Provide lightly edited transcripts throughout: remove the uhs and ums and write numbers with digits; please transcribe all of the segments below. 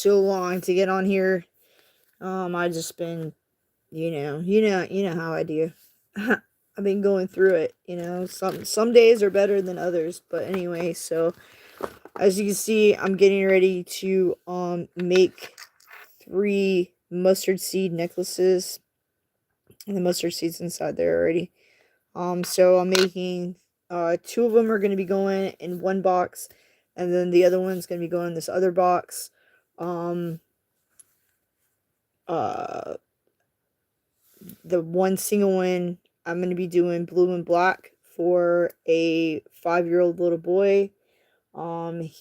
so long to get on here. I just been, you know how I do. I've been going through it, some days are better than others, but anyway, so as you can see, I'm getting ready to make 3 mustard seed necklaces, and the mustard seeds inside there already. So I'm making 2 of them are going to be going in one box, and then the other one's going to be going in this other box. Uh the one single one, I'm going to be doing blue and black for a 5-year-old little boy. I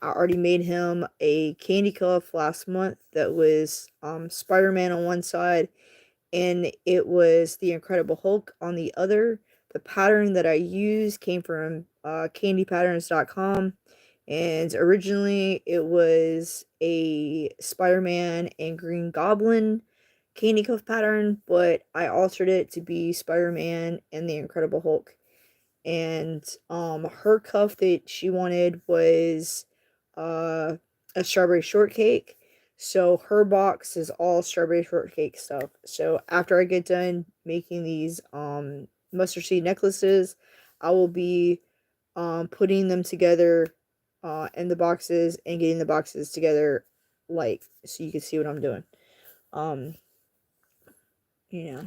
already made him a candy cuff last month that was Spider-Man on one side, and it was the Incredible Hulk on the other. The pattern that I used came from candypatterns.com, and originally it was a Spider-Man and Green Goblin candy cuff pattern, but I altered it to be Spider-Man and the Incredible Hulk. And her cuff that she wanted was a strawberry shortcake. So her box is all strawberry shortcake stuff. So after I get done making these mustard seed necklaces, I will be putting them together in the boxes and getting the boxes together, like, so you can see what I'm doing. You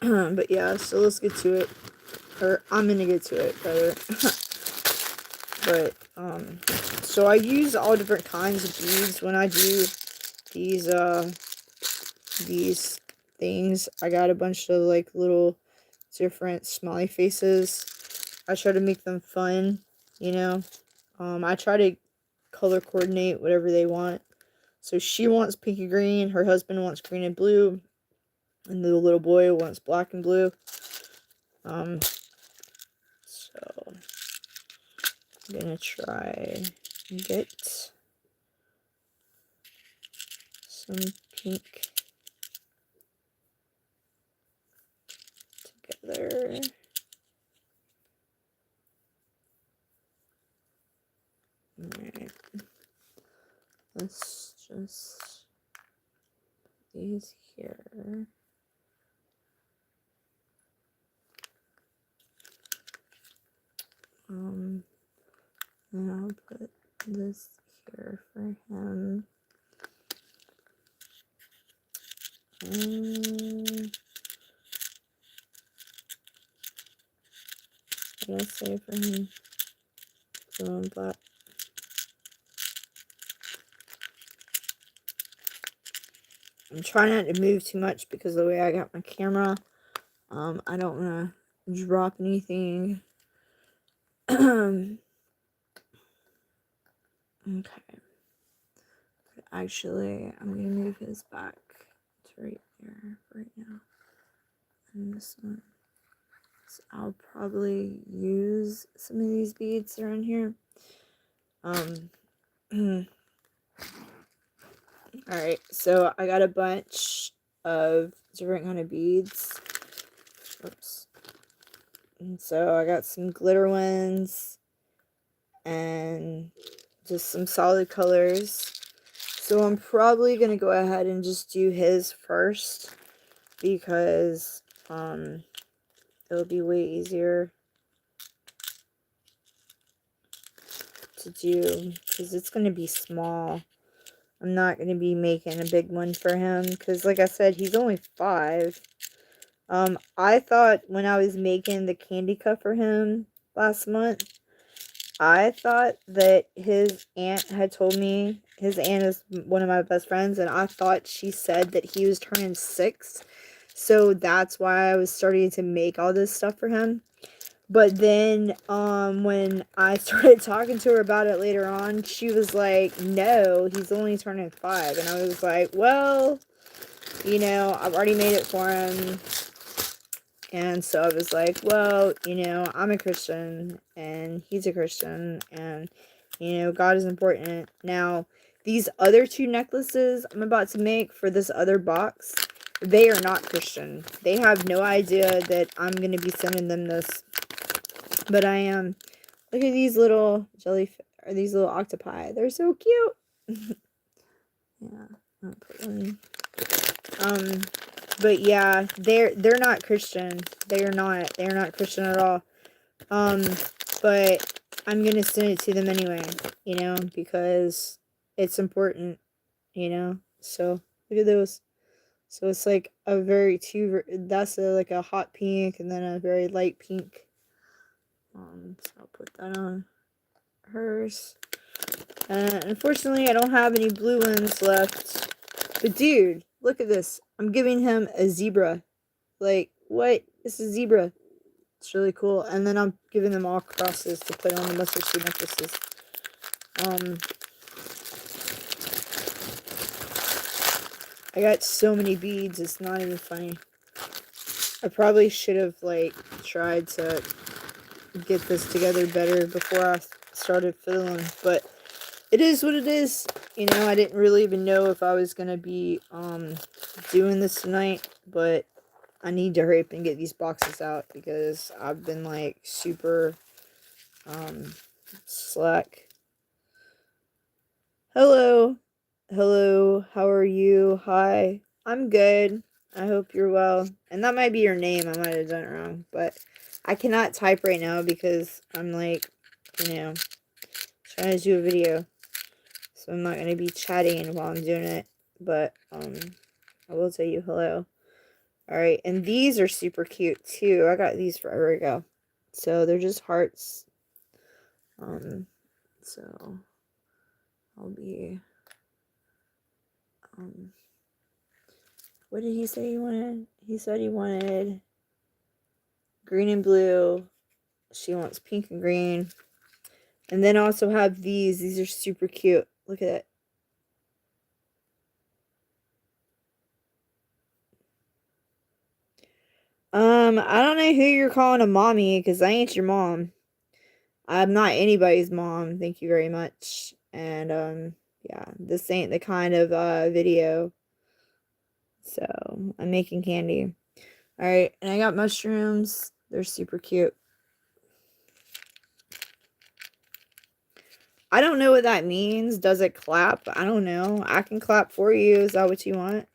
know. But yeah, so let's get to it. Or I'm gonna get to it, rather. But so I use all different kinds of beads when I do these things. I got a bunch of like little different smiley faces. I try to make them fun, you know. I try to color coordinate whatever they want. So she wants pink and green, her husband wants green and blue, and the little boy wants black and blue. So I'm gonna try and get some pink together. Alright. Let's just put these here. And I'll put this here for him. What did I say for him? Blue and black. I'm trying not to move too much because of the way I got my camera. I don't want to drop anything. Okay. But actually, I'm going to move his back to right there right now. And this one. So I'll probably use some of these beads around here. Alright, so I got a bunch of different kind of beads. Oops. And so I got some glitter ones and just some solid colors. So I'm probably going to go ahead and just do his first because it'll be way easier to do because it's going to be small. I'm not going to be making a big one for him because, like I said, he's only 5. I thought when I was making the candy cup for him last month, I thought that his aunt had told me, his aunt is one of my best friends, and I thought she said that he was turning 6. So that's why I was starting to make all this stuff for him. But then, when I started talking to her about it later on, she was like, no, he's only turning 5. And I was like, well, I've already made it for him. And so I was like, well, I'm a Christian, and he's a Christian, and, God is important. Now, these other 2 necklaces I'm about to make for this other box, they are not Christian. They have no idea that I'm going to be sending them this. But I am. Look at these little jellyfish, or these little octopi. They're so cute. I'll put one. But yeah, they're not Christian. They're not Christian at all. But I'm gonna send it to them anyway, you know, because it's important, you know. So look at those. So it's like a very that's like a hot pink and then a very light pink. So I'll put that on hers. Unfortunately, I don't have any blue ones left. But dude, look at this. I'm giving him a zebra. Like, what? This is zebra. It's really cool. And then I'm giving them all crosses to put on the mustard seed necklaces. I got so many beads, it's not even funny. I probably should have, like, tried to get this together better before I started fiddling, but it is what it is. You know, I didn't really even know if I was gonna be, doing this tonight, but I need to hurry up and get these boxes out because I've been, like, super, slack. Hello. Hello, how are you? Hi. I'm good. I hope you're well. And that might be your name. I might have done it wrong. But I cannot type right now because I'm like, you know, trying to do a video. So I'm not going to be chatting while I'm doing it. But, I will tell you hello. Alright, and these are super cute too. I got these forever ago. So they're just hearts. So I'll be... what did he say he wanted? He said he wanted green and blue. She wants pink and green. And then also have these. These are super cute. Look at it. I don't know who you're calling a mommy, because I ain't your mom. I'm not anybody's mom. Thank you very much. And, yeah, this ain't the kind of, video. So, I'm making candy. Alright, and I got mushrooms. They're super cute. I don't know what that means. Does it clap? I don't know. I can clap for you. Is that what you want?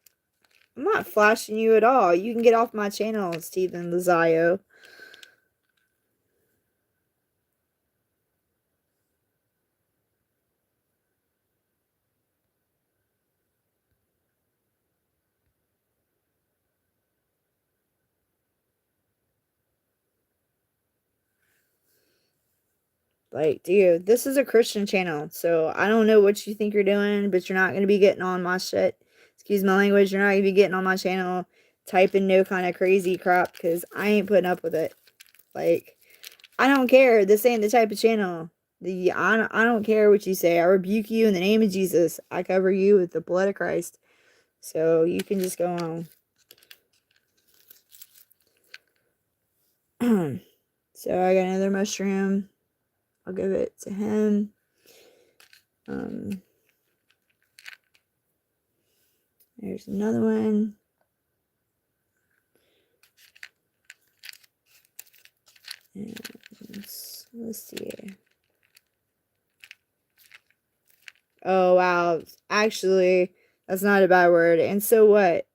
I'm not flashing you at all. You can get off my channel, Stephen Lazio. Like, dude, this is a Christian channel, so I don't know what you think you're doing, but you're not going to be getting on my shit. Excuse my language. You're not going to be getting on my channel typing no kind of crazy crap, because I ain't putting up with it. Like, I don't care. This ain't the type of channel. I don't care what you say. I rebuke you in the name of Jesus. I cover you with the blood of Christ. So, you can just go on. So, I got another mushroom. I'll give it to him. There's another one. And let's see. Oh, wow. Actually, that's not a bad word. And so what?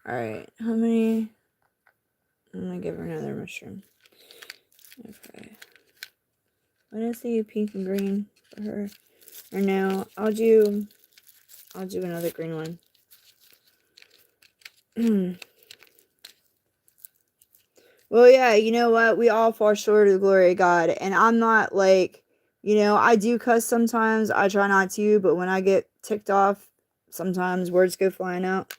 Alright, how many? I'm gonna give her another mushroom. Okay. What did I say? Pink and green for her? Or no, I'll do another green one. Well, yeah, you know what? We all fall short of the glory of God. And I'm not like, you know, I do cuss sometimes. I try not to, but when I get ticked off, sometimes words go flying out.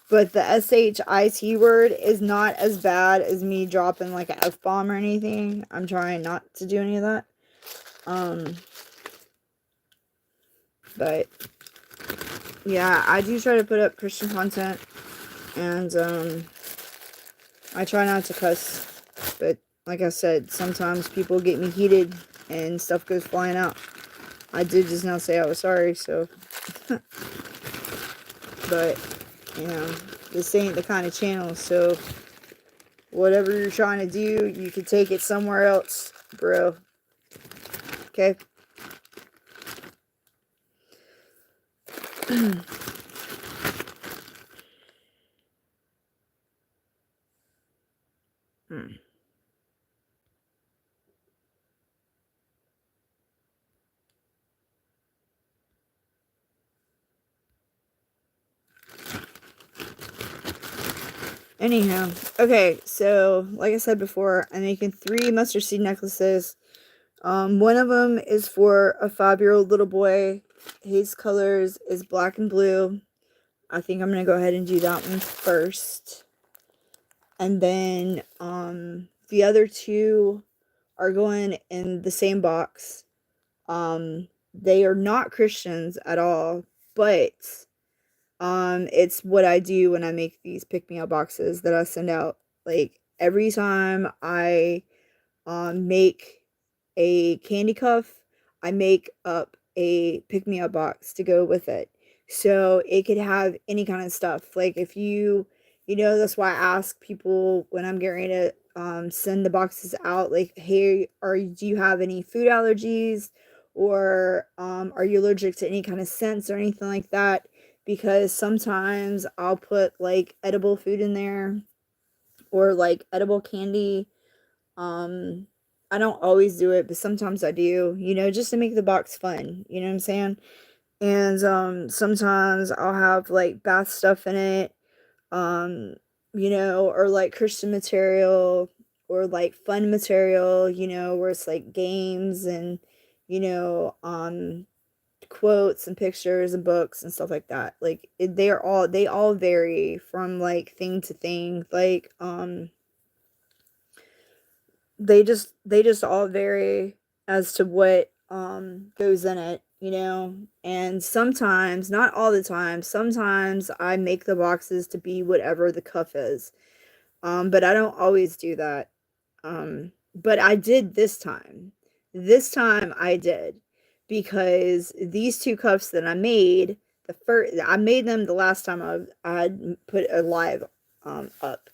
But the SHIT word is not as bad as me dropping like an F-bomb or anything. I'm trying not to do any of that. But yeah, I do try to put up Christian content. And I try not to cuss. But like I said, sometimes people get me heated and stuff goes flying out. I did just now say I was sorry, so. But, you know, this ain't the kind of channel, so whatever you're trying to do, you can take it somewhere else, bro. Okay? Anyhow, okay, so like I said before, I'm making 3 mustard seed necklaces. One of them is for a 5-year-old little boy. His colors is black and blue. I think I'm gonna go ahead and do that one first. And then the other 2 are going in the same box. They are not Christians at all, but it's what I do when I make these pick-me-up boxes that I send out. Like every time I make a candy cuff, I make up a pick-me-up box to go with it. So it could have any kind of stuff. Like if you know, that's why I ask people when I'm getting ready to send the boxes out, like, hey, do you have any food allergies, or are you allergic to any kind of scents or anything like that? Because sometimes I'll put like edible food in there, or like edible candy. I don't always do it, but sometimes I do, you know, just to make the box fun, you know what I'm saying? And sometimes I'll have like bath stuff in it, um, you know, or like Christian material, or like fun material, you know, where it's like games and, you know, quotes and pictures and books and stuff like that. Like they all vary from like thing to thing. Like they just all vary as to what goes in it, you know. And sometimes, not all the time, sometimes I make the boxes to be whatever the cuff is. But I don't always do that. But I did this time. This time I did, because these 2 cuffs that I made, I made them the last time I had put a live up.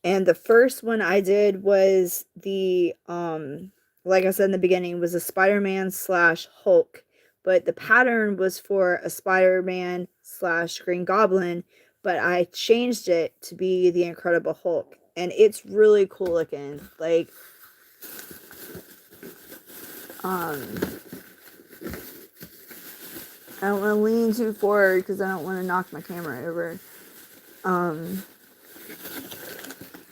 And the first one I did was the like I said in the beginning, was a Spider-Man slash Hulk, but the pattern was for a Spider-Man slash Green Goblin, but I changed it to be the Incredible Hulk, and it's really cool looking. Like I don't want to lean too forward because I don't want to knock my camera over.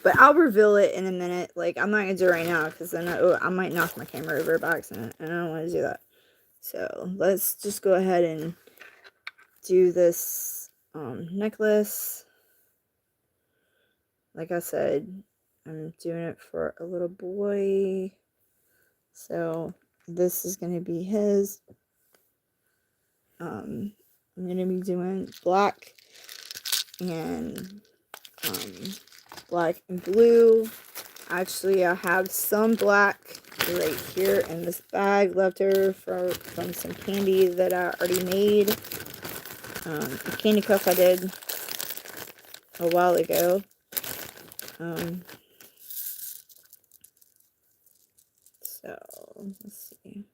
But I'll reveal it in a minute. Like, I'm not going to do it right now, because then I might knock my camera over by accident, and I don't want to do that. So, let's just go ahead and do this necklace. Like I said, I'm doing it for a little boy. So, this is going to be his. I'm going to be doing black and black and blue. Actually, I have some black right here in this bag left over from some candy that I already made. A candy cuff I did a while ago. So, let's see.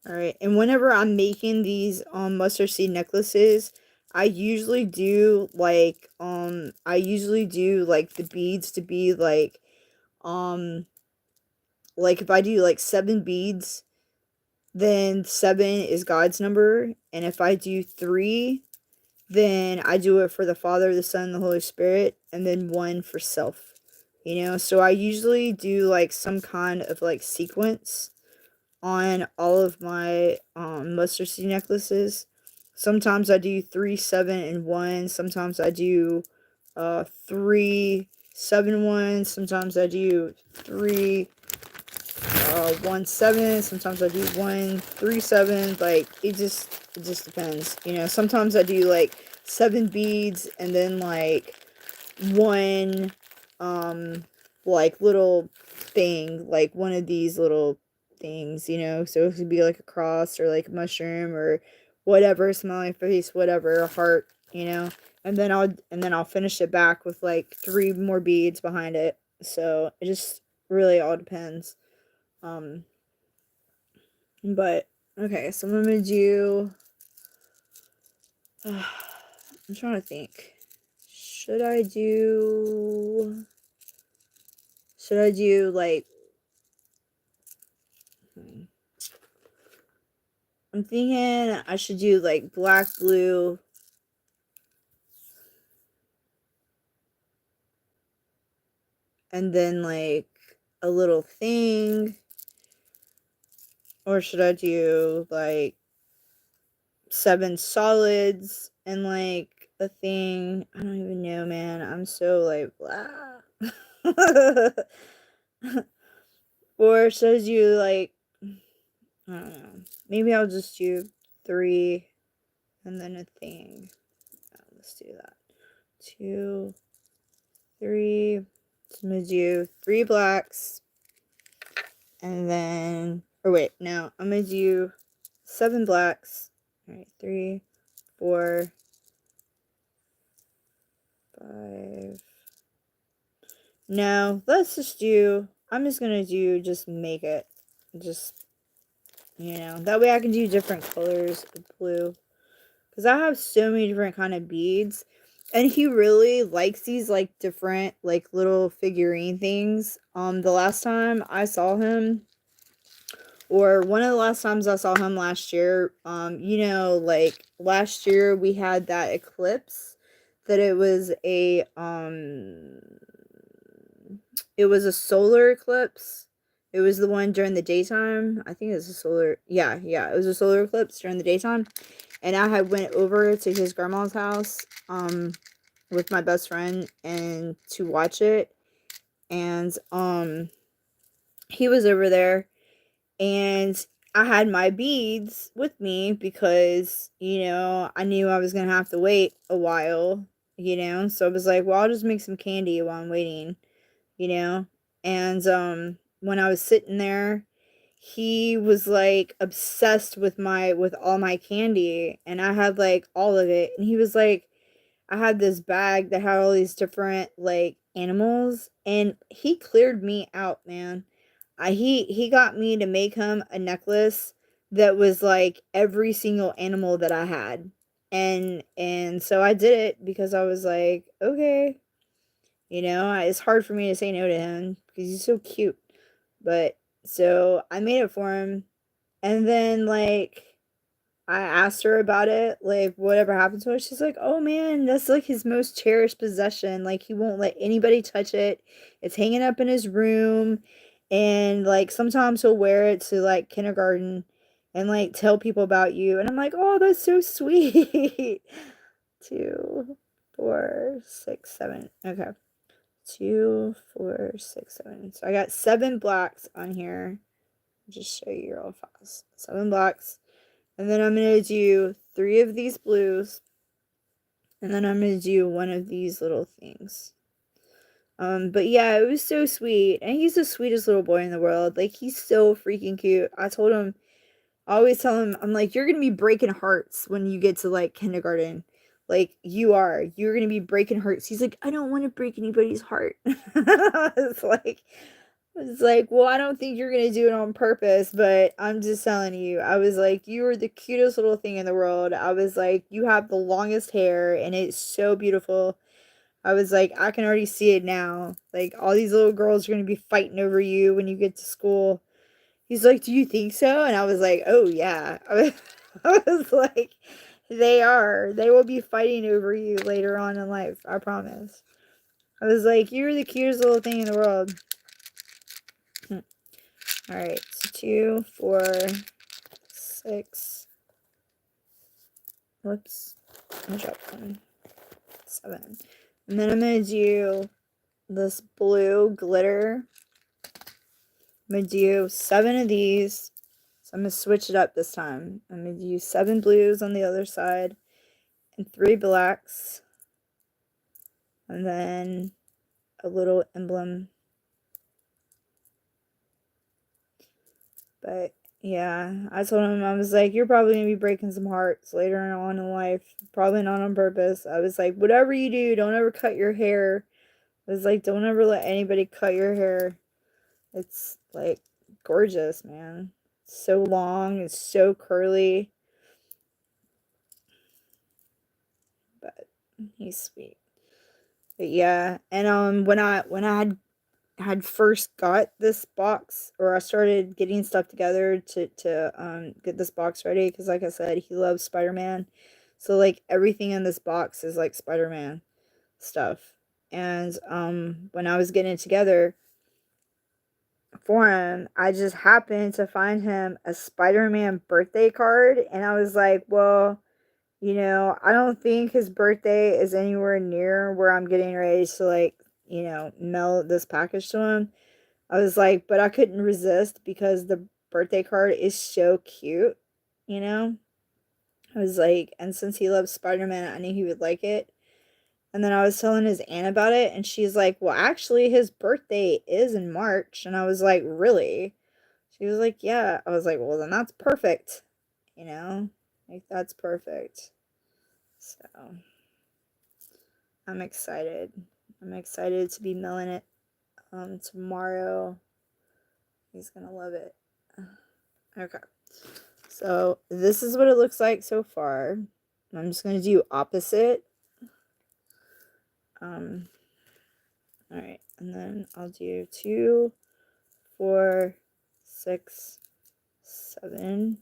Alright, and whenever I'm making these mustard seed necklaces, I usually do like the beads to be like if I do like 7 beads, then 7 is God's number, and if I do 3, then I do it for the Father, the Son, and the Holy Spirit, and then 1 for self. You know, so I usually do like some kind of like sequence on all of my mustard seed necklaces. Sometimes I do 3, 7, and 1. Sometimes I do 3, 7, 1. Sometimes I do 3, 1, 7. Sometimes I do 1, 3, 7. Like it just depends. You know, sometimes I do like 7 beads and then like one, like, little thing, like, one of these little things, you know? So it could be, like, a cross or, like, a mushroom or whatever, smiling face, whatever, a heart, you know? And then I'll finish it back with, like, 3 more beads behind it. So it just really all depends. But okay, so I'm gonna do I'm trying to think. Should I do like I'm thinking I should do like black, blue, and then like a little thing, or should I do like 7 solids and like a thing? I don't even know, man. I'm so like blah. Or should I do like, I don't know. Maybe I'll just do 3 and then a thing. Let's do that. 2, 3. So I'm gonna do 3 blacks, and then, or wait, no, I'm gonna do 7 blacks. All right, 3, 4, 5. No, let's just do. I'm just gonna do just make it, just, you know, that way I can do different colors of blue. Because I have so many different kind of beads. And he really likes these, like, different, like, little figurine things. The last time I saw him, or one of the last times I saw him last year, you know, like, last year we had that eclipse, that it was a solar eclipse. It was the one during the daytime. I think it was a solar, yeah, it was a solar eclipse during the daytime. And I had went over to his grandma's house with my best friend and to watch it. And he was over there, and I had my beads with me because, you know, I knew I was going to have to wait a while, you know. So I was like, well, I'll just make some candy while I'm waiting, you know. And when I was sitting there, he was like obsessed with all my candy, and I had like all of it, and he was like, I had this bag that had all these different like animals, and he cleared me out, man. He got me to make him a necklace that was like every single animal that I had. And so I did it because I was like, okay, you know, it's hard for me to say no to him because he's so cute. But so I made it for him, and then like I asked her about it, like whatever happened to it. She's like, "Oh man, that's like his most cherished possession. Like he won't let anybody touch it. It's hanging up in his room, and like sometimes he'll wear it to like kindergarten and like tell people about you." And I'm like, "Oh, that's so sweet." 2, 4, 6, 7. Okay. 2, 4, 6, 7. So I got 7 blacks on here. I'll just show you real fast. 7 blacks. And then I'm going to do 3 of these blues. And then I'm going to do 1 of these little things. But yeah, it was so sweet. And he's the sweetest little boy in the world. Like, he's so freaking cute. I always tell him, I'm like, you're going to be breaking hearts when you get to, like, kindergarten. Like, you're going to be breaking hearts. He's like, I don't want to break anybody's heart. It's like, well, I don't think you're gonna do it on purpose, but I'm just telling you. I was like, you are the cutest little thing in the world. I was like, you have the longest hair and it's so beautiful. I was like, I can already see it now. Like, all these little girls are gonna be fighting over you when you get to school. He's like, do you think so? And I was like, oh yeah. I was like, they are. They will be fighting over you later on in life. I promise. I was like, you're the cutest little thing in the world. All right, so 2, 4, 6. Whoops, I dropped one. 7. And then I'm gonna do this blue glitter. I'm gonna do 7 of these. So I'm gonna switch it up this time. I'm gonna do 7 blues on the other side and 3 blacks. And then a little emblem. But yeah, I told him, I was like, you're probably going to be breaking some hearts later on in life. Probably not on purpose. I was like, whatever you do, don't ever cut your hair. I was like, don't ever let anybody cut your hair. It's like gorgeous, man. It's so long. It's so curly. But he's sweet. But yeah, and when I had first got this box, or I started getting stuff together to get this box ready, because like I said, he loves Spider-Man. So like everything in this box is like Spider-Man stuff. And when I was getting it together for him, I just happened to find him a Spider-Man birthday card, and I was like, well, I don't think his birthday is anywhere near where I'm getting ready to, like, mail this package to him. I was like, but I couldn't resist because the birthday card is so cute, you know? I was like, and since he loves Spider-Man, I knew he would like it. And then I was telling his aunt about it, and she's like, well, actually, his birthday is in March. And I was like, really? She was like, yeah. I was like, well, then that's perfect, you know? Like, that's perfect. So, I'm excited. I'm excited to be mailing it tomorrow. He's gonna love it. Okay. So this is what it looks like so far. I'm just gonna do opposite. All right, and then I'll do 2, 4, 6, 7.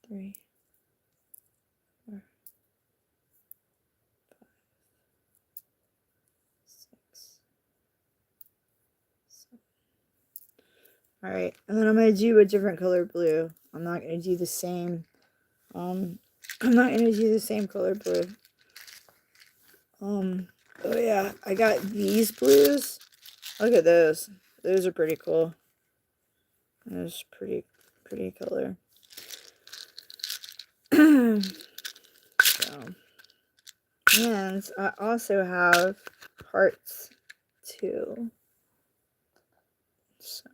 Three, 4, 5, 6, 7. All right, and then I'm gonna do a different color blue. I'm not gonna do the same. I'm not gonna do the same color blue. Oh yeah, I got these blues. Look at those. Those are pretty cool. Those pretty color. So, and I also have hearts too. So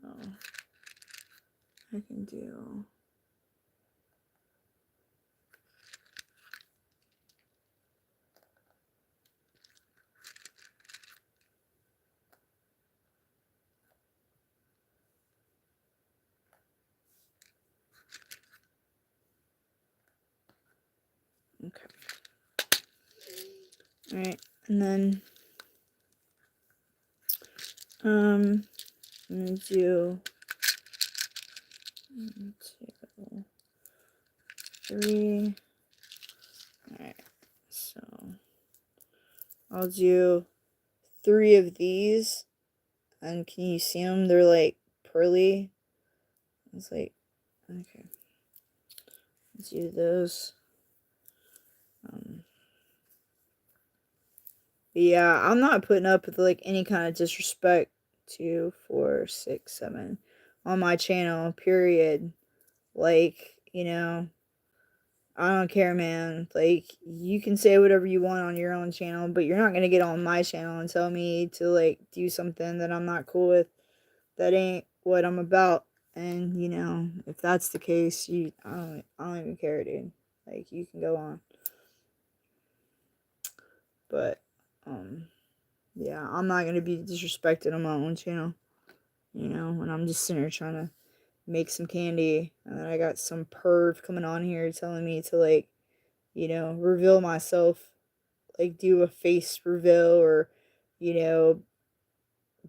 I can do. Okay. All right, and then I'm gonna do 1, 2, 3. All right, so I'll do 3 of these, and can you see them? They're like pearly. It's like, okay, let's do those. Yeah, I'm not putting up with like any kind of disrespect. 2, 4, 6, 7 on my channel, period. Like, I don't care, man. Like, you can say whatever you want on your own channel, but you're not gonna get on my channel and tell me to like do something that I'm not cool with. That ain't what I'm about. And if that's the case, I don't even care, dude. Like, you can go on. But yeah, I'm not gonna be disrespected on my own channel. When I'm just sitting here trying to make some candy, and then I got some perv coming on here telling me to like, reveal myself, like do a face reveal, or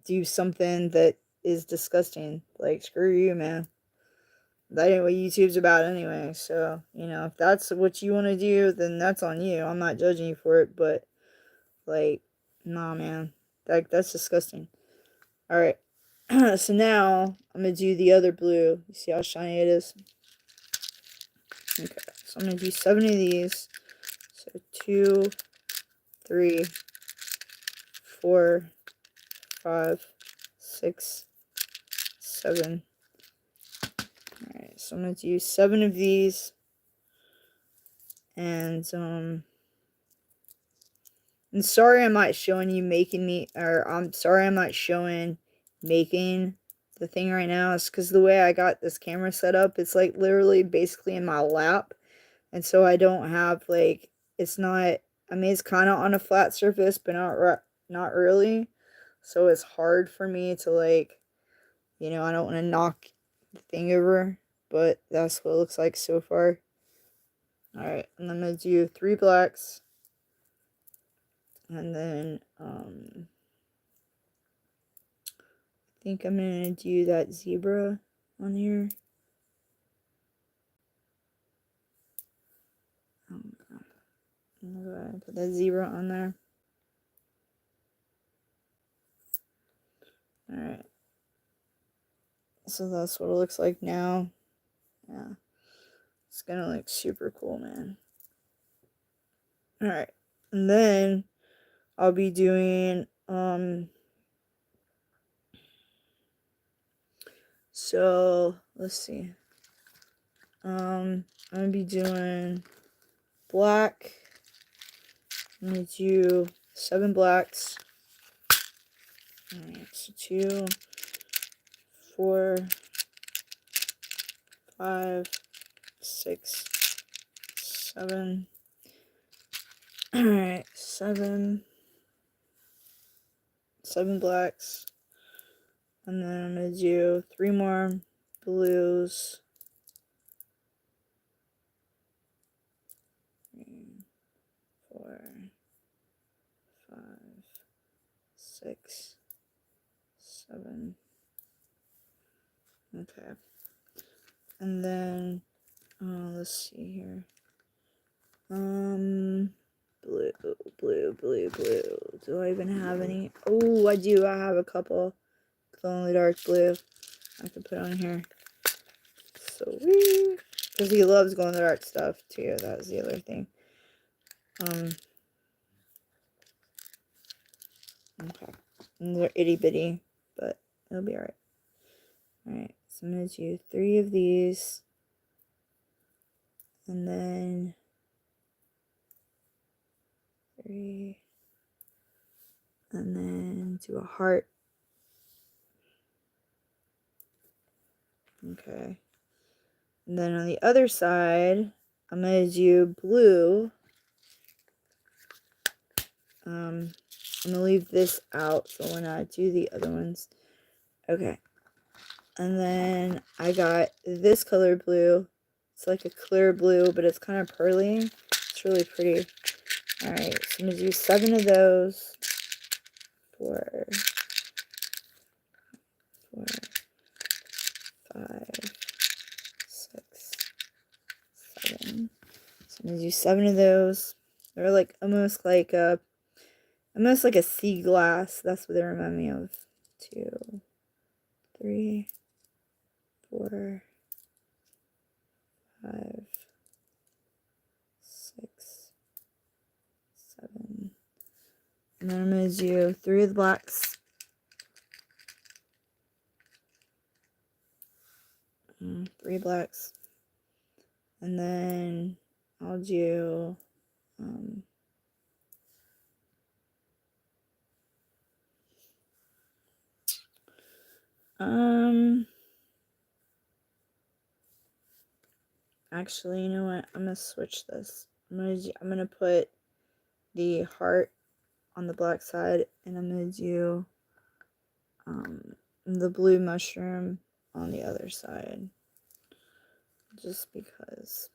do something that is disgusting. Like, screw you, man. That ain't what YouTube's about anyway. So, if that's what you want to do, then that's on you. I'm not judging you for it, but like, nah, man. That's disgusting. All right. So now I'm gonna do the other blue. You see how shiny it is? Okay, so I'm gonna do 7 of these. So 2, 3, 4, 5, 6, 7, Alright, so I'm going to use 7 of these. And sorry I'm not showing you I'm sorry I'm not showing making the thing right now. It's because the way I got this camera set up, it's like literally basically in my lap. And so I don't have like, it's not, I mean, it's kind of on a flat surface, but not really. So it's hard for me to like, I don't want to knock the thing over, but that's what it looks like so far. Alright, and I'm going to do 3 blacks. And then, I think I'm going to do that zebra on here. I'm going to go ahead and put that zebra on there. Alright. So that's what it looks like now. Yeah. It's going to look super cool, man. Alright. And then I'll be doing, so let's see. I'm going to be doing black. I'm going to do 7 blacks. Alright, so 2, 4, 5, 6, 7. Alright, 7 blacks. And then I'm going to do 3 more blues. 3, 4, 5, 6, 7. Okay. And then, let's see here. Blue. Do I even have any? Oh, I do. I have a couple. Glow-in-the-dark blue I can put on here. Sweet. Because he loves glow-in-the-dark stuff, too. That's the other thing. Okay. And they're itty-bitty, but it'll be alright. Alright, so I'm going to do 3 of these. And then 3. And then do a heart. Okay. And then on the other side, I'm going to do blue. I'm going to leave this out so when I do the other ones. Okay. And then I got this color blue. It's like a clear blue, but it's kind of pearly. It's really pretty. Alright, so I'm going to do 7 of those. 4, 5, 6, 7. So I'm going to do 7 of those. They're like almost like a sea glass. That's what they remind me of. 2, 3, 4, 5, 6, 7. And then I'm going to do 3 of the blacks. 3 blacks. And then I'll do actually, you know what? I'm gonna switch this. I'm gonna put the heart on the black side, and I'm gonna do the blue mushroom on the other side, just because.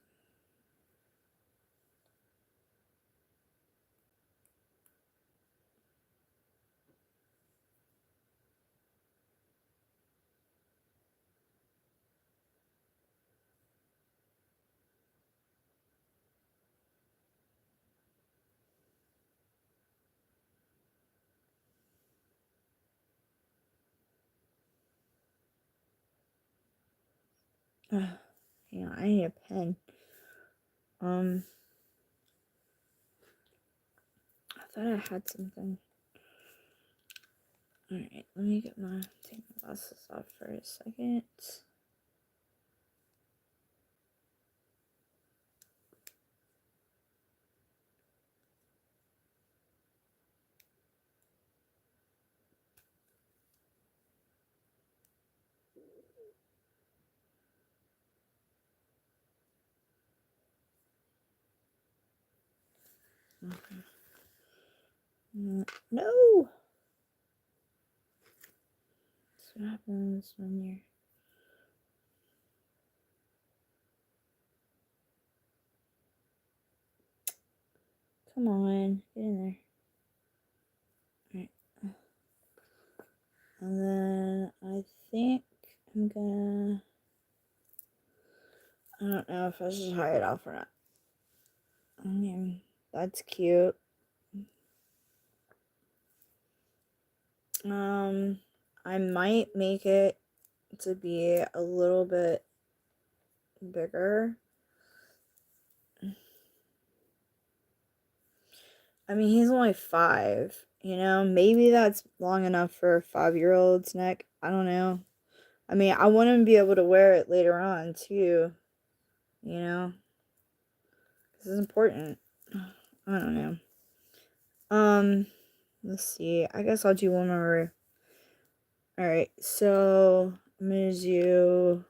Yeah, I need a pen. I thought I had something. Alright, let me take my glasses off for a second. Okay. No! That's what happens when you're... Come on, get in there. Alright. And then I think I'm gonna... I don't know if I should hide it off or not. That's cute. I might make it to be a little bit bigger. I mean, he's only 5, you know? Maybe that's long enough for a 5-year-old's neck. I don't know. I mean, I want him to be able to wear it later on, too. You know? This is important. I don't know. Let's see. I guess I'll do one more. Alright, so I'm gonna do...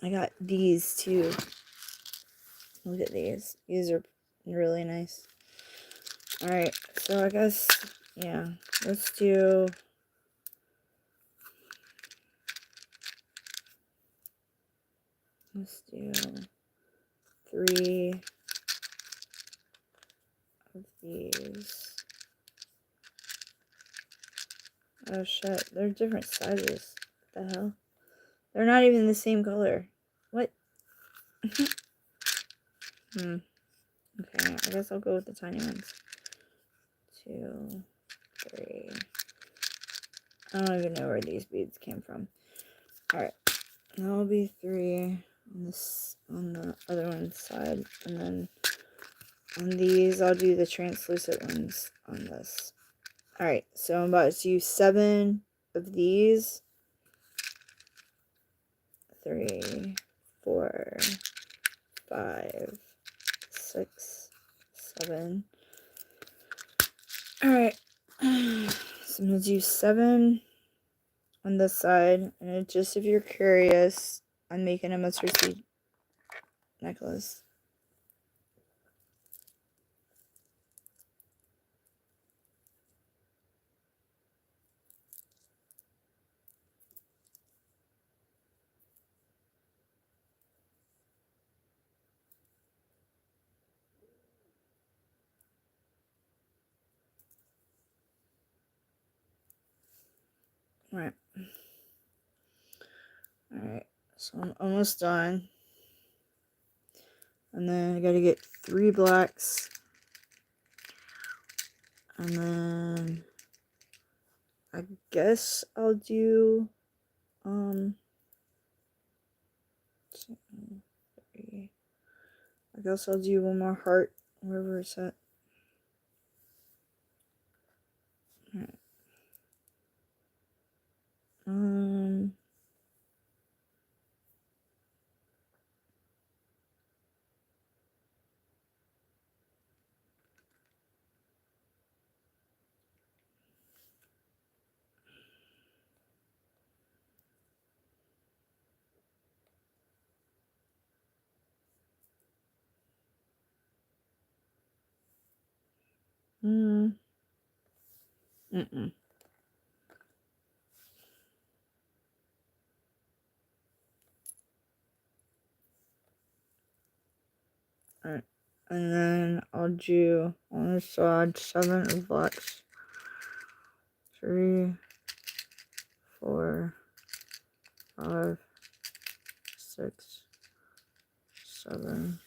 I got these, too. Look at these. These are really nice. Alright, so I guess, yeah, let's do... Let's do 3 of these. Oh shit, they're different sizes. What the hell? They're not even the same color. What? Okay, I guess I'll go with the tiny ones. 2, 3. I don't even know where these beads came from. Alright, that'll be 3 on this, on the other one's side, and then on these I'll do the translucent ones on this. Alright, so I'm about to use 7 of these. 3, 4, 5, 6, 7. Alright, so I'm going to do 7 on this side. And just if you're curious, I'm making a mustard seed necklace. Alright. Alright, so I'm almost done. And then I gotta get 3 blacks. And then I guess I'll do 2, 3. I guess I'll do one more heart wherever it's at. Alright. Alright. And then I'll do on this side 7 of blacks. 3, 4, 5, 6, 7.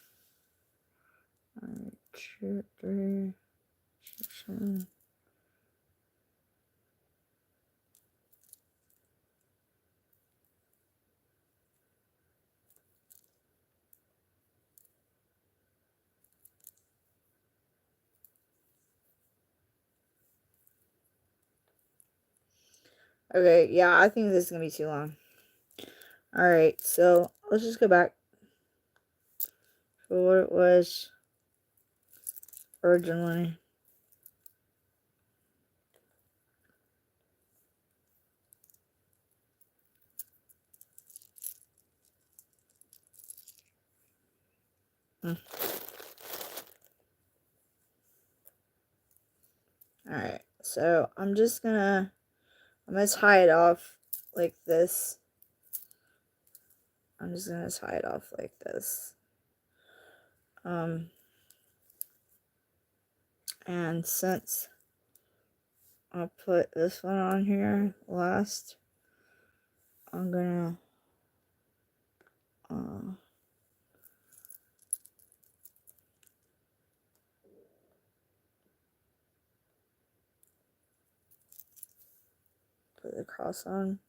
2, 3, 7. Okay, yeah, I think this is gonna be too long. Alright, so let's just go back for what it was originally. Alright, so I'm gonna tie it off like this. I'm just gonna tie it off like this. And since I'll put this one on here last, I'm gonna put the cross on.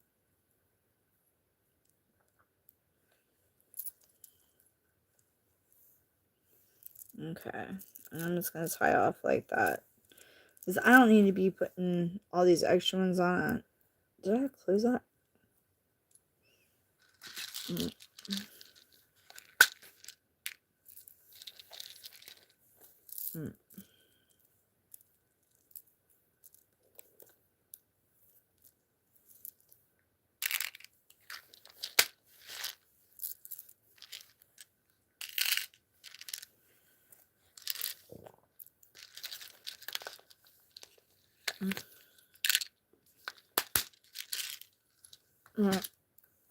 Okay, and I'm just gonna tie off like that, because I don't need to be putting all these extra ones on it. Did I close that?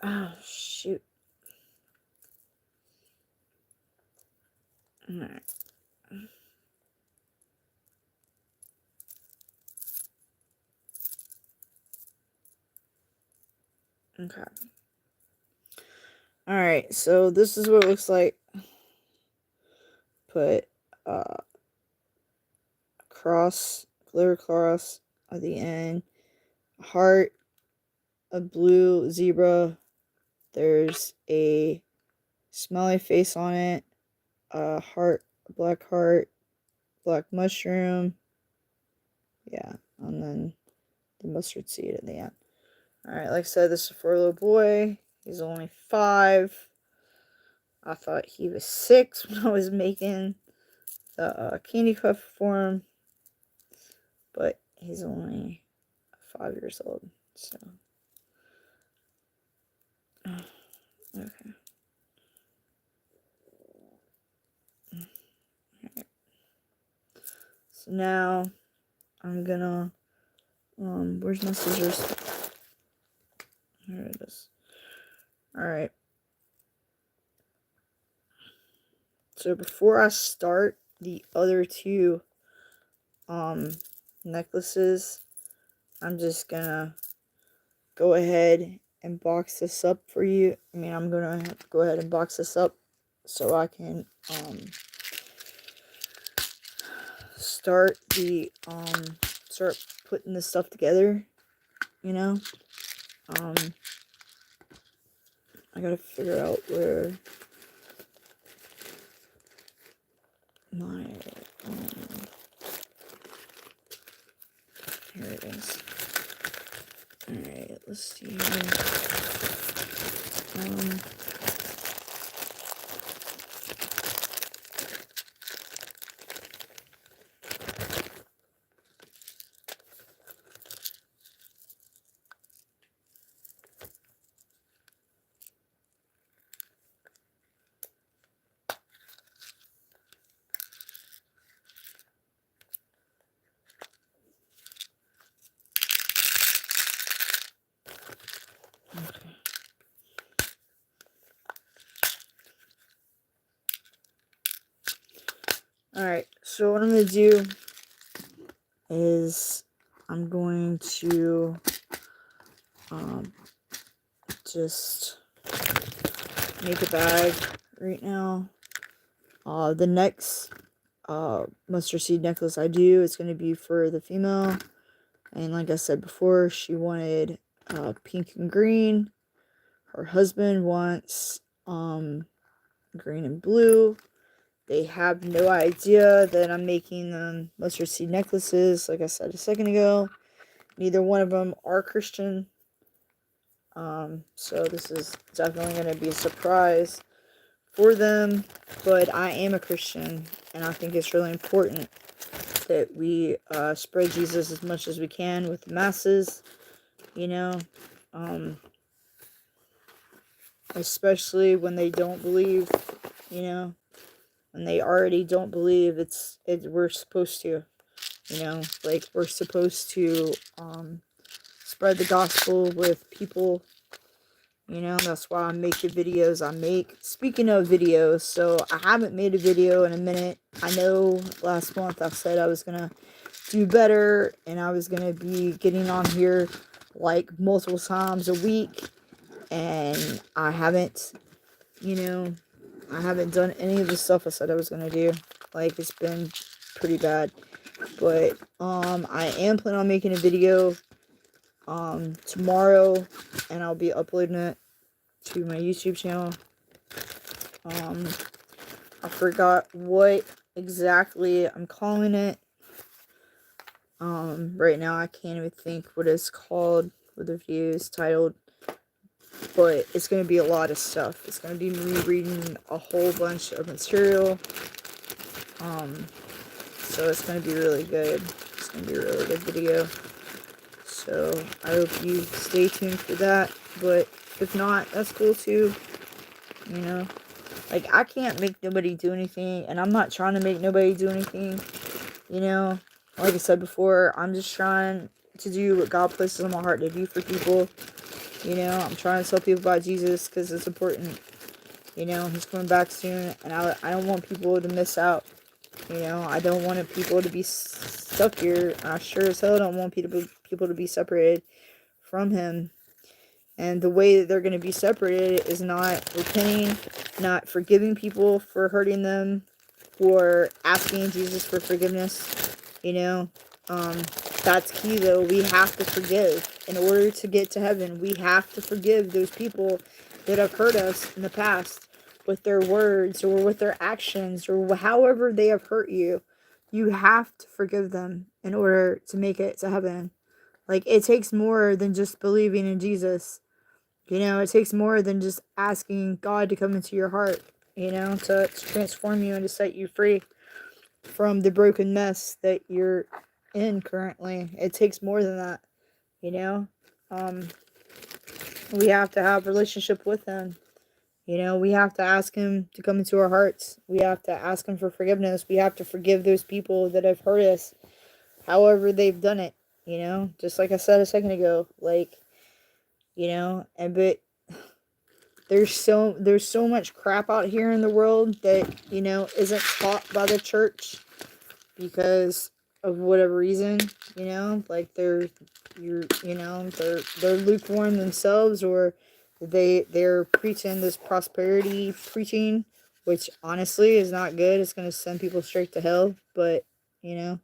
Oh, shoot. Alright. Okay. Alright, so this is what it looks like. Put cross, glitter cross at the end, heart, a blue zebra, there's a smiley face on it, a heart, a black mushroom, yeah, and then the mustard seed at the end. Alright, like I said, this is for a little boy. He's only 5. I thought he was 6 when I was making the candy cuff for him, but he's only 5 years old, so. Okay. Alright. So now I'm gonna, where's my scissors? There it is. Alright. So before I start the other 2 necklaces, I'm just gonna go ahead and box this up for you. I mean, I'm gonna have to go ahead and box this up so I can start putting this stuff together, you know. I gotta figure out where my here it is. Alright, let's see here. Okay. Alright, so what I'm going to do is I'm going to just make a bag right now. The next mustard seed necklace I do is going to be for the female. And like I said before, she wanted pink and green. Her husband wants green and blue. They have no idea that I'm making them mustard seed necklaces, like I said a second ago. Neither one of them are Christian. So this is definitely going to be a surprise for them. But I am a Christian, and I think it's really important that we spread Jesus as much as we can with the masses, you know. Especially when they don't believe, you know. and they already don't believe we're supposed to, you know, like we're supposed to spread the gospel with people. You know, that's why I make the videos I make. Speaking of videos, so I haven't made a video in a minute. I know last month I said I was gonna do better and I was gonna be getting on here like multiple times a week, and I haven't, you know, I haven't done any of the stuff I said I was gonna do. Like, it's been pretty bad. But I am planning on making a video tomorrow, and I'll be uploading it to my YouTube channel. I forgot what exactly I'm calling it. Right now I can't even think what it's called, what the video is titled, but it's going to be a lot of stuff. It's going to be me reading a whole bunch of material, so it's going to be really good. It's going to be a really good video, so I hope you stay tuned for that. But if not, that's cool too, you know. Like, I can't make nobody do anything, and I'm not trying to make nobody do anything, you know. Like I said before, I'm just trying to do what God places on my heart to do for people, you know. I'm trying to tell people about Jesus because it's important, you know. He's coming back soon, and I don't want people to miss out, you know. I don't want people to be stuck here. I sure as hell don't want people to be separated from him. And the way that they're going to be separated is not repenting, not forgiving people for hurting them, or asking Jesus for forgiveness, you know. That's key, though. We have to forgive. In order to get to heaven, we have to forgive those people that have hurt us in the past with their words or with their actions or however they have hurt you. You have to forgive them in order to make it to heaven. Like, it takes more than just believing in Jesus. You know, it takes more than just asking God to come into your heart, you know, to transform you and to set you free from the broken mess that you're in currently. It takes more than that, you know. We have to have a relationship with him. You know, we have to ask him to come into our hearts. We have to ask him for forgiveness. We have to forgive those people that have hurt us, however they've done it, you know. Just like I said a second ago, like, you know. But there's so much crap out here in the world that, you know, isn't taught by the church because of whatever reason, you know. Like, they're lukewarm themselves, or they're preaching this prosperity preaching, which honestly is not good. It's going to send people straight to hell. But, you know.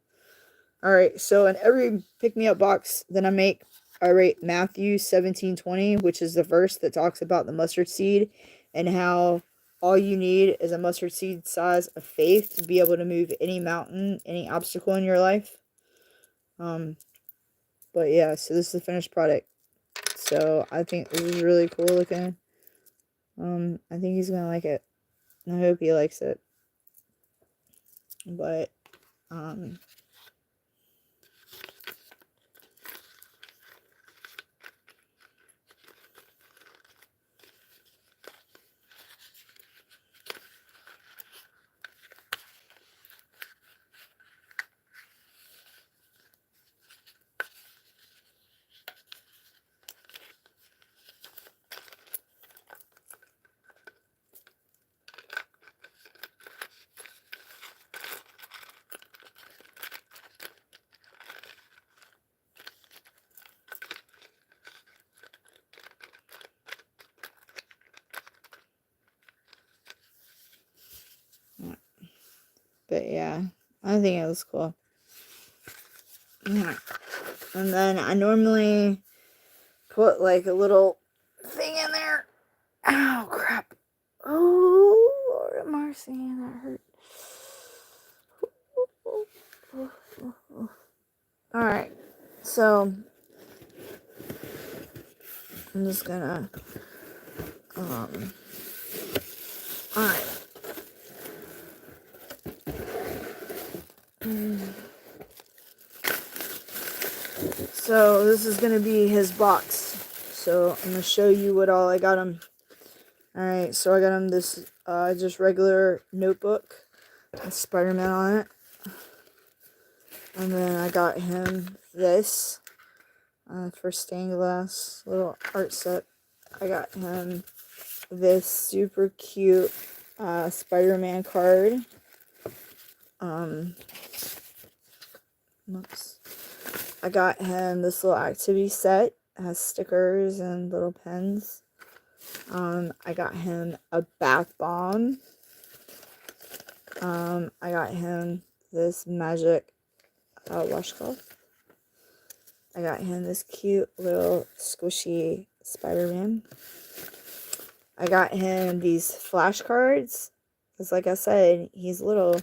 Alright, so in every pick-me-up box that I make, I rate Matthew 17:20, which is the verse that talks about the mustard seed and how all you need is a mustard seed size of faith to be able to move any mountain, any obstacle in your life. But yeah, so this is the finished product. So I think this is really cool looking. I think he's gonna like it. I hope he likes it. But, yeah, I think it was cool. Yeah. And then I normally put like a little thing in there. Ow, crap. Oh, Lord have mercy, that hurt. Alright, so I'm just gonna, alright. So this is gonna be his box. So I'm gonna show you what all I got him. Alright, so I got him this just regular notebook. a Spider-Man on it. And then I got him this for stained glass little art set. I got him this super cute Spider-Man card. Oops. I got him this little activity set. It has stickers and little pens. I got him a bath bomb. I got him this magic washcloth. I got him this cute little squishy Spider-Man. I got him these flashcards, because like I said, he's little.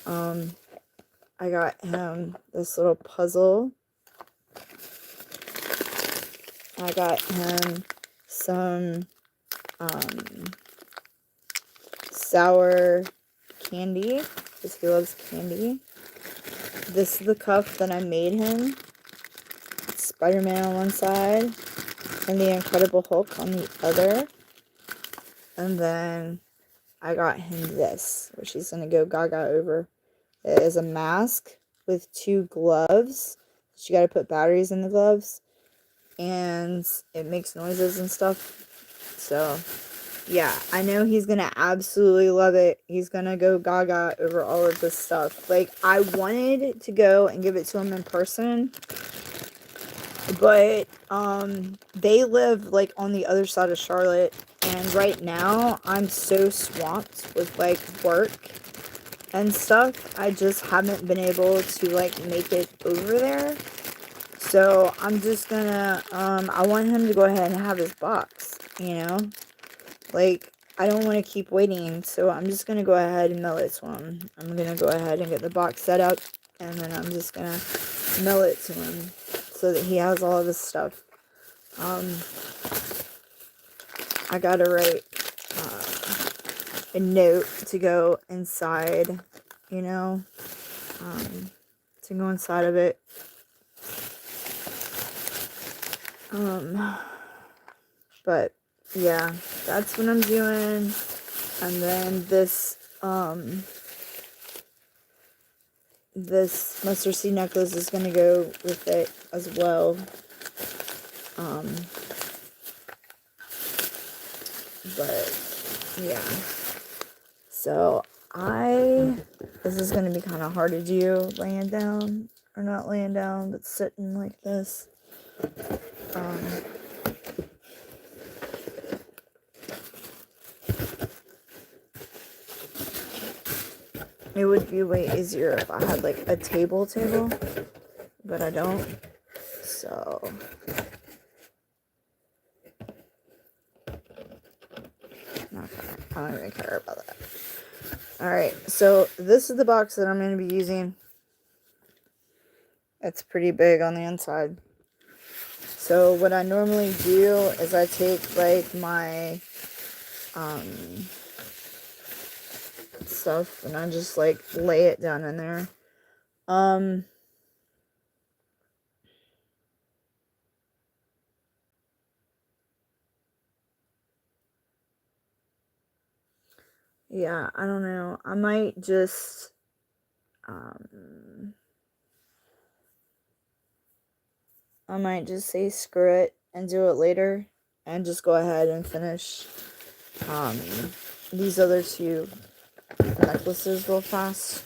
I got him this little puzzle. I got him some sour candy, because he loves candy. This is the cuff that I made him. Spider-Man on one side and the Incredible Hulk on the other. And then I got him this, which he's going to go gaga over. It is a mask with 2 gloves. You got to put batteries in the gloves. And it makes noises and stuff. So, yeah, I know he's going to absolutely love it. He's going to go gaga over all of this stuff. Like, I wanted to go and give it to him in person. But, they live, like, on the other side of Charlotte. And right now, I'm so swamped with, like, work and stuff. I just haven't been able to, like, make it over there. So, I'm just gonna, I want him to go ahead and have his box, you know? Like, I don't want to keep waiting, so I'm just gonna go ahead and mail it to him. I'm gonna go ahead and get the box set up, and then I'm just gonna mail it to him, so that he has all of his stuff. I gotta write a note to go inside, you know, to go inside of it. But yeah, that's what I'm doing. And then this this mustard seed necklace is gonna go with it as well. But yeah, so this is gonna be kind of hard to do laying down, or not laying down, but sitting like this. It would be way easier if I had like a table, but I don't. So okay, I don't even care about that. Alright, so this is the box that I'm going to be using. It's pretty big on the inside. So what I normally do is I take like my stuff and I just like lay it down in there. Yeah, I don't know. I might just say screw it and do it later and just go ahead and finish these other 2 necklaces real fast.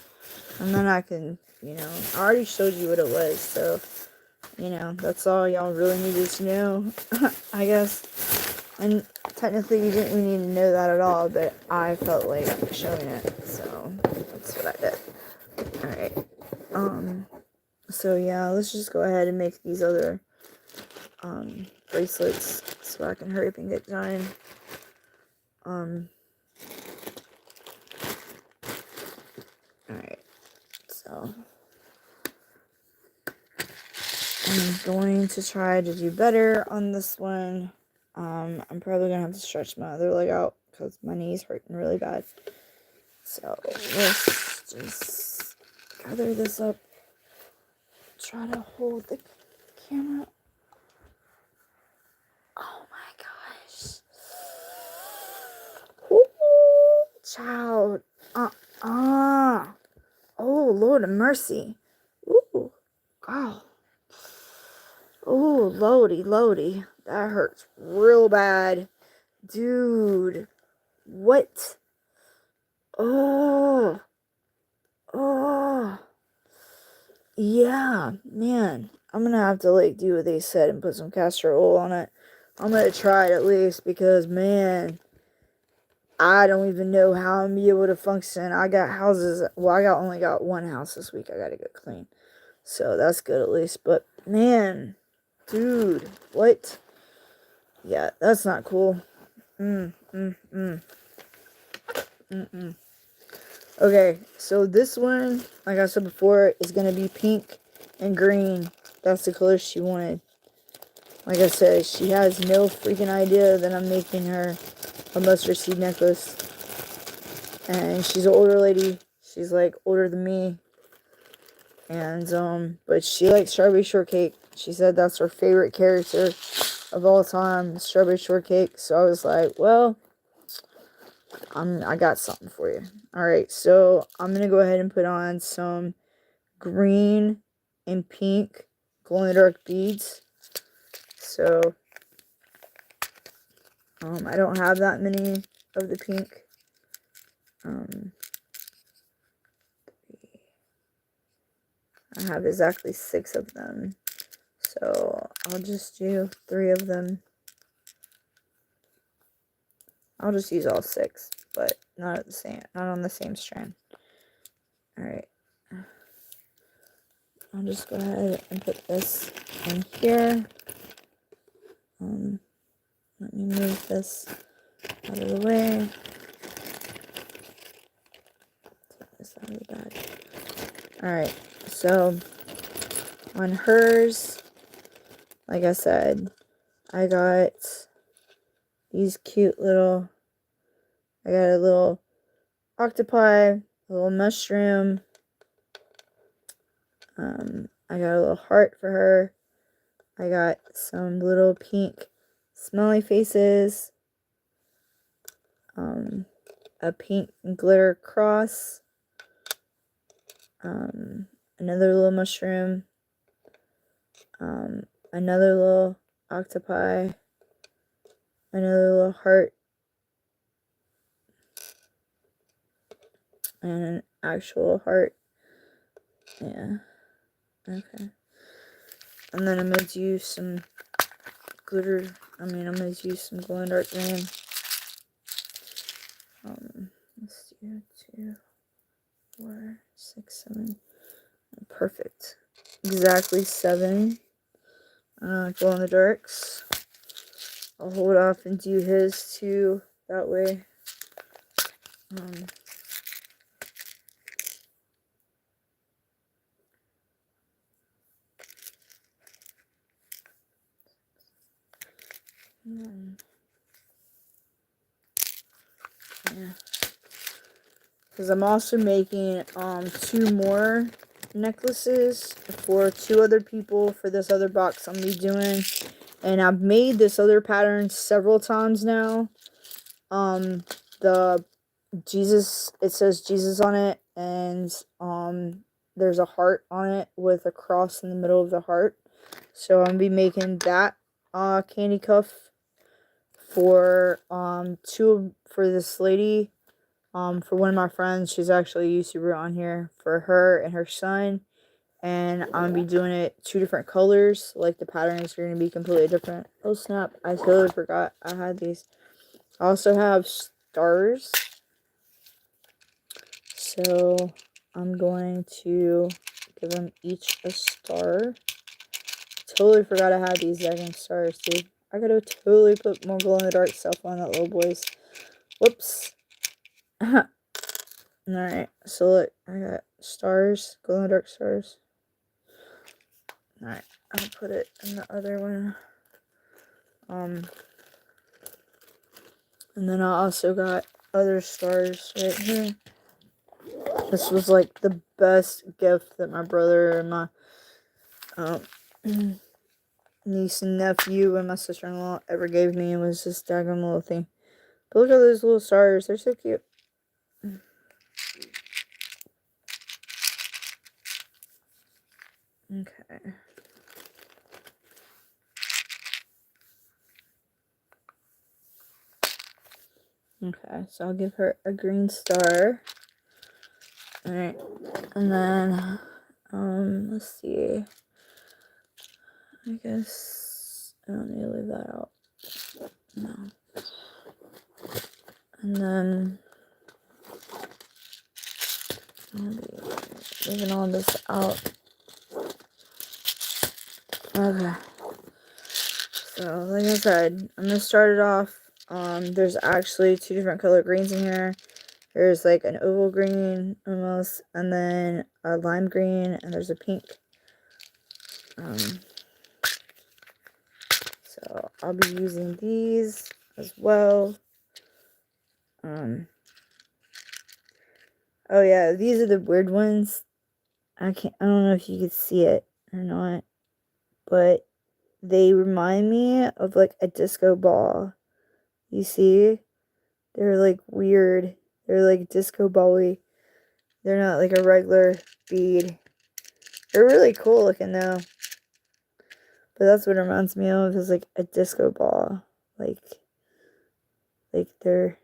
And then I can, you know, I already showed you what it was, so, you know, that's all y'all really needed to know, I guess. And technically you didn't really need to know that at all, but I felt like showing it, so that's what I did. Alright, so yeah, let's just go ahead and make these other bracelets so I can hurry up and get done. Alright, so I'm going to try to do better on this one. I'm probably gonna have to stretch my other leg out because my knee's hurting really bad. So let's just gather this up. Try to hold the camera. Oh my gosh. Ooh, child. Lord of mercy. Ooh, God. Oh, Lodi. That hurts real bad. Dude. What? Oh. Oh. Yeah, man. I'm gonna have to, like, do what they said and put some castor oil on it. I'm gonna try it at least because, man, I don't even know how I'm gonna be able to function. I got houses. Well, only got one house this week. I gotta get clean. So that's good at least. But, man, dude, what? Yeah, that's not cool. Okay, so this one, like I said before, is going to be pink and green. That's the color she wanted. Like I said, she has no freaking idea that I'm making her a mustard seed necklace. And she's an older lady. She's, like, older than me. And, but she likes strawberry shortcake. She said that's her favorite character of all time, strawberry shortcake. So I was like, well, I got something for you. Alright, so I'm going to go ahead and put on some green and pink glow-in-the-dark beads. So, I don't have that many of the pink. I have exactly 6 of them. So, I'll just do 3 of them. I'll just use all 6, but not on the same strand. Alright. I'll just go ahead and put this in here. Let me move this out of the way. Take this out of the bag. Alright, so on hers, like I said, I got these cute little, I got a little octopi, a little mushroom, I got a little heart for her, I got some little pink smiley faces, a pink glitter cross, another little mushroom, another little octopi, another little heart, and an actual heart. Yeah. Okay. And then I'm going to use some glitter. I'm going to use some glow-in-the-dark green. Let's do 2, 4, 6, 7. Perfect. Exactly 7 glow-in-the-darks. I'll hold off and do his too. That way. Yeah. Because I'm also making 2 more necklaces for 2 other people for this other box I'm going to be doing. And I've made this other pattern several times now. The Jesus, it says Jesus on it, and there's a heart on it with a cross in the middle of the heart. So I'm going to be making that candy cuff for for this lady. For one of my friends, she's actually a YouTuber on here, for her and her son, and I'm going to be doing it 2 different colors, like the patterns are going to be completely different. Oh snap, I totally forgot I had these. I also have stars, so I'm going to give them each a star. Totally forgot I had these daggone stars, dude. I gotta totally put more glow-in-the-dark stuff on that little boy's. Whoops. Alright, so look, I got stars, glow-in-the-dark stars. Alright, I'll put it in the other one. And then I also got other stars right here. This was like the best gift that my brother and my niece and nephew and my sister-in-law ever gave me. It was this daggone little thing. But look at those little stars, they're so cute. Okay. Okay, so I'll give her a green star. Alright, and then, let's see. I guess I don't need to leave that out. No. And then I'll be leaving all this out. Okay. So, like I said, I'm gonna start it off. There's actually 2 different color greens in here. There's like an oval green almost, and then a lime green, and there's a pink. So I'll be using these as well. Oh yeah, these are the weird ones. I don't know if you could see it or not, but they remind me of like a disco ball. You see? They're like weird. They're like disco ball-y. They're not like a regular bead. They're really cool looking though. But that's what it reminds me of, is like a disco ball. Like they're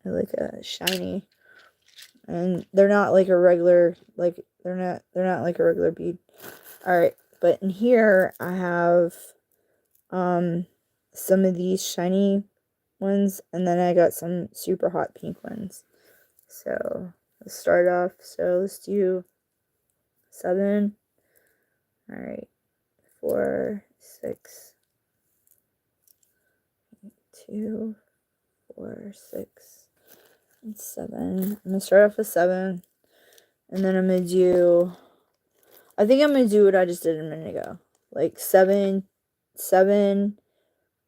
like a shiny. And they're not like a regular, like they're not like a regular bead. Alright, but in here I have some of these shiny ones, and then I got some super hot pink ones. So let's start off. So let's do 7. Alright. 4, 6, 2, 4, 6, and 7. I'm gonna start off with 7, and then I'm gonna do, I think I'm gonna do what I just did a minute ago, like 7, 7,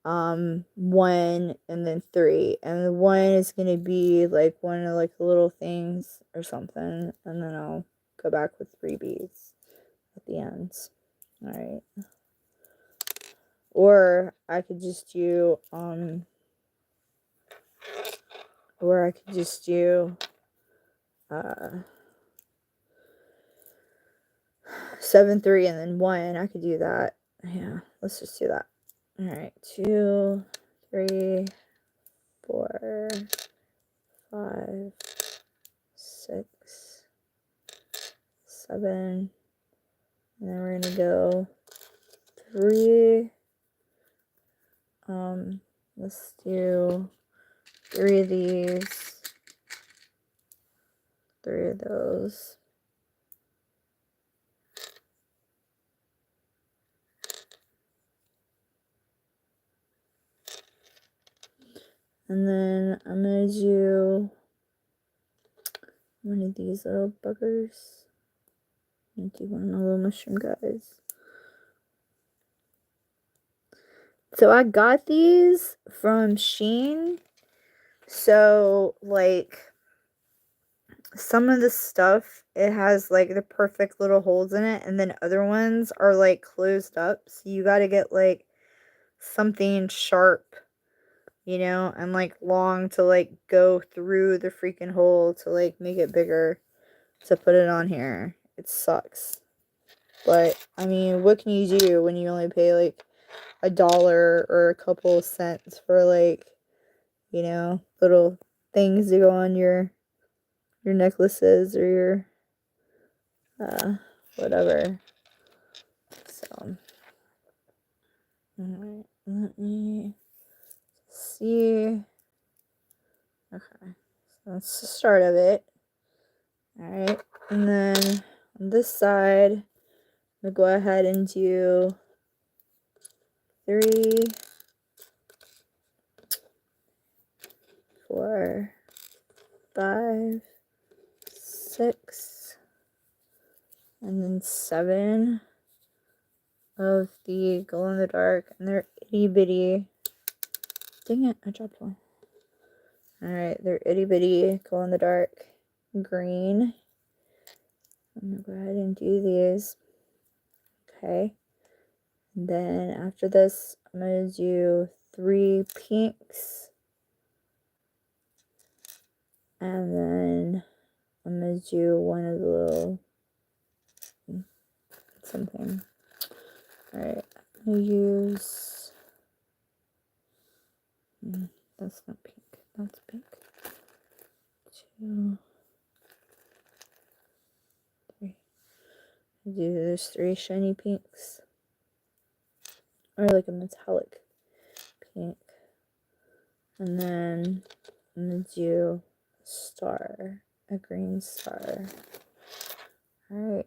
1, and then 3, and the 1 is gonna be like one of like the little things or something, and then I'll go back with 3 beads at the ends. All right. Or I could just do 7, 3, and then 1. I could do that. Yeah, let's just do that. All right, 2, 3, 4, 5, 6, 7, and then we're gonna go 3. Let's do 3 of these, 3 of those. And then I'm gonna do one of these little buggers. I'm gonna do one of the little mushroom guys. So I got these from Shein. So like some of the stuff, it has like the perfect little holes in it, and then other ones are like closed up. So you gotta get like something sharp, you know, and like long to like go through the freaking hole to like make it bigger to put it on here. It sucks. But I mean, what can you do when you only pay like $1 or a couple of cents for like, you know, little things to go on your necklaces or your whatever. So alright, let me see. Okay, so that's the start of it. Alright, and then on this side, I'm gonna go ahead and do 3, 4, 5, 6, and then 7 of the glow in the dark, and they're itty bitty. Dang it, I dropped one. Alright, they're itty bitty glow in the dark green. I'm gonna go ahead and do these. Okay. And then after this, I'm gonna do 3 pinks. And then I'm gonna do one of the little something. Alright, I'm gonna use... that's not pink. That's pink. 2, 3. There's 3 shiny pinks. Or like a metallic pink. And then I'm gonna do a star. A green star. Alright.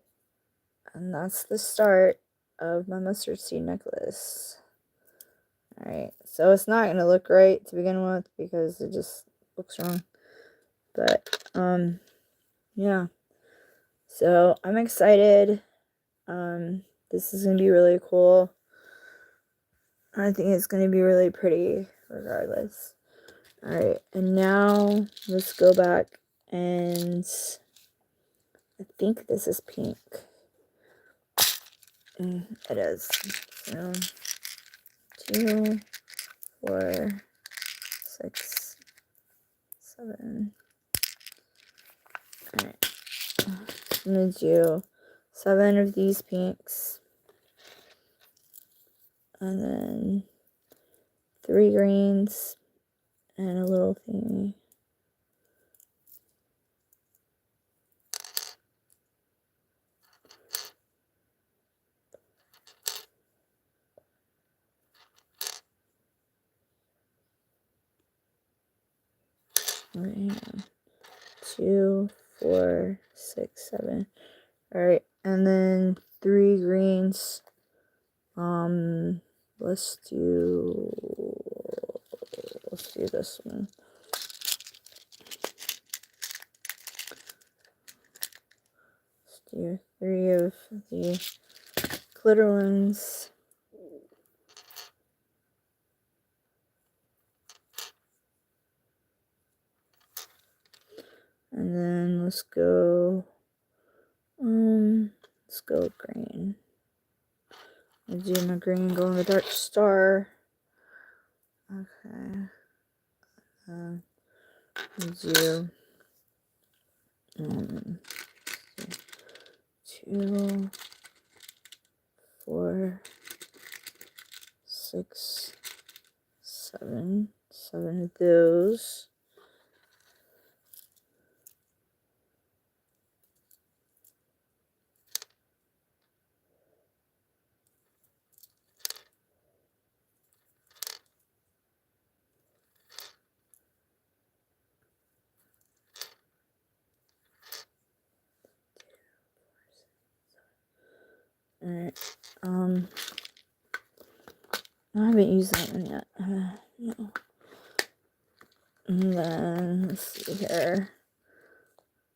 And that's the start of my mustard seed necklace. Alright, so it's not going to look right to begin with because it just looks wrong. But, yeah. So, I'm excited. This is going to be really cool. I think it's going to be really pretty regardless. Alright, and now let's go back and I think this is pink. It is. So, 2, 4, 6, 7. Alright. I'm going to do 7 of these pinks. And then 3 greens. And a little thingy. Right. 2, 4, 6, 7. Alright, and then 3 greens. Let's do this one. Let's do 3 of the glitter ones. And then let's go green. I'll do my green, go in the dark star. Okay. We'll do 2, 4, 6, 7. 7 of those. Alright, I haven't used that one yet. No. And then, let's see here.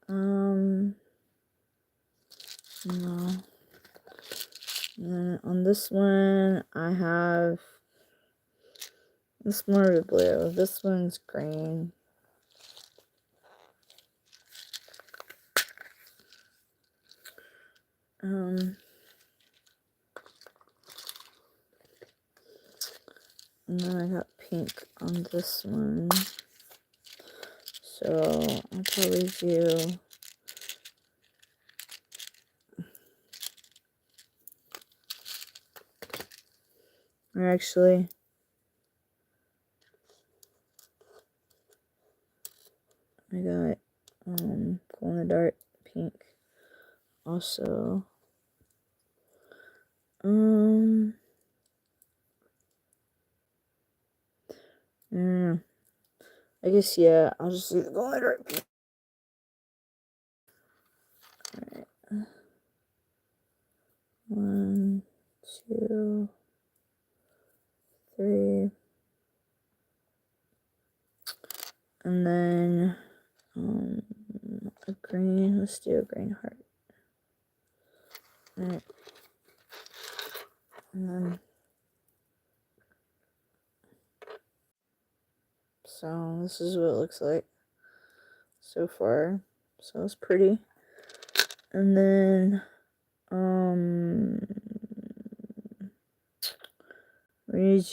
No. And then on this one, I have this more of blue. This one's green. And then I got pink on this one. So I'll probably do or actually I got glow in the dark pink also. I guess, yeah, I'll just do the glow in the dark pink. Alright. 1, 2, 3. And then a green. Let's do a green heart. Alright. And then so this is what it looks like so far. So it's pretty. And then let's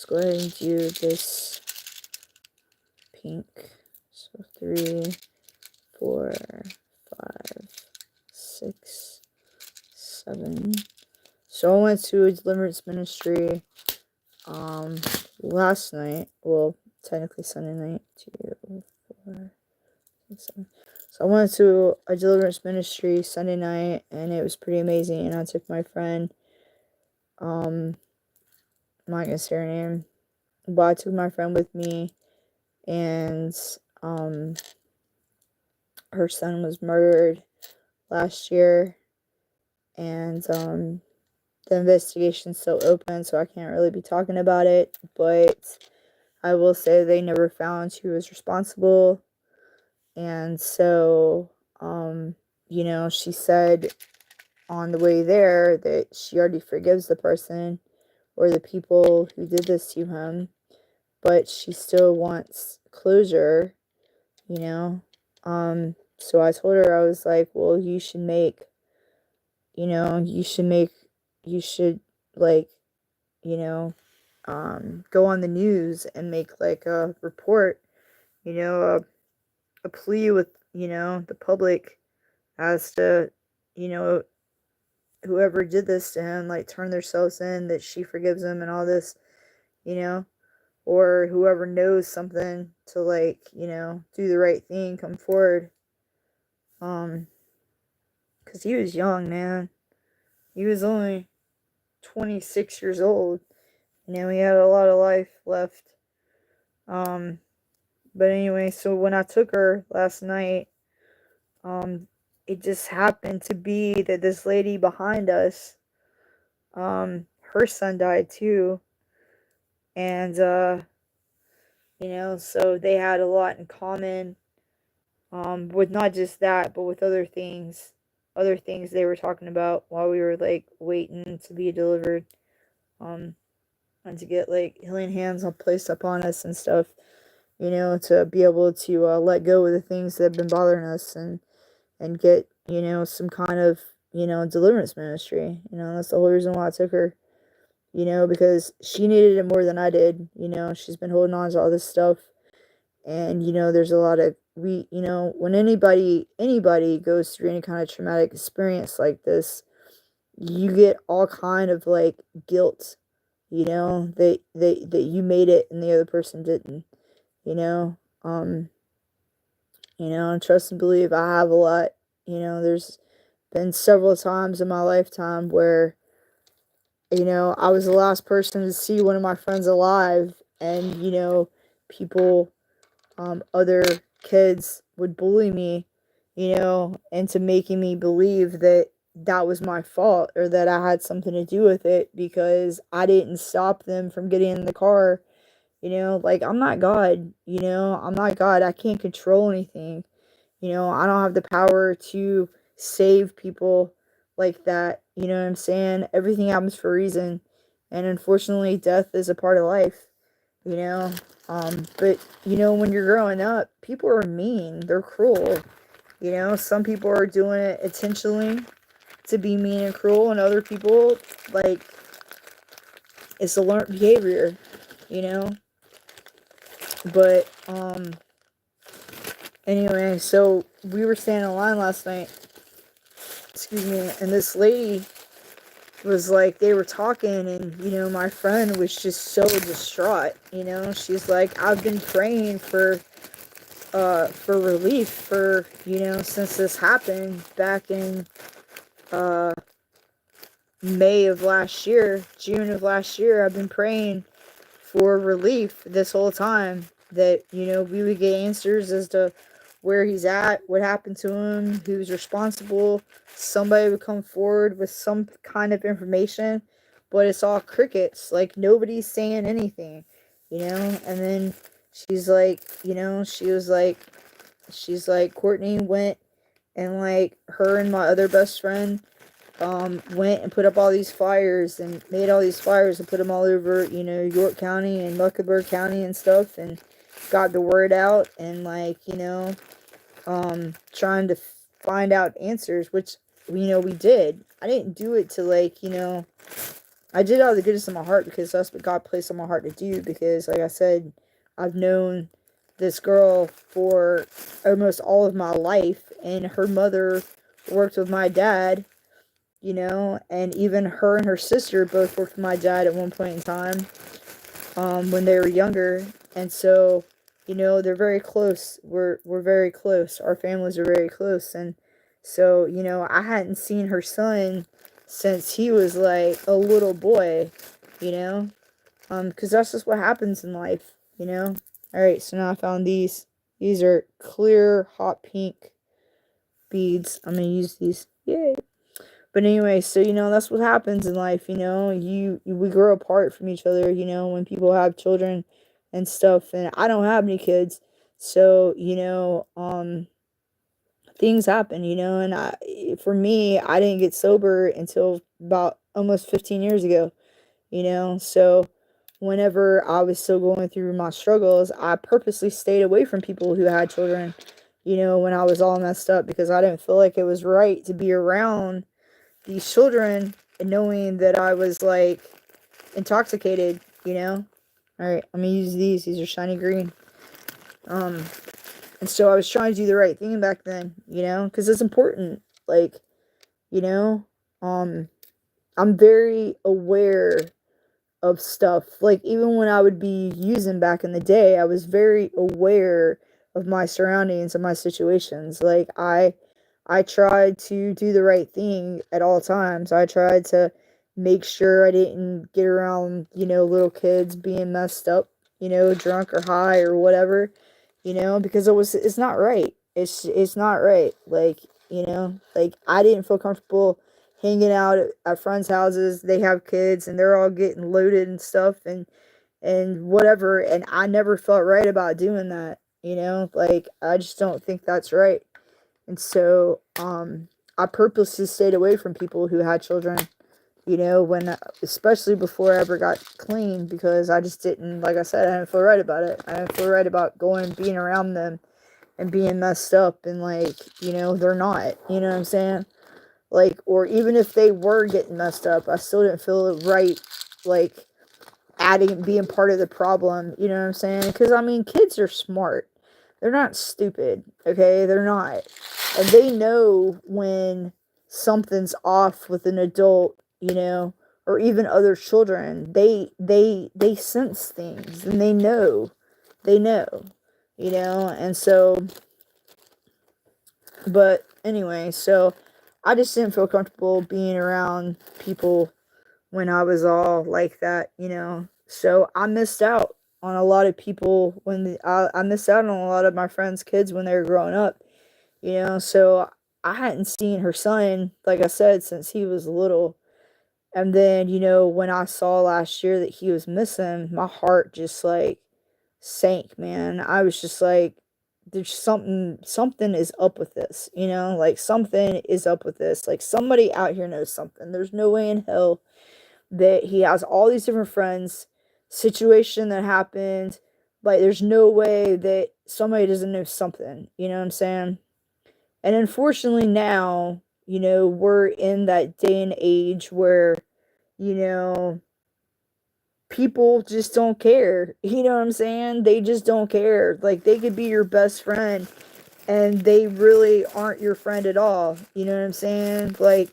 go ahead and do this pink. So 3, 4, 5, 6, 7. So I went to a deliverance ministry last night. Well, technically Sunday night. 2, 4, 6, 7. So I went to a deliverance ministry Sunday night, and it was pretty amazing. And I took my friend, I'm not gonna say her name, but I took my friend with me, and her son was murdered last year, and the investigation's still open, so I can't really be talking about it, but I will say they never found who was responsible. And so she said on the way there that she already forgives the person or the people who did this to him, but she still wants closure, you know. So I told her, I was like, well, you should like, go on the news and make like a report, a plea with, the public as to, you know, whoever did this to him, like turn themselves in, that she forgives him and all this, you know, or whoever knows something to like, do the right thing, come forward. Cause he was young, man. He was only 26 years old. He had a lot of life left. But anyway, so when I took her last night, it just happened to be that this lady behind us, her son died too. And, so they had a lot in common, with not just that, but with other things they were talking about while we were like waiting to be delivered, and to get like healing hands placed upon us and stuff, to be able to let go of the things that have been bothering us, and get, some kind of, deliverance ministry. That's the whole reason why I took her, because she needed it more than I did. She's been holding on to all this stuff. And, there's a lot of, when anybody goes through any kind of traumatic experience like this, you get all kind of like guilt, that you made it and the other person didn't, and trust and believe I have a lot. There's been several times in my lifetime where, I was the last person to see one of my friends alive, and, people, other kids would bully me, into making me believe that that was my fault, or that I had something to do with it because I didn't stop them from getting in the car. Like, I'm not God, I'm not God. I can't control anything. I don't have the power to save people like that. You know what I'm saying? Everything happens for a reason. And unfortunately, death is a part of life, you know? But, when you're growing up, people are mean. They're cruel. Some people are doing it intentionally to be mean and cruel, and other people, like, it's a learned behavior, But, anyway, so we were standing in line last night, excuse me, and this lady was like, they were talking, and, my friend was just so distraught, she's like, I've been praying for relief for, since this happened back in, May of last year, June of last year. I've been praying for relief this whole time, that, we would get answers as to where he's at, what happened to him, who's responsible. Somebody would come forward with some kind of information, but it's all crickets. Like, nobody's saying anything, and then she's like, she's like, Courtney went, and like, her and my other best friend went and put up all these flyers, and made all these flyers and put them all over, York County and Mecklenburg County and stuff, and got the word out, and like, trying to find out answers, which, we did. I didn't do it to like, I did it out of the goodness of my heart, because that's what God placed on my heart to do, because like I said, I've known this girl for almost all of my life, and her mother worked with my dad, and even her and her sister both worked with my dad at one point in time, when they were younger. And so, they're very close. We're very close. Our families are very close. And so, I hadn't seen her son since he was like a little boy, you know, because that's just what happens in life. All right, so now I found these. These are clear hot pink beads. I'm gonna use these. Yay. But anyway, so that's what happens in life. We grow apart from each other, when people have children and stuff. And I don't have any kids, so things happen. And for me, I didn't get sober until about almost 15 years ago. So whenever I was still going through my struggles, I purposely stayed away from people who had children, when I was all messed up, because I didn't feel like it was right to be around these children and knowing that I was like intoxicated. All right, I'm gonna use these. These are shiny green. And so I was trying to do the right thing back then, because it's important. Like, you know, um, I'm very aware of stuff. Like, even when I would be using back in the day, I was very aware of my surroundings and my situations. Like, I tried to do the right thing at all times. I tried to make sure I didn't get around, little kids being messed up, drunk or high or whatever, because it's not right. It's not right. Like I didn't feel comfortable hanging out at friends' houses. They have kids and they're all getting loaded and stuff and whatever, and I never felt right about doing that. Like, I just don't think that's right. And so, I purposely stayed away from people who had children, when, especially before I ever got clean, because I just didn't, like I said, I didn't feel right about it. I didn't feel right about being around them and being messed up and, like, they're not, you know what I'm saying? Like, or even if they were getting messed up, I still didn't feel right, like, being part of the problem, you know what I'm saying? Because, I mean, kids are smart. They're not stupid, okay? They're not. And they know when something's off with an adult, or even other children. They sense things and they know. They know. And so, but anyway, so I just didn't feel comfortable being around people when I was all like that. So I missed out on a lot of people I missed out on a lot of my friends' kids when they were growing up. So I hadn't seen her son, like I said, since he was little. And then, when I saw last year that he was missing, my heart just like sank, man. I was just like, there's something is up with this. Like, something is up with this. Like, somebody out here knows something. There's no way in hell that he has all these different friends, situation that happened. Like, there's no way that somebody doesn't know something. You know what I'm saying? And unfortunately now, we're in that day and age where, you know, people just don't care. You know what I'm saying? They just don't care. Like, they could be your best friend and they really aren't your friend at all. You know what I'm saying? Like,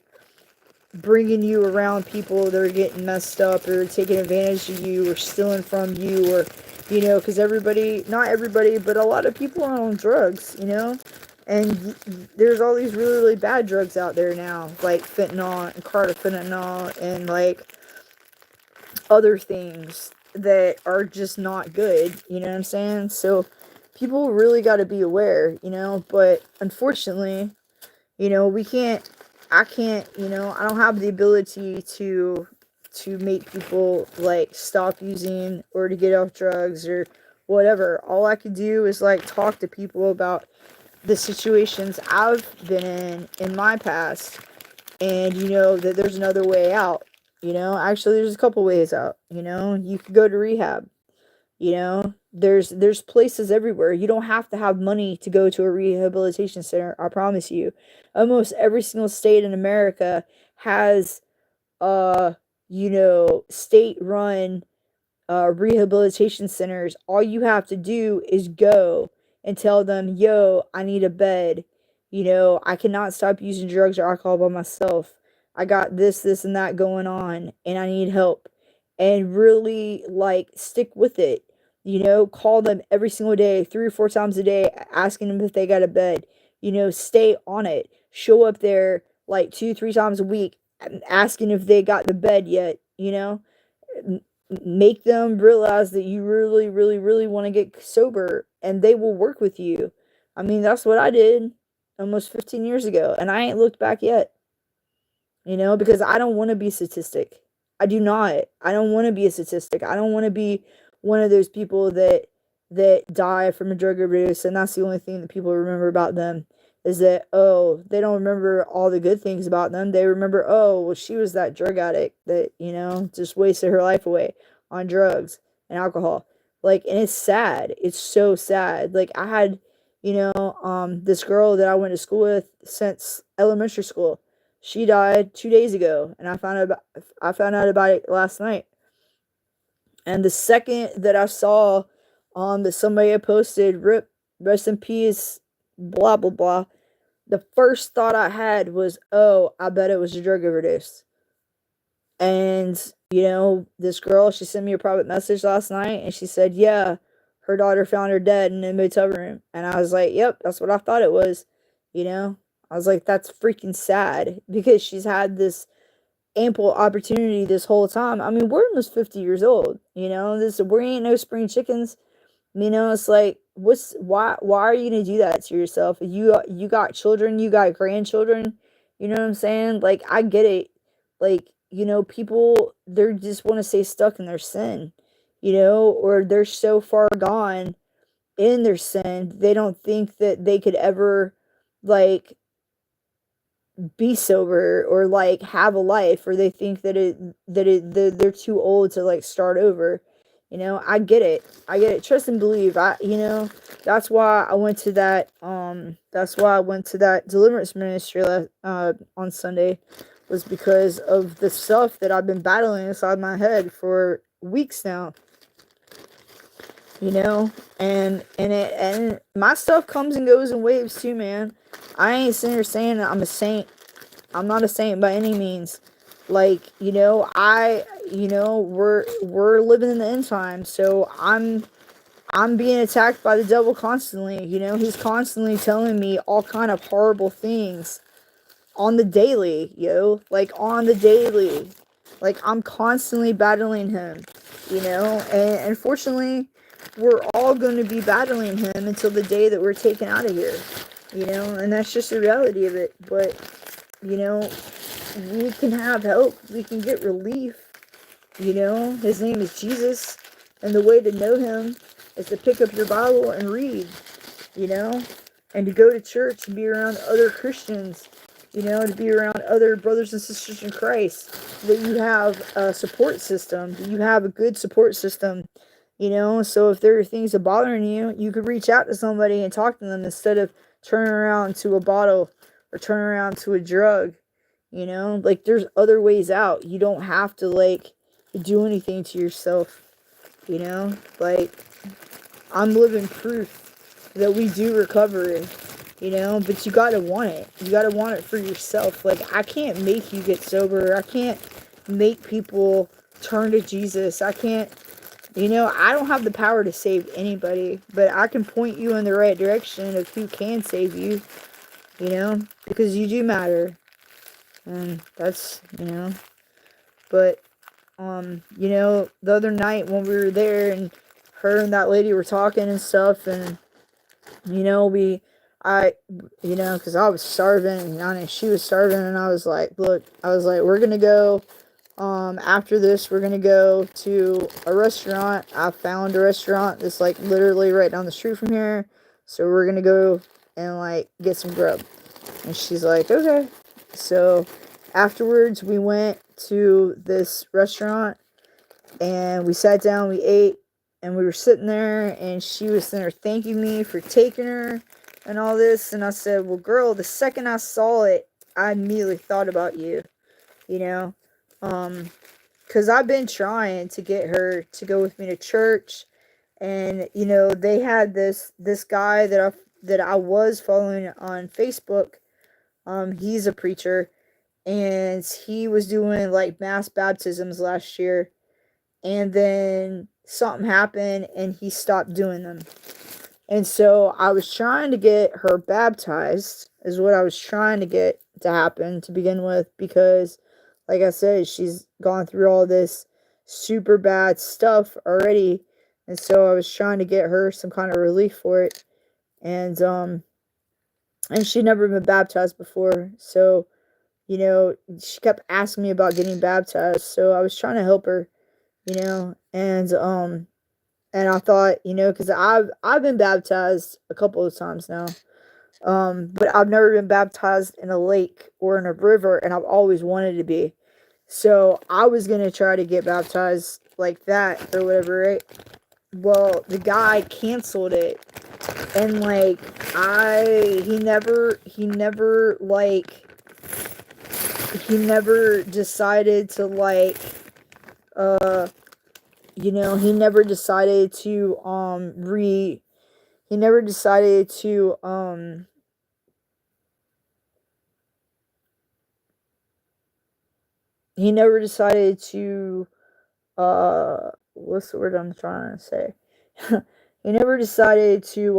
bringing you around people that are getting messed up or taking advantage of you or stealing from you, or because not everybody, but a lot of people are on drugs. And there's all these really, really bad drugs out there now, like fentanyl and carfentanil and like other things that are just not good. You know what I'm saying? So people really got to be aware. But unfortunately, we can't, I can't, I don't have the ability to make people like stop using or to get off drugs or whatever. All I could do is like talk to people about the situations I've been in my past, and that there's another way out. Actually, there's a couple ways out. You could go to rehab. There's places everywhere. You don't have to have money to go to a rehabilitation center. I promise you. Almost every single state in America has state run rehabilitation centers. All you have to do is go and tell them, yo, I need a bed. You know, I cannot stop using drugs or alcohol by myself. I got this, and that going on, and I need help. And really, like, stick with it. You know, call them every single day, 3 or 4 times a day, asking them if they got a bed. You know, stay on it. Show up there like 2, 3 times a week, asking if they got the bed yet. You know, make them realize that you really, really, really want to get sober, and they will work with you. I mean, that's what I did almost 15 years ago, and I ain't looked back yet, you know, because I don't want to be a statistic. I do not. I don't want to be a statistic. I don't want to be one of those people that die from a drug overdose, and that's the only thing that people remember about them is that, oh, they don't remember all the good things about them. They remember, oh, well, she was that drug addict that, you know, just wasted her life away on drugs and alcohol. Like, and it's sad. It's so sad. Like, I had, you know, this girl that I went to school with since elementary school. She died 2 days ago, and I found out about it last night. And the second that I saw that somebody had posted, "Rip, rest in peace," blah blah blah, the first thought I had was, "Oh, I bet it was a drug overdose." And you know, this girl, she sent me a private message last night, and she said, "Yeah, her daughter found her dead in a motel room." And I was like, "Yep, that's what I thought it was." You know, I was like, "That's freaking sad," because she's had this ample opportunity this whole time. I mean, we're almost 50 years old, you know, we ain't no spring chickens. You know, it's like, why are you gonna do that to yourself? You got children, you got grandchildren, you know what I'm saying? Like, I get it. Like, you know, people, they just want to stay stuck in their sin, you know, or they're so far gone in their sin, they don't think that they could ever, like, be sober or like have a life, or they think that they're too old to like start over. You know, I get it. I get it. Trust and believe. You know, that's why I went to that deliverance ministry on Sunday, was because of the stuff that I've been battling inside my head for weeks now. You know, and my stuff comes and goes in waves too, man. I ain't sitting here saying that I'm a saint. I'm not a saint by any means. Like, you know, we're living in the end times, so I'm being attacked by the devil constantly. You know, he's constantly telling me all kind of horrible things on the daily, like on the daily. Like, I'm constantly battling him, you know, and unfortunately, we're all going to be battling him until the day that we're taken out of here, you know, and that's just the reality of it. But, you know, we can have help, we can get relief, you know. His name is Jesus, and the way to know him is to pick up your Bible and read, you know, and to go to church and be around other Christians, you know, to be around other brothers and sisters in Christ, that you have a support system, that you have a good support system, you know. So if there are things that bothering you, you could reach out to somebody and talk to them instead of turning around to a bottle or turning around to a drug, you know. Like, there's other ways out. You don't have to, like, do anything to yourself, you know. Like, I'm living proof that we do recover, you know, but you gotta want it. You gotta want it for yourself. Like, I can't make you get sober. I can't make people turn to Jesus. I can't, you know, I don't have the power to save anybody, but I can point you in the right direction of who can save you, you know, because you do matter. And that's, you know, but, you know, the other night when we were there and her and that lady were talking and stuff, and, you know, you know, because I was starving, and she was starving, and I was like, look, we're gonna go, after this, we're gonna go to a restaurant. I found a restaurant that's, like, literally right down the street from here, so we're gonna go and, like, get some grub. And she's like, okay. So afterwards, we went to this restaurant, and we sat down, we ate, and we were sitting there, and she was sitting there thanking me for taking her and all this. And I said, well, girl, the second I saw it, I immediately thought about you, you know, because I've been trying to get her to go with me to church, and they had this guy that I was following on Facebook. He's a preacher, and he was doing like mass baptisms last year, and then something happened and he stopped doing them. And so I was trying to get her baptized, is what I was trying to get to happen to begin with, because, like I said, she's gone through all this super bad stuff already. And so I was trying to get her some kind of relief for it. And she'd never been baptized before. So, she kept asking me about getting baptized. So I was trying to help her, and I thought, because I've been baptized a couple of times now, but I've never been baptized in a lake or in a river, and I've always wanted to be. So I was gonna try to get baptized like that or whatever, right? Well, the guy canceled it, and like he never decided to like uh he never decided to he never decided to he never decided to what's the word I'm trying to say? He never decided to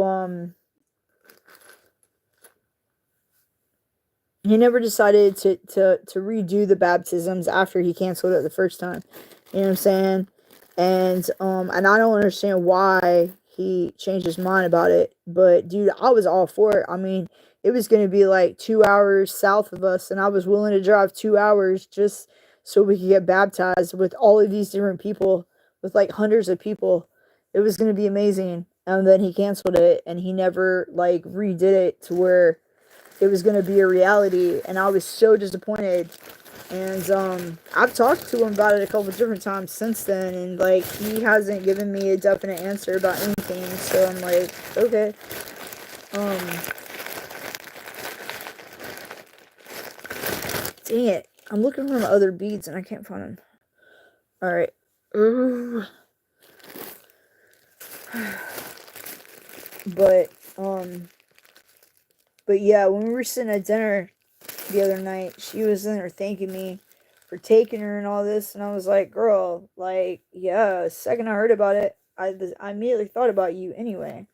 to redo the baptisms after he canceled it the first time. You know what I'm saying? And I don't understand why he changed his mind about it. But dude, I was all for it. I mean, it was gonna be like 2 hours south of us, and I was willing to drive 2 hours just so we could get baptized with all of these different people, with like hundreds of people. It was gonna be amazing. And then he canceled it, and he never like redid it to where it was going to be a reality, and I was so disappointed. And I've talked to him about it a couple different times since then, and like he hasn't given me a definite answer about anything. So I'm like, okay. Dang it, I'm looking for my other beads and I can't find them. All right. But but yeah, when we were sitting at dinner the other night, she was in there thanking me for taking her and all this, and I was like, girl, like, yeah, the second I heard about it, I immediately thought about you anyway.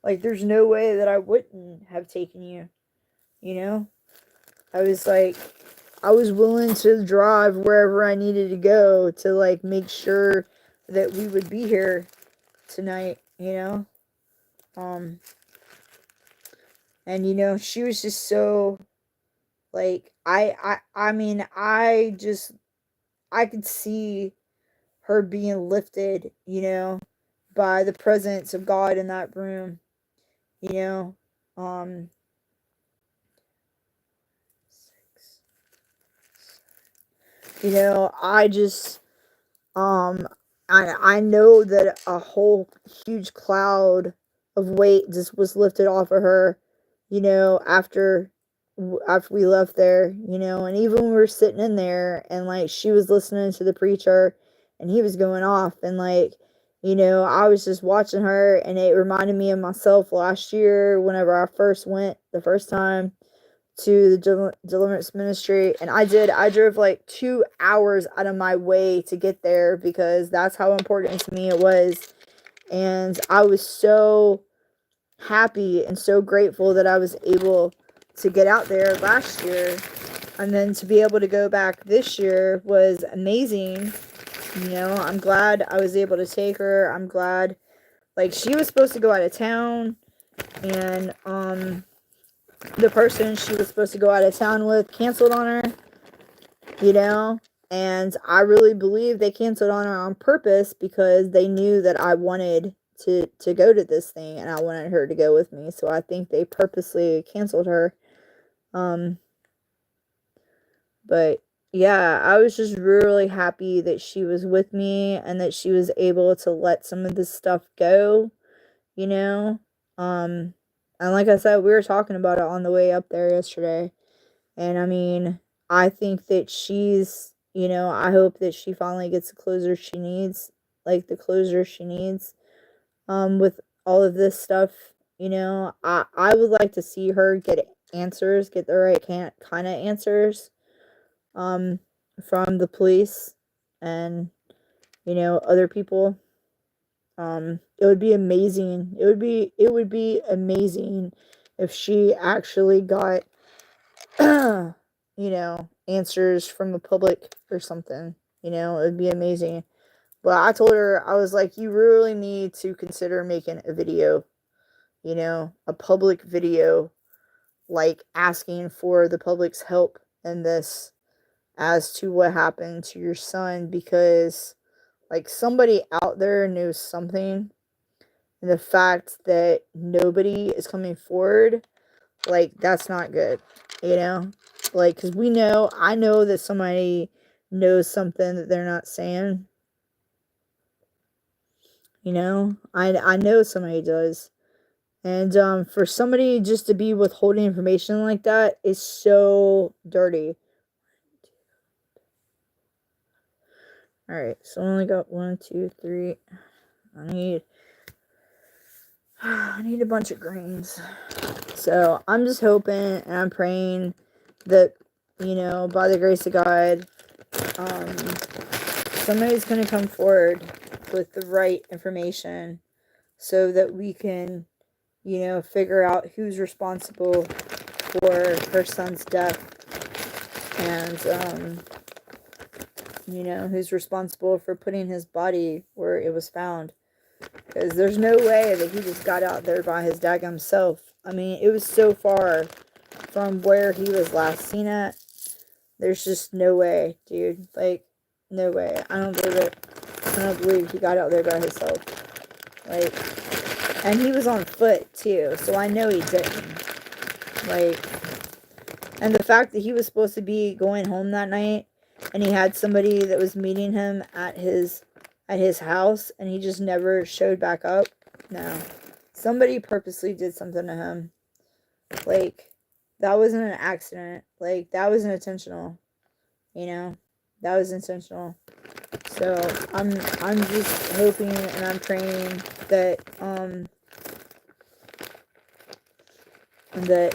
Like, there's no way that I wouldn't have taken you, you know? I was like, I was willing to drive wherever I needed to go to, like, make sure that we would be here tonight, and she was just so, like, I mean, I could see her being lifted, by the presence of God in that room, you know. Um, I just, I know that a whole huge cloud of weight just was lifted off of her, after we left there, and even when we were sitting in there and like she was listening to the preacher and he was going off, and like, I was just watching her, and it reminded me of myself last year whenever I first went the first time to the deliverance ministry. And I drove like 2 hours out of my way to get there because that's how important to me it was. And I was so happy and so grateful that I was able to get out there last year, and then to be able to go back this year was amazing. I'm glad I was able to take her. I'm glad, like, she was supposed to go out of town, and the person she was supposed to go out of town with canceled on her, you know and I really believe they canceled on her on purpose because they knew that I wanted to go to this thing, and I wanted her to go with me. So I think they purposely canceled her. um but yeah, I was just really happy that she was with me and that she was able to let some of this stuff go, you know and like I said, we were talking about it on the way up there yesterday. And I mean, I think that she's, you know, I hope that she finally gets the closure she needs, like the closure she needs, with all of this stuff. You know, I would like to see her get answers, get the right kind of answers, um, from the police and, you know, other people. It would be amazing. It would be amazing if she actually got, you know, answers from the public or something. You know, it would be amazing. But I told her, I was like, you really need to consider making a video, you know, a public video, like asking for the public's help in this as to what happened to your son, because like somebody out there knows something, and the fact that nobody is coming forward, like that's not good, you know, like because I know that somebody knows something that they're not saying, you know, I know somebody does. And for somebody just to be withholding information like that is so dirty. All right, so I only got 1, 2, 3. I need a bunch of greens. So I'm just hoping and I'm praying that, you know, by the grace of God, um, somebody's going to come forward with the right information so that we can, you know, figure out who's responsible for her son's death, and, you know, who's responsible for putting his body where it was found. Because there's no way that he just got out there by his daggum self. I mean, it was so far from where he was last seen at. There's just no way, dude. Like, no way. I don't believe it. I don't believe he got out there by himself. Like, and he was on foot, too. So I know he didn't. Like, and the fact that he was supposed to be going home that night, and he had somebody that was meeting him at his house, and he just never showed back up. No. Somebody purposely did something to him. Like, that wasn't an accident. Like, that was intentional. You know? That was intentional. So, I'm just hoping and I'm praying that, that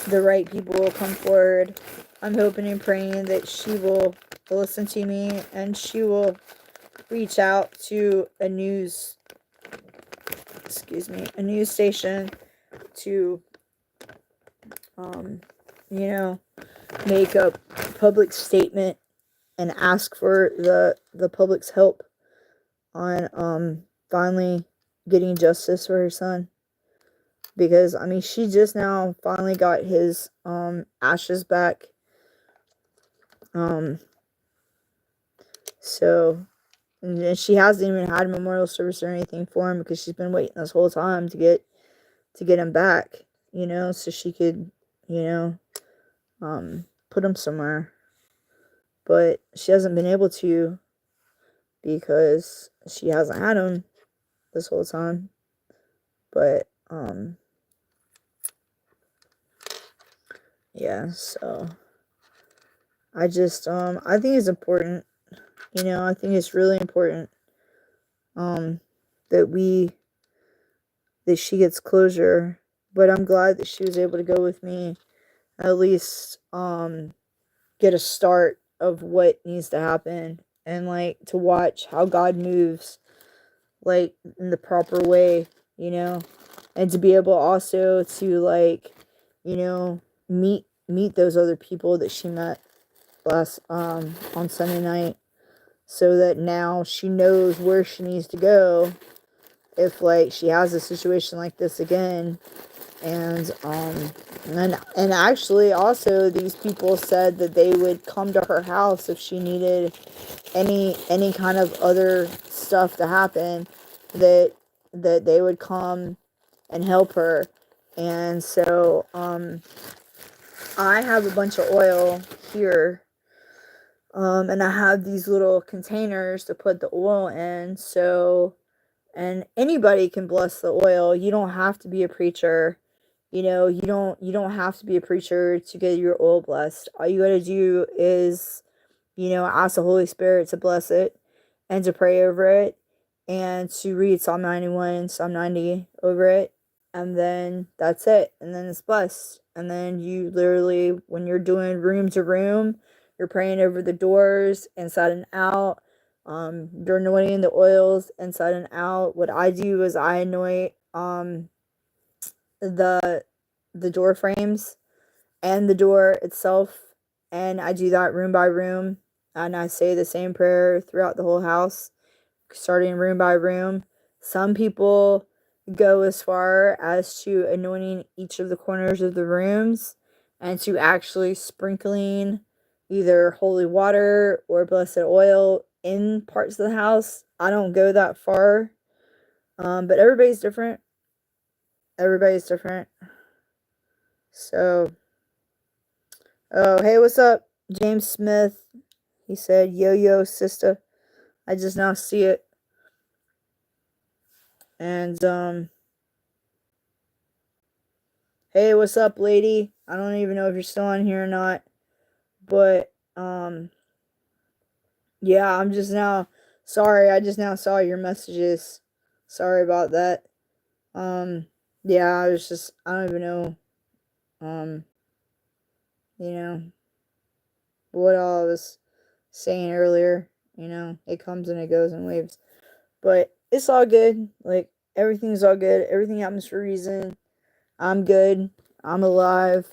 the right people will come forward. I'm hoping and praying that she will listen to me and she will reach out to a news station to, you know, make a public statement and ask for the public's help on, finally getting justice for her son. Because, I mean, she just now finally got his, ashes back. So, and she hasn't even had a memorial service or anything for him because she's been waiting this whole time to get him back, you know, so she could, you know, put him somewhere. But she hasn't been able to because she hasn't had him this whole time. But, yeah, so I just, I think it's important, you know, I think it's really important, that she gets closure. But I'm glad that she was able to go with me, at least, get a start of what needs to happen, and like to watch how God moves, like in the proper way, you know, and to be able also to, like, you know, meet those other people that she met last, on Sunday night, so that now she knows where she needs to go if, like, she has a situation like this again. And and actually also these people said that they would come to her house if she needed any kind of other stuff to happen, that they would come and help her. And so I have a bunch of oil here, and I have these little containers to put the oil in. So, and anybody can bless the oil. You don't have to be a preacher. You know, you don't have to be a preacher to get your oil blessed. All you gotta do is, ask the Holy Spirit to bless it and to pray over it and to read Psalm 91 and Psalm 90 over it. And then that's it. And then it's blessed. And then you literally, when you're doing room to room, you're praying over the doors inside and out. You're anointing the oils inside and out. What I do is I anoint the door frames and the door itself, and I do that room by room, and I say the same prayer throughout the whole house, starting room by room. Some people go as far as to anointing each of the corners of the rooms and to actually sprinkling either holy water or blessed oil in parts of the house. I don't go that far, but everybody's different. Everybody's different. So, oh, hey, what's up, James Smith? He said, yo, sister. I just now see it. And, hey, what's up, lady? I don't even know if you're still on here or not. But, yeah, I'm just now, sorry, I just now saw your messages. Sorry about that. Yeah, I was just, I don't even know, you know, what all I was saying earlier. It comes and it goes in waves. But it's all good. Like, everything's all good. Everything happens for a reason. I'm good. I'm alive.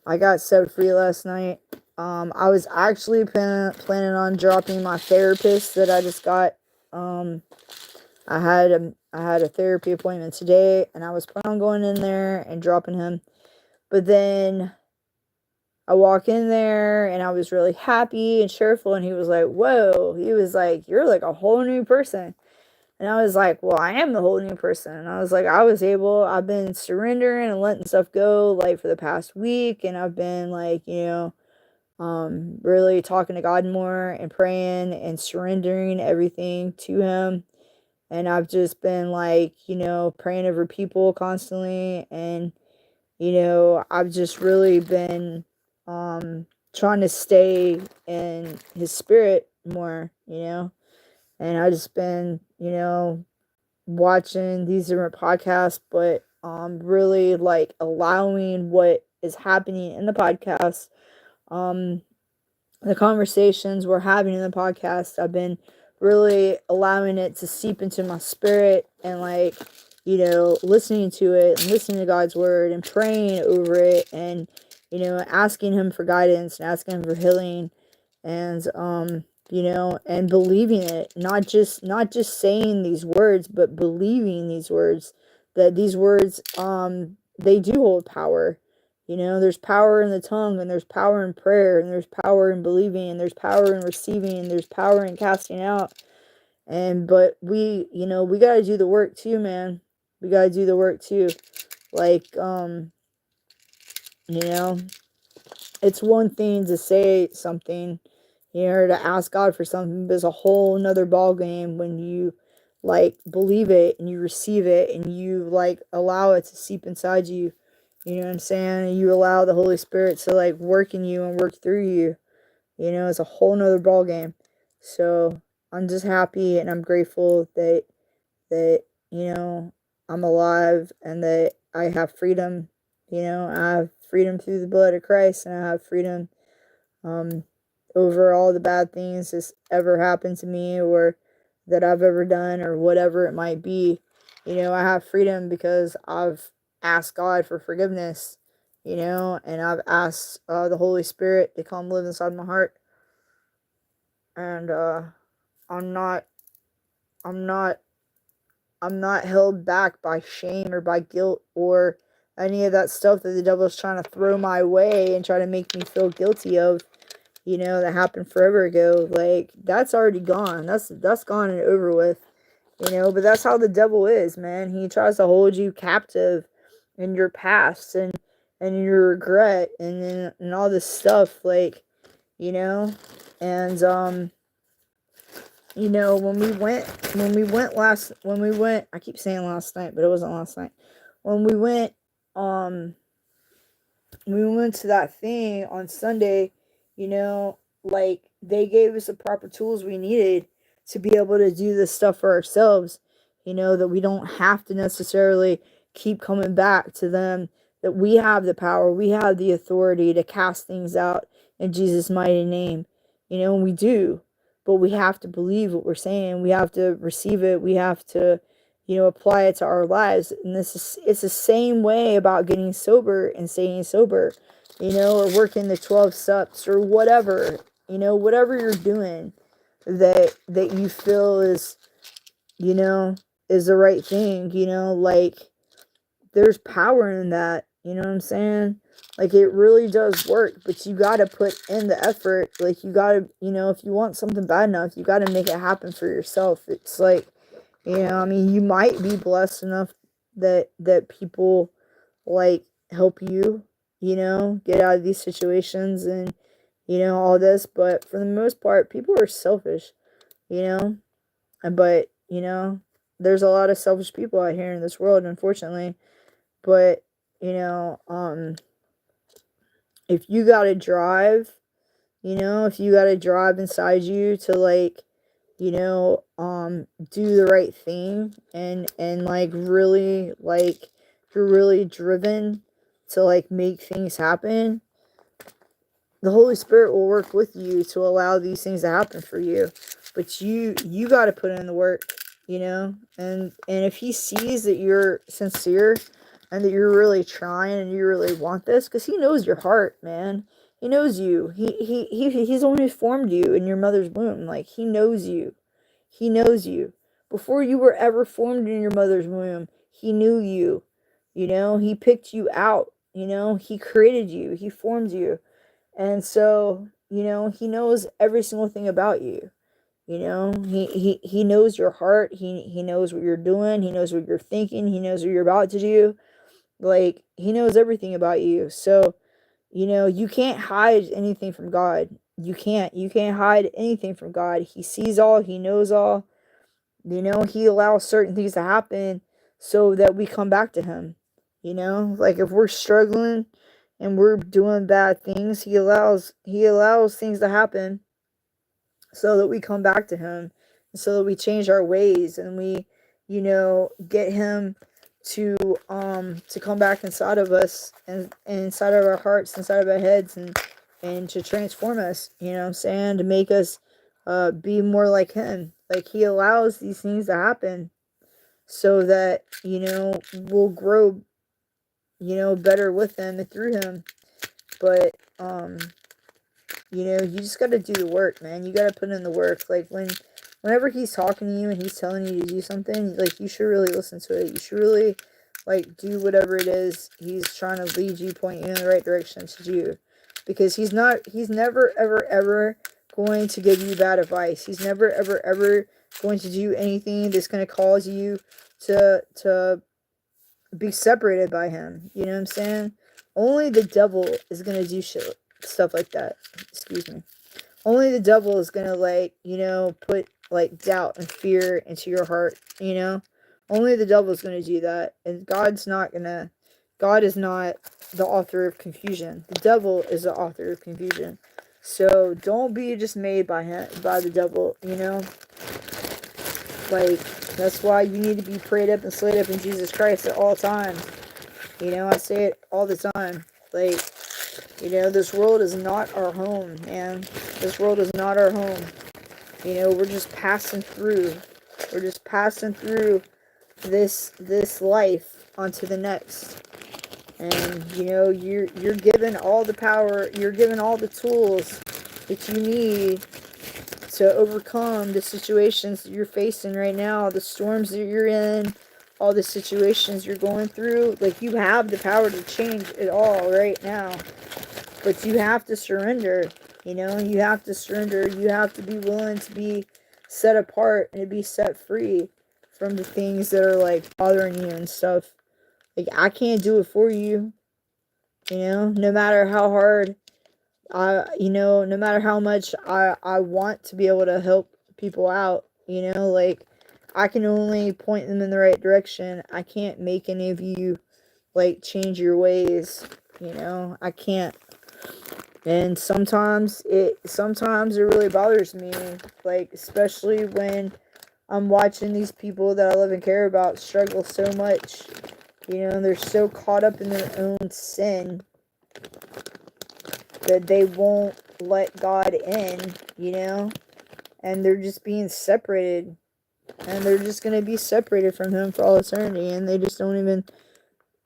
I got set free last night. I was actually planning on dropping my therapist that I just got. I had a therapy appointment today, and I was planning on going in there and dropping him. But then I walk in there, and I was really happy and cheerful, and he was like, whoa. He was like, you're like a whole new person. And I was like, well, I am the whole new person. And I was like, I've been surrendering and letting stuff go, like, for the past week. And I've been, like, really talking to God more and praying and surrendering everything to Him. And I've just been, like, praying over people constantly. And, I've just really been trying to stay in His Spirit more, And I've just been, watching these different podcasts, but really, like, allowing what is happening in the podcast, um the conversations we're having in the podcast. I've been really allowing it to seep into my spirit, and, like, listening to it and listening to God's word and praying over it, and asking Him for guidance and asking Him for healing, and and believing it, not just saying these words, but believing these words, that these words, they do hold power. There's power in the tongue, and there's power in prayer, and there's power in believing, and there's power in receiving, and there's power in casting out. But we got to do the work too, man. We got to do the work too. Like, you know, it's one thing to say something, or to ask God for something, but it's a whole nother ball game when you, like, believe it and you receive it and you, like, allow it to seep inside you. You know what I'm saying? And you allow the Holy Spirit to, like, work in you and work through you. It's a whole nother ball game. So I'm just happy and I'm grateful that I'm alive and that I have freedom. I have freedom through the blood of Christ, and I have freedom over all the bad things that's ever happened to me, or that I've ever done, or whatever it might be. I have freedom because I've asked God for forgiveness, and I've asked the Holy Spirit to come live inside my heart. And I'm not I'm not I'm not held back by shame or by guilt or any of that stuff that the devil's trying to throw my way and try to make me feel guilty of, that happened forever ago. Like, that's already gone. That's gone and over with. But that's how the devil is, man. He tries to hold you captive in your past and your regret and all this stuff, like, and when we went, I keep saying last night, but it wasn't last night. When we went to that thing on Sunday, like, they gave us the proper tools we needed to be able to do this stuff for ourselves. That we don't have to necessarily keep coming back to them, that we have the power, we have the authority to cast things out in Jesus' mighty name. And we do, but we have to believe what we're saying. We have to receive it. We have to, apply it to our lives. And it's the same way about getting sober and staying sober, or working the 12 steps or whatever, whatever you're doing that you feel is the right thing, like there's power in that, you know what I'm saying? Like it really does work, but you got to put in the effort. Like you got to, if you want something bad enough, you got to make it happen for yourself. It's like, I mean, you might be blessed enough that people like help you, get out of these situations and, all this, but for the most part, people are selfish, you know, but, there's a lot of selfish people out here in this world, unfortunately. But, if you gotta drive, if you gotta drive inside you to like, do the right thing and like really like you're really driven to like make things happen, the Holy Spirit will work with you to allow these things to happen for you. But you got to put in the work, and if he sees that you're sincere and that you're really trying and you really want this, because he knows your heart, man. He knows you. He's the one who formed you in your mother's womb. Like he knows you. He knows you. Before you were ever formed in your mother's womb, he knew you. He picked you out. He created you. He formed you. And so, he knows every single thing about you. He knows your heart. He knows what you're doing. He knows what you're thinking. He knows what you're about to do. Like, he knows everything about you. So, you can't hide anything from God. You can't hide anything from God. He sees all. He knows all. He allows certain things to happen so that we come back to him. Like if we're struggling and we're doing bad things, he allows things to happen so that we come back to him, so that we change our ways and we, get him to come back inside of us and inside of our hearts, inside of our heads, and to transform us, what I'm saying, to make us be more like him. Like he allows these things to happen so that, we'll grow, better with him and through him. But you just got to do the work, man. You got to put in the work. Like whenever he's talking to you and he's telling you to do something, like you should really listen to it. You should really like do whatever it is he's trying to lead you, point you in the right direction to do, because he's never ever going to give you bad advice. He's never ever going to do anything that's going to cause you to be separated by him. You know what I'm saying? Only the devil is going to do stuff like that. Excuse me. Only the devil is going to like, put like doubt and fear into your heart, Only the devil is going to do that. And God is not the author of confusion. The devil is the author of confusion. So don't be dismayed by the devil, Like, that's why you need to be prayed up and slayed up in Jesus Christ at all times. I say it all the time. Like, this world is not our home, man. This world is not our home. We're just passing through. We're just passing through this life onto the next. And, you're given all the power, you're given all the tools that you need to overcome the situations that you're facing right now, the storms that you're in, all the situations you're going through. Like, you have the power to change it all right now. But you have to surrender, you have to surrender. You have to be willing to be set apart and be set free from the things that are, like, bothering you and stuff. Like, I can't do it for you, no matter how hard no matter how much I want to be able to help people out, like, I can only point them in the right direction. I can't make any of you, like, change your ways, I can't. And sometimes it really bothers me, like, especially when I'm watching these people that I love and care about struggle so much. You know, they're so caught up in their own sin that they won't let God in, you know? And they're just being separated. And they're just going to be separated from Him for all eternity. And they just don't even,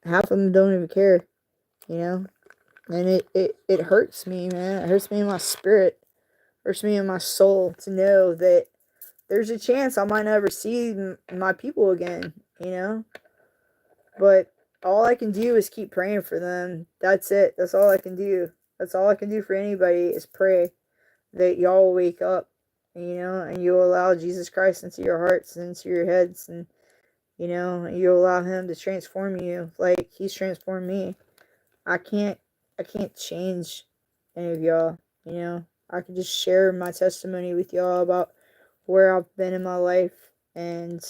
half of them don't even care, you know? And it hurts me, man. It hurts me in my spirit. It hurts me in my soul to know that there's a chance I might never see my people again, you know? But all I can do is keep praying for them. That's it. That's all I can do. That's all I can do for anybody is pray that y'all will wake up, you know, and you'll allow Jesus Christ into your hearts and into your heads, and, you know, and you'll allow Him to transform you like He's transformed me. I can't change any of y'all, you know. I can just share my testimony with y'all about where I've been in my life, and,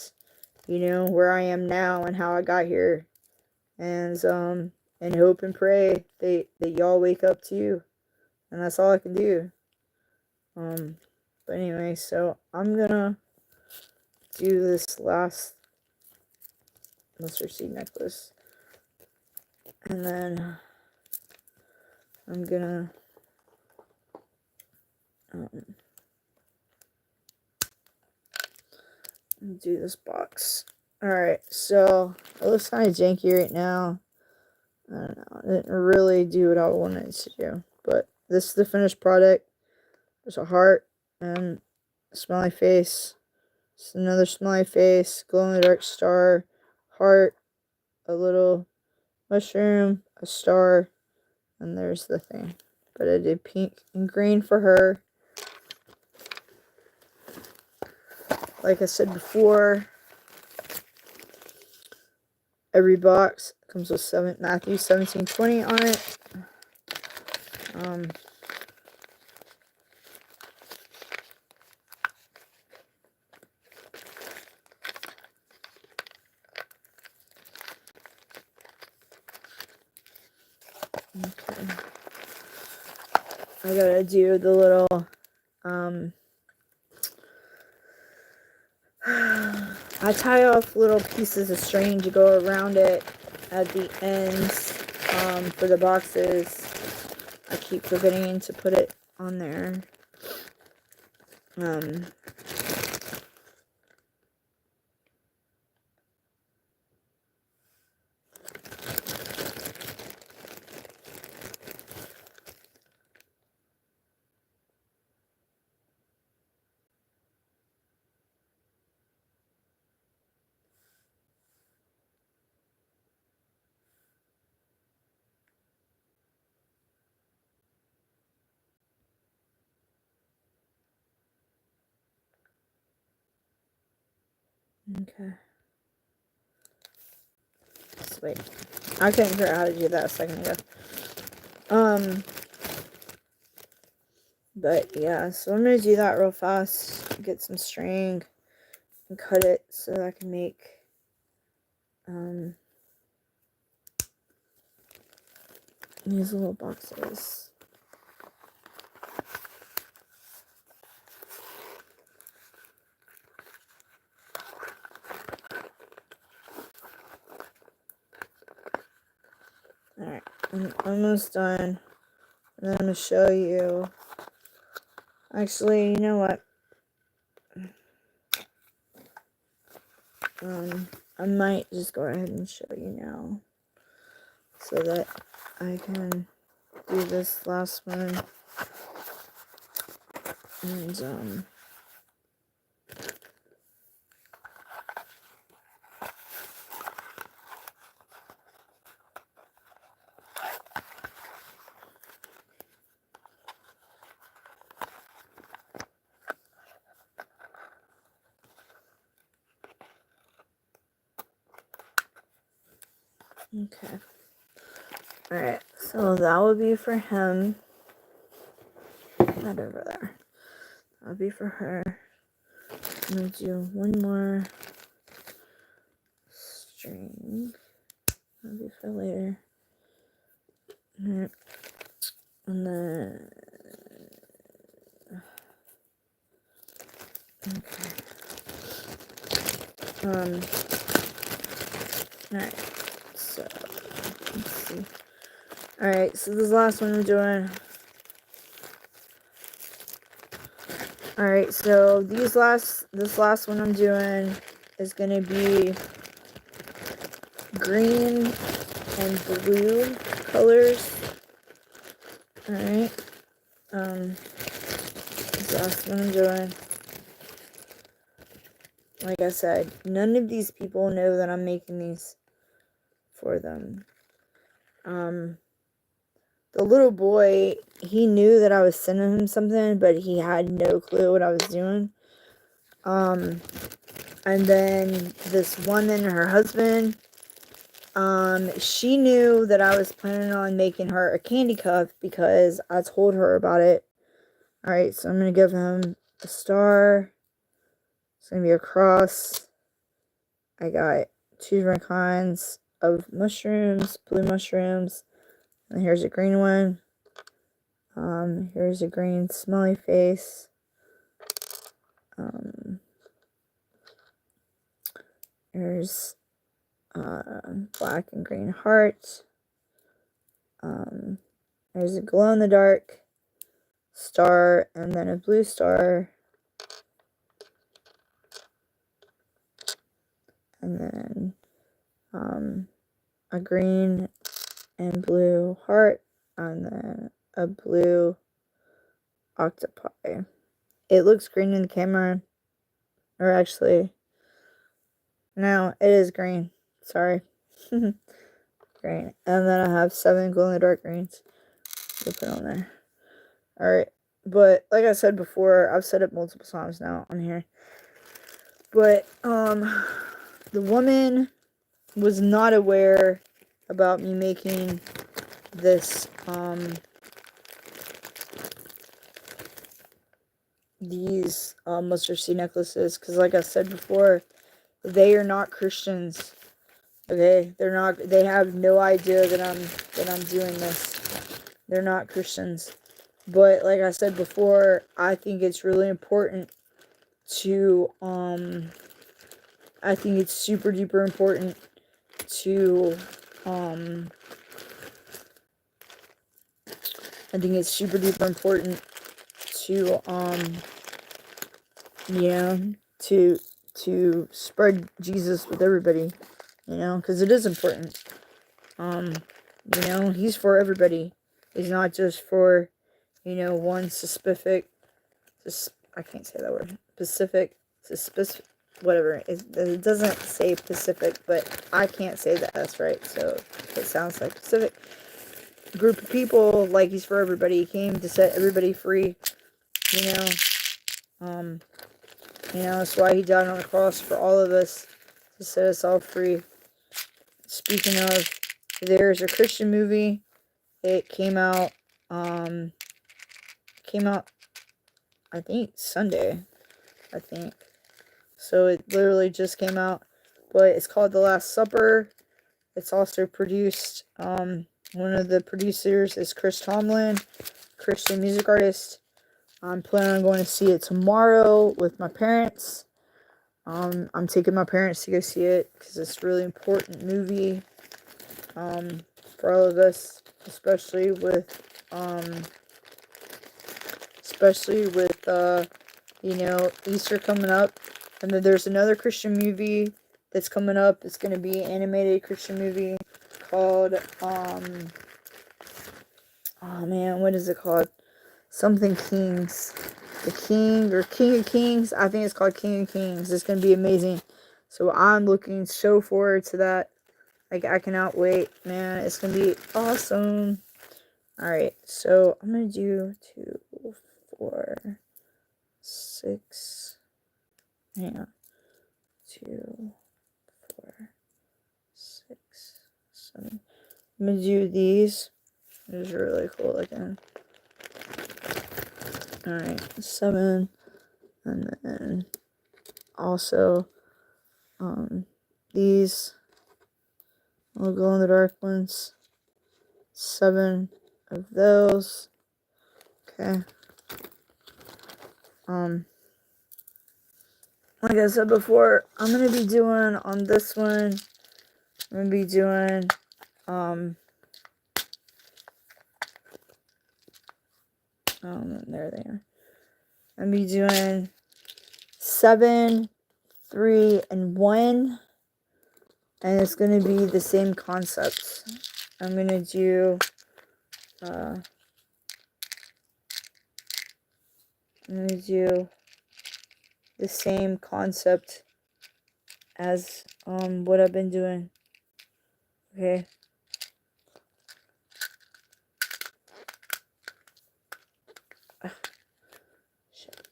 you know, where I am now and how I got here. And hope and pray that y'all wake up too. And that's all I can do. But anyway, so I'm gonna do this last mustard seed necklace. And then I'm gonna do this box. Alright, so it looks kind of janky right now. I don't know. I didn't really do what I wanted to do. But this is the finished product. There's a heart and a smiley face. It's another smiley face, glow in the dark star, heart, a little mushroom, a star, and there's the thing. But I did pink and green for her. Like I said before, every box comes with Matthew 17:20 on it. Okay. I gotta do the little, I tie off little pieces of string to go around it at the ends, for the boxes. I keep forgetting to put it on there. Okay. So wait. I couldn't figure out how to do that a second ago. But yeah, so I'm gonna do that real fast. Get some string and cut it so that I can make these little boxes. Alright, I'm almost done. And then I'm gonna show you. Actually, you know what? I might just go ahead and show you now, so that I can do this last one. And okay. Alright, so that would be for him. Not over there. That would be for her. I'm gonna do one more string. That'll be for later. Alright. And then, okay. Alright, so, let's see. Alright, so this last one I'm doing. Alright, so this last one I'm doing is gonna be green and blue colors. Alright. This last one I'm doing. Like I said, none of these people know that I'm making these for them. The little boy, he knew that I was sending him something, but he had no clue what I was doing. And then this woman, her husband, she knew that I was planning on making her a candy cuff because I told her about it. Alright, so I'm going to give him a star. It's going to be a cross. I got 2 different kinds of mushrooms, blue mushrooms. And here's a green one. Here's a green smiley face. Here's black and green heart. There's a glow-in-the-dark star and then a blue star. And then a green and blue heart, and then a blue octopi. It looks green in the camera, or actually, no, it is green. Sorry. Green. And then I have 7 glow-in-the-dark greens to put on there. Alright, but like I said before, I've said it multiple times now on here. But, the woman was not aware about me making this, these, mustard seed necklaces, because like I said before, they are not Christians. Okay, they have no idea that I'm doing this. They're not Christians. But like I said before, I think it's really important to, I think it's super duper important to, I think it's super duper important to, you know, to spread Jesus with everybody, you know, because it is important. You know, he's for everybody. He's not just for, you know, one specific, I can't say that word, whatever. It doesn't say Pacific, but I can't say that that's right, so it sounds like Pacific. Group of people, like he's for everybody. He came to set everybody free, you know. You know, that's why he died on the cross for all of us, to set us all free. Speaking of, there's a Christian movie. It came out, I think, Sunday, I think. So it literally just came out, but it's called The Last Supper. It's also produced, one of the producers is Chris Tomlin, Christian music artist. I'm planning on going to see it tomorrow with my parents. I'm taking my parents to go see it because it's a really important movie, for all of us, especially with, you know, Easter coming up. And then there's another Christian movie that's coming up. It's going to be an animated Christian movie called, oh man, what is it called? Something Kings. The King, or King of Kings. I think it's called King of Kings. It's going to be amazing. So I'm looking so forward to that. Like, I cannot wait, man. It's going to be awesome. Alright, so I'm going to do 2, 4, 6. Hang on. 2, 4, 6, 7. I'm going to do these. These are really cool looking. Alright, 7. And then also, these little glow in the dark ones. 7 of those. Okay. Like I said before, I'm gonna be doing on this one. I'm gonna be doing there they are. I'm gonna be doing 7, 3, and 1, and it's gonna be the same concepts. I'm gonna do I'm gonna do the same concept as what I've been doing. Okay. Shit.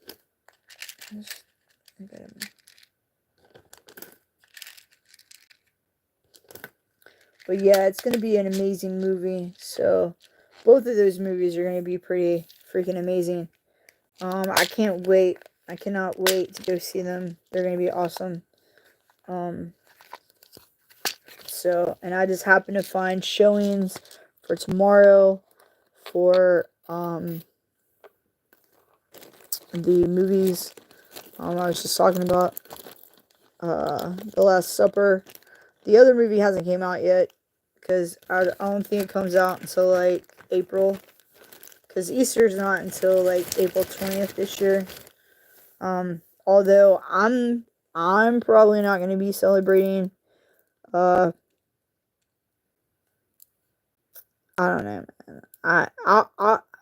But yeah, it's gonna be an amazing movie. So both of those movies are gonna be pretty freaking amazing. I can't wait. I cannot wait to go see them. They're gonna be awesome. So, and I just happen to find showings for tomorrow for the movies I was just talking about. The Last Supper. The other movie hasn't came out yet because I don't think it comes out until like April, because Easter's not until like April 20th this year. Although I'm probably not going to be celebrating. I don't know, man. I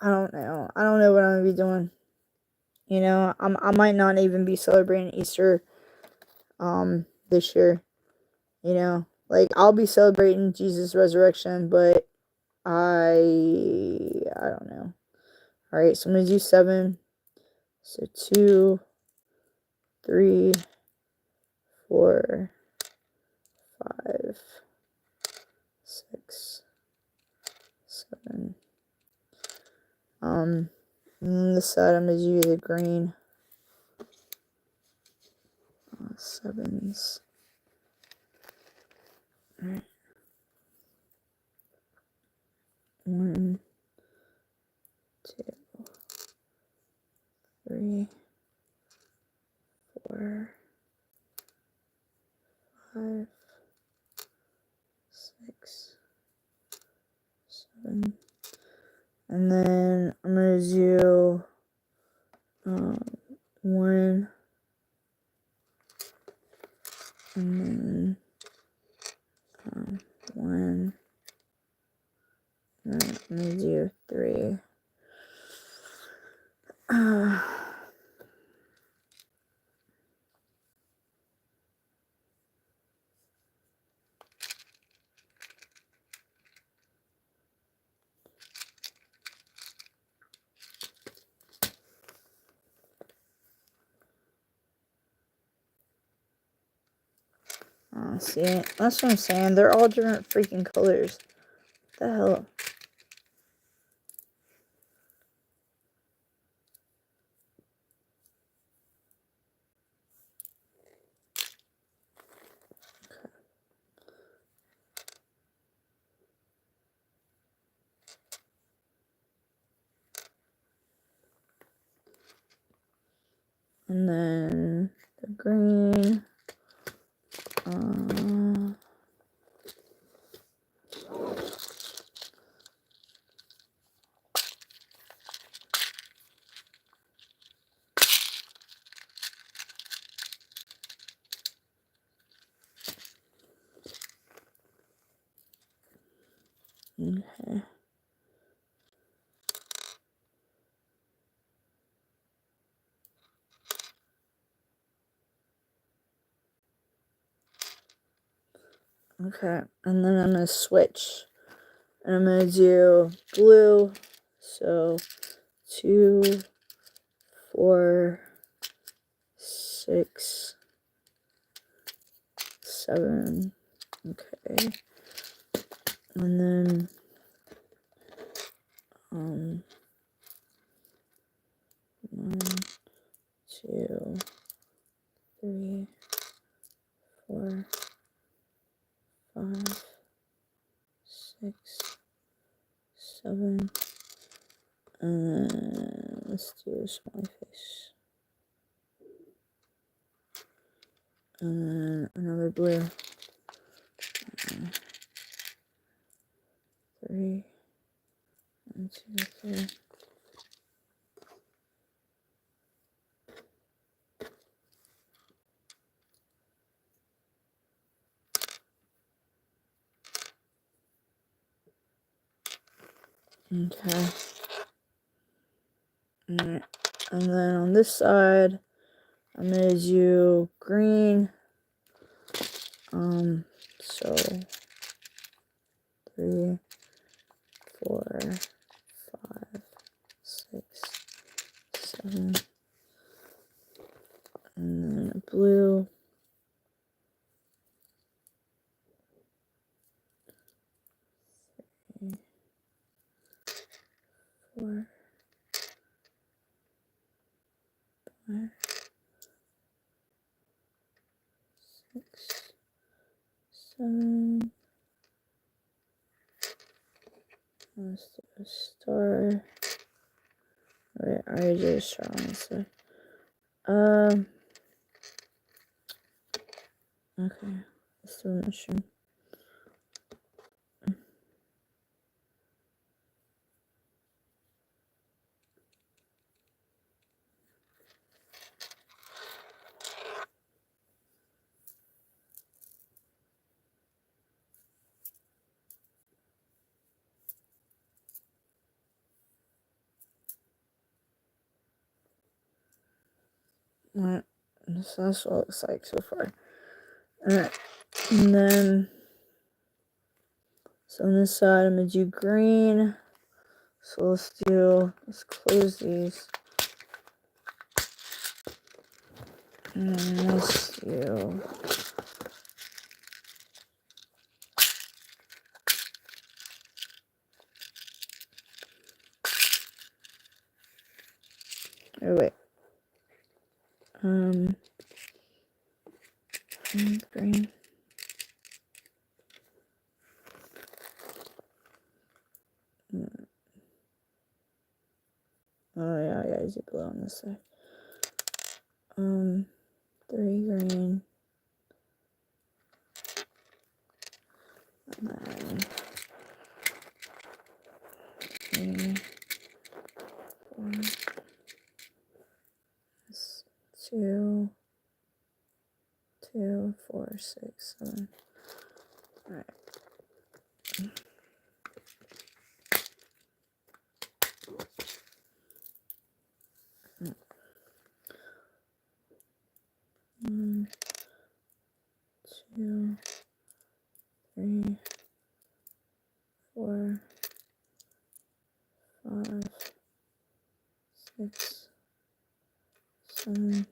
don't know. I don't know what I'm gonna be doing. You know, I might not even be celebrating Easter this year. You know, like I'll be celebrating Jesus' resurrection, but I don't know. All right, so I'm gonna do 7. So 2, 3, 4, 5, 6, 7. And this side I'm gonna do the green. 7s. All right. 1, 2, 3, 4, 5, 6, 7. And then I'm gonna do 1, and then 1, and then I'm gonna do 3. See, that's what I'm saying. They're all different freaking colors. What the hell? And then the green. Okay. Okay, and then I'm gonna switch. And I'm gonna do blue. So 2, 4, 6, 7. Okay. And then 1, 2, 3, 4, 5, 6, 7. And then let's do a smiley face. And then another blue. 3, 1, 2, 3. Okay. Alright. And then on this side, I'm gonna do green. So 3, 4, 5, 6, 7, and then a blue. 3, 4, 5, 6, 7. Let's do a star. Wait, I already did a star on this side. Okay, let's do a mushroom. Alright, so that's what it looks like so far. Alright, and then, so on this side I'm gonna do green. So let's close these. And let's do, oh wait. Green. Oh yeah, I gotta do blue on this side. 3 green. And then 3, 4, 2, 2, 4, 6, 7. Alright. One, 2, 3, 4, 5, 6, 7.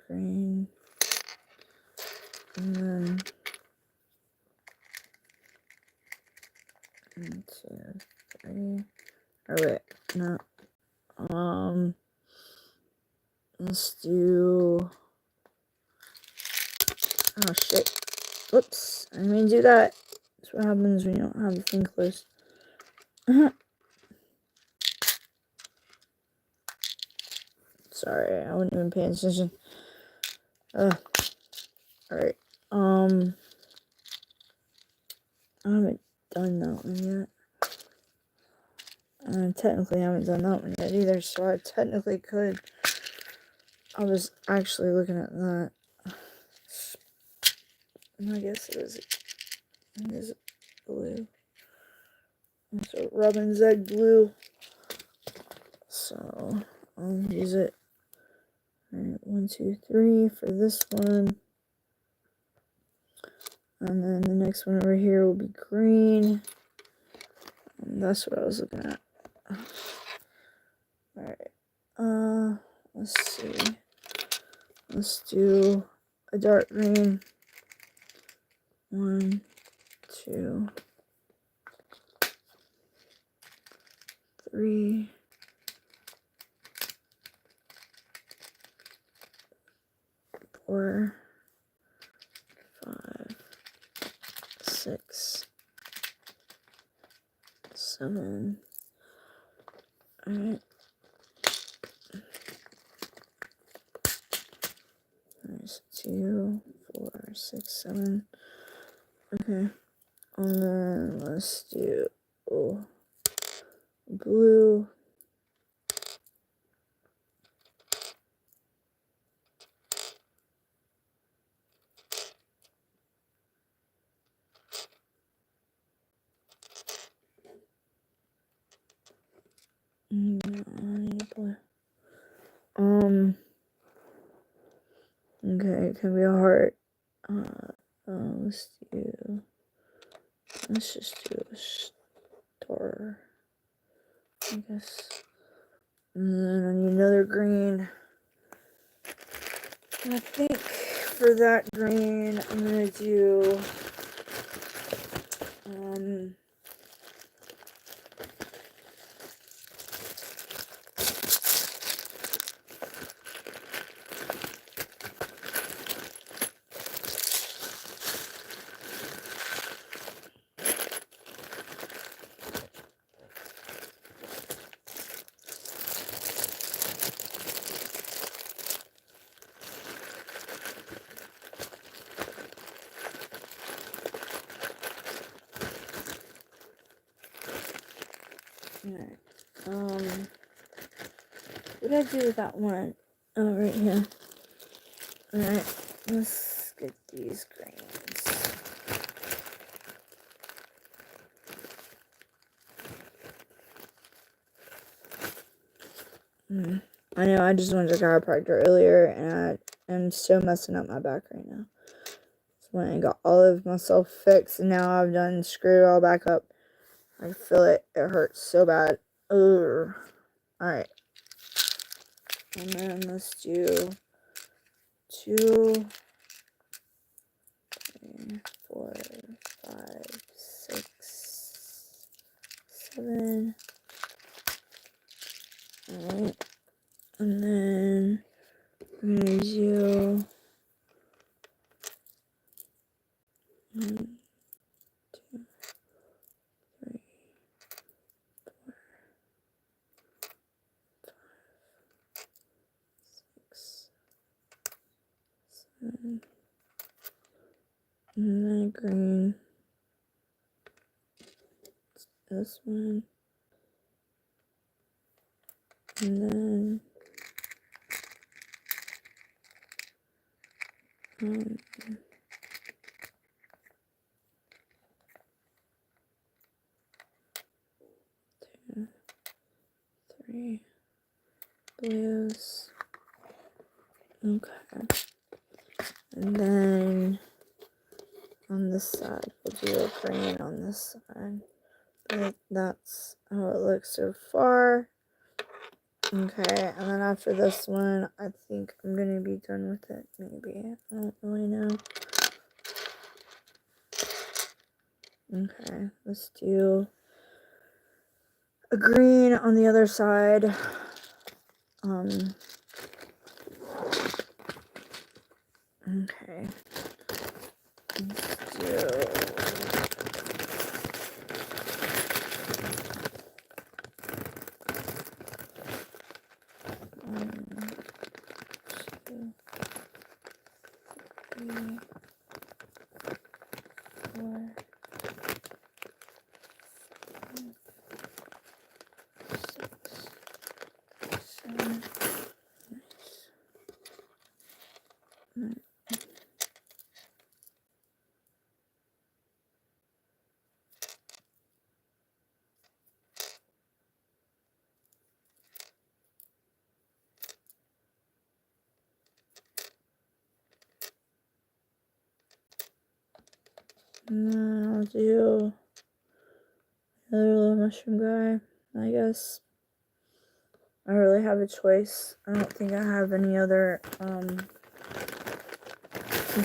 Green. And then 1, 2, 3. Oh wait, no. Let's do. Oh shit. Whoops. I didn't mean to do that. That's what happens when you don't have the thing closed. Sorry, I wasn't even paying attention. Alright. I haven't done that one yet. Technically, I haven't done that one yet either, so I technically could. I was actually looking at that. I guess it is blue. So Robin's egg blue. So I'll use it. Alright, 1, 2, 3 for this one. And then the next one over here will be green. And that's what I was looking at. Alright. Let's see. Let's do a dark green. 1, 2, 3. 4, 5, 6, 7. Alright. There's 2, 4, 6, 7. Okay. And then let's do blue. Okay, it can be a heart. Let's just do a star, I guess. And then I need another green. And I think for that green, I'm gonna do alright. What did I do with that one? Oh, right here. Alright, let's get these greens. I know, I just went to chiropractor earlier, and I'm so messing up my back right now. So when I got all of myself fixed, and now I've done screwed it all back up. I feel it. It hurts so bad. Ugh. Alright. And then let's do 2, 3, 4, 5, 6, 7. Alright. And then I'm gonna do 1, 2, 3, 4, 6, 7. And then green. This one. And then 2, 3 blues. Okay. And then on this side, we'll do a green on this side. But that's how it looks so far. Okay, and then after this one, I think I'm gonna be done with it. Maybe. I don't really know. Okay, let's do a green on the other side. Okay. Let's do and then I'll do another little mushroom guy, I guess. I don't really have a choice. I don't think I have any other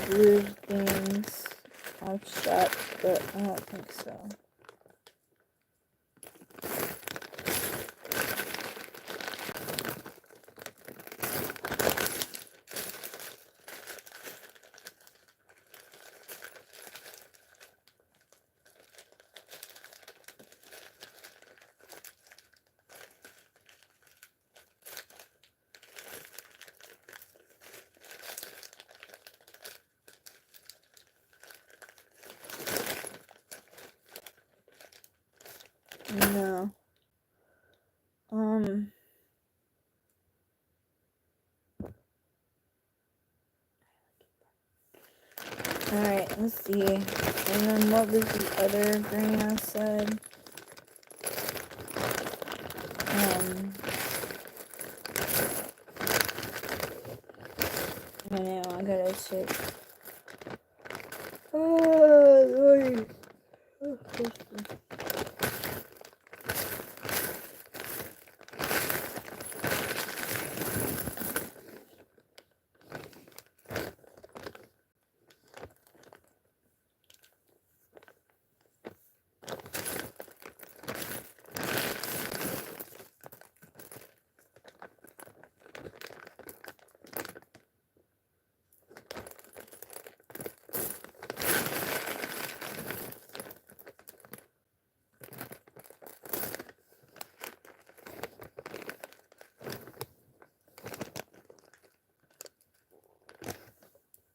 blue things. I'll check, but I don't think so. No. Alright, let's see. And then what was the other grain I said? I know, I gotta check. Oh, Lord.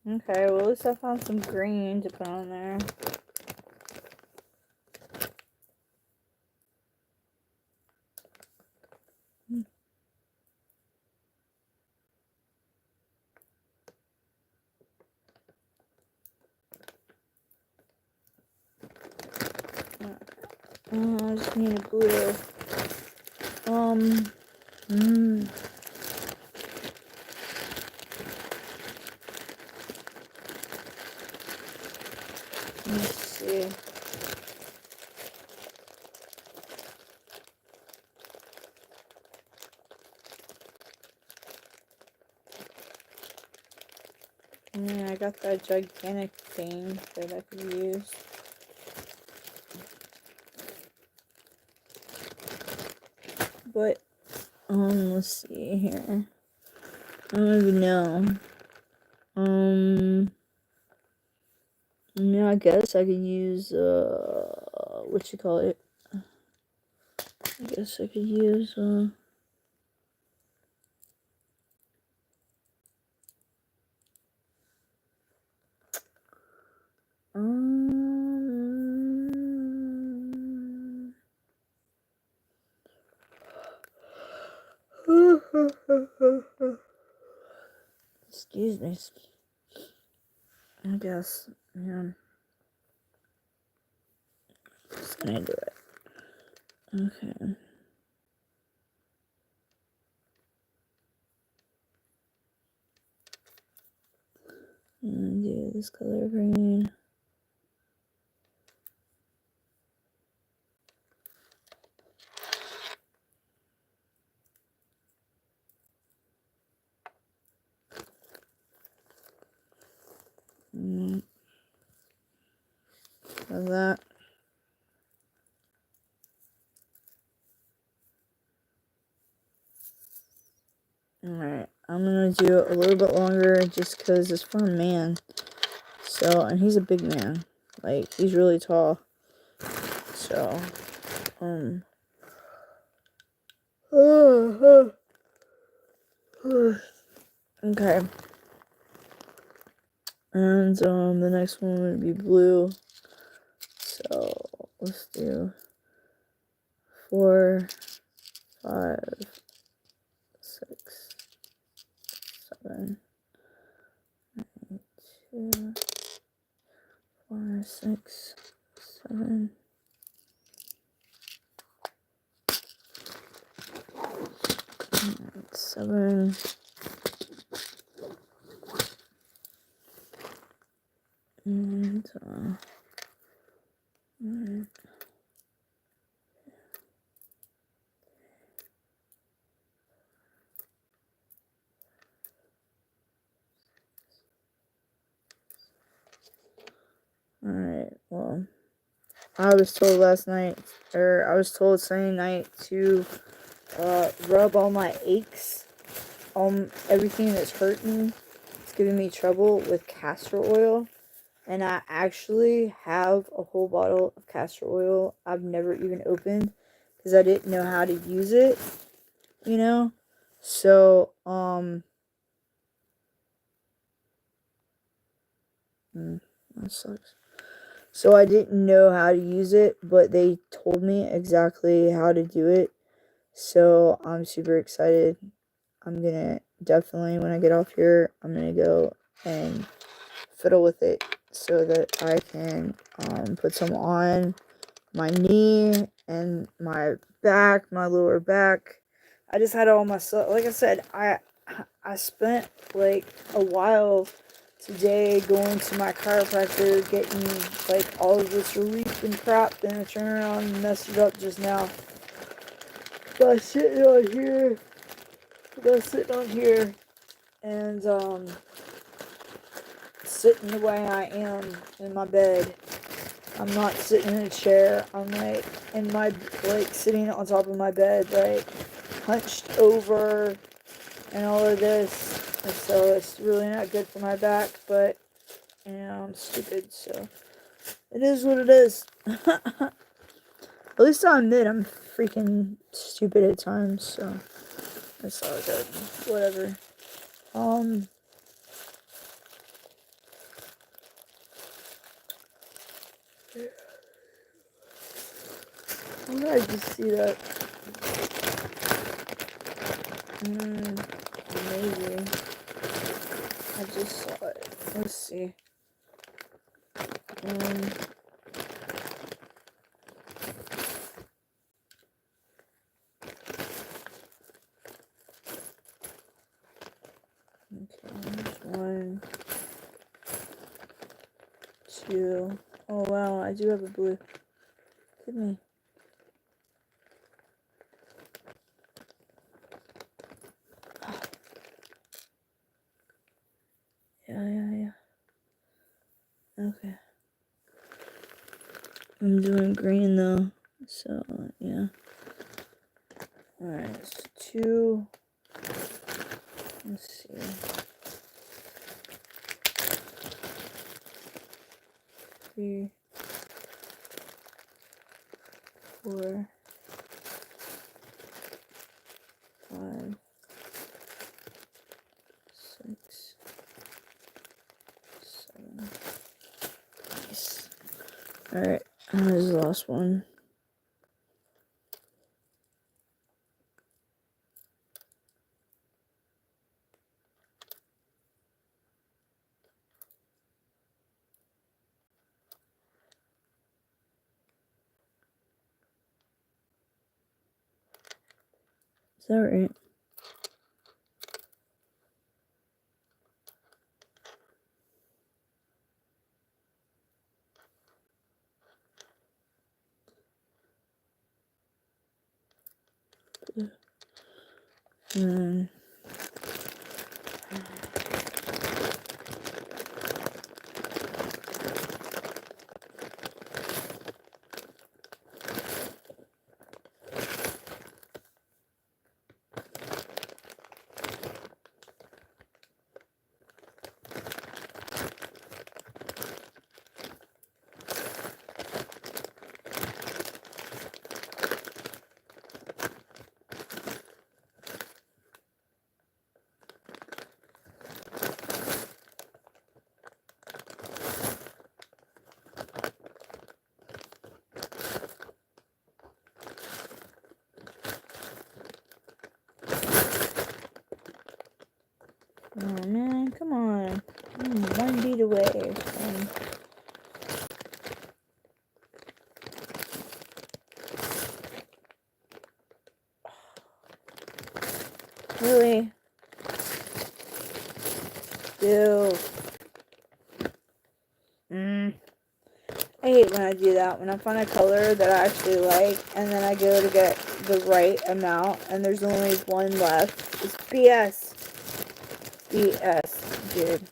Okay, well, at least I found some green to put on there. I just need a blue. Let's see. Yeah, I got that gigantic thing that I could use. But, let's see here. I don't even know. Yeah, I guess I could use, what you call it? I guess I could use, excuse me. I guess, yeah. Just gonna do it. Okay. I'm gonna do this color green. Like that. Alright, I'm gonna do it a little bit longer just because it's for a man. So, and he's a big man. Like, he's really tall. So, okay. And, the next one would be blue. So, let's do 4, 5, 6, 7, 8, 2, 4, 6, 7. 7. And, alright, well, I was told last night, or I was told Sunday night to rub all my aches, everything that's hurting, it's giving me trouble with castor oil. And I actually have a whole bottle of castor oil I've never even opened because I didn't know how to use it, you know? So, that sucks. So I didn't know how to use it, but they told me exactly how to do it. So I'm super excited. I'm gonna definitely, when I get off here, I'm gonna go and fiddle with it so that I can put some on my knee and my back, my lower back. I just had all my stuff. Like I said, I spent like a while today going to my chiropractor, getting like all of this relief and crap, then I turned around and messed it up just now by sitting on here. And sitting the way I am in my bed. I'm not sitting in a chair. I'm like in my, like sitting on top of my bed, like hunched over and all of this. And so it's really not good for my back, but you know, I'm stupid, so it is what it is. At least I'll admit I'm freaking stupid at times, so that's all good. Whatever. How did I just see that? Maybe. I just saw it. Let's see. Okay, there's 1, 2. Oh wow, I do have a blue. Look at me. Yeah. Okay. I'm doing green though, so yeah. Alright, so 2. Let's see. 3, 4, 5, 6, 7. Nice. Alright, here's the last one. Is that right? And oh man, come on. I'm 1 beat away from... Really? Ew. I hate when I do that, when I find a color that I actually like, and then I go to get the right amount, and there's only 1 left. It's BS. BS, dude.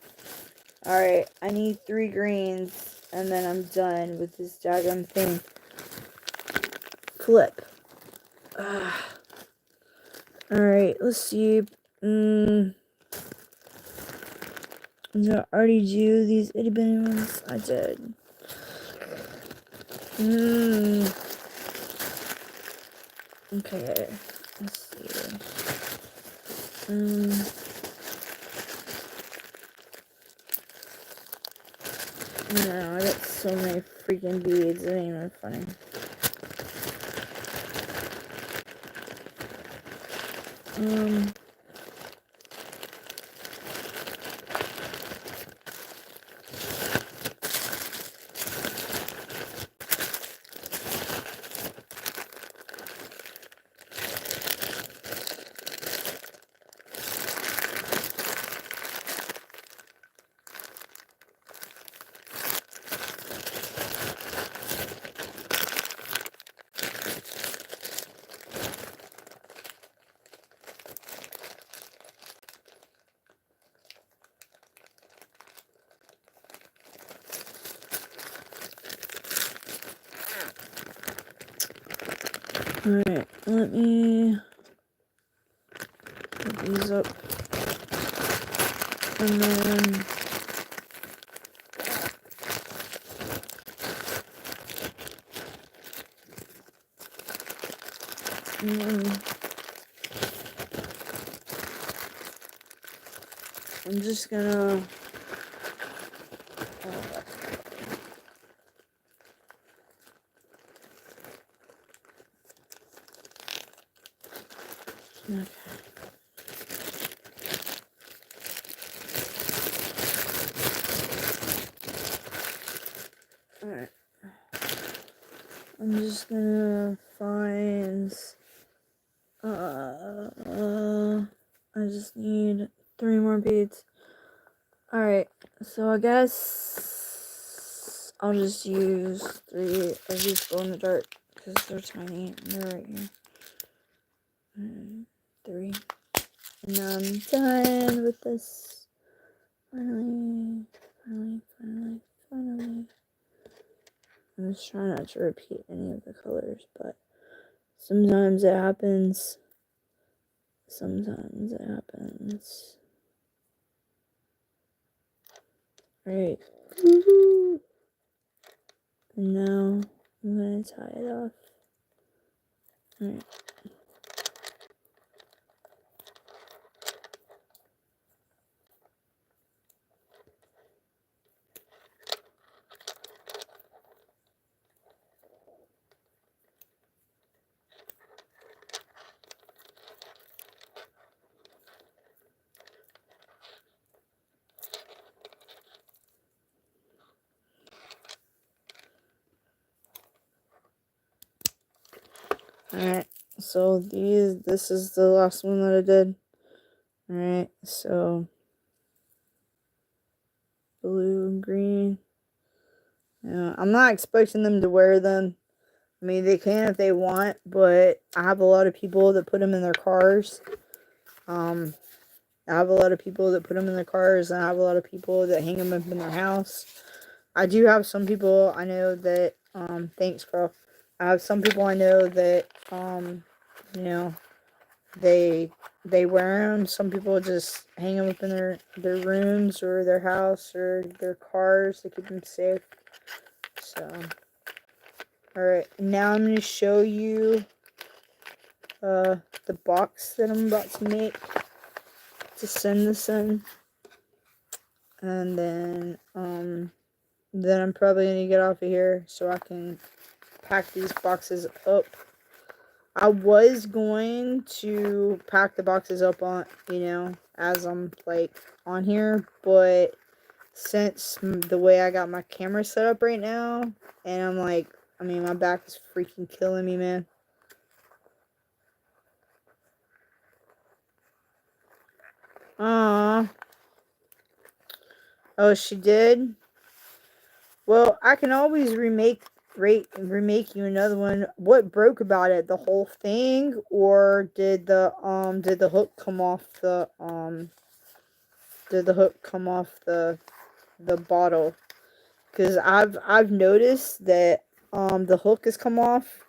Alright, I need 3 greens, and then I'm done with this daggum thing. Flip. Alright, let's see. Did I already do these itty bitty ones? I did. Okay, let's see. know, I got so many freaking beads, it ain't even funny. Alright, let me put these up. And then I'm just gonna okay. Alright. I'm just gonna find I just need 3 more beads. Alright, so I guess I'll just use 3 of these glow in the dark because they're tiny and they're right here. 3. And I'm done with this. Finally. I'm just trying not to repeat any of the colors, but sometimes it happens. Right. Woohoo! And now I'm gonna tie it off. Alright. Alright, so this is the last one that I did. Alright, so blue and green. Yeah, I'm not expecting them to wear them. I mean, they can if they want, but I have a lot of people that put them in their cars. I have a lot of people that put them in their cars, and I have a lot of people that hang them up in their house. I do have some people I know that, thanks, Carl. I have some people I know that, you know, they wear them. Some people just hang them up in their rooms or their house or their cars to keep them safe. So, alright, now I'm going to show you the box that I'm about to make to send this in. And then I'm probably going to get off of here so I can pack these boxes up. I was going to pack the boxes up on, as I'm, on here, but since the way I got my camera set up right now, and I'm my back is freaking killing me, man. Aww. Oh, she did? Well, I can always remake you another one. What broke about it? The whole thing, or did the hook come off the bottle? Because I've noticed that the hook has come off.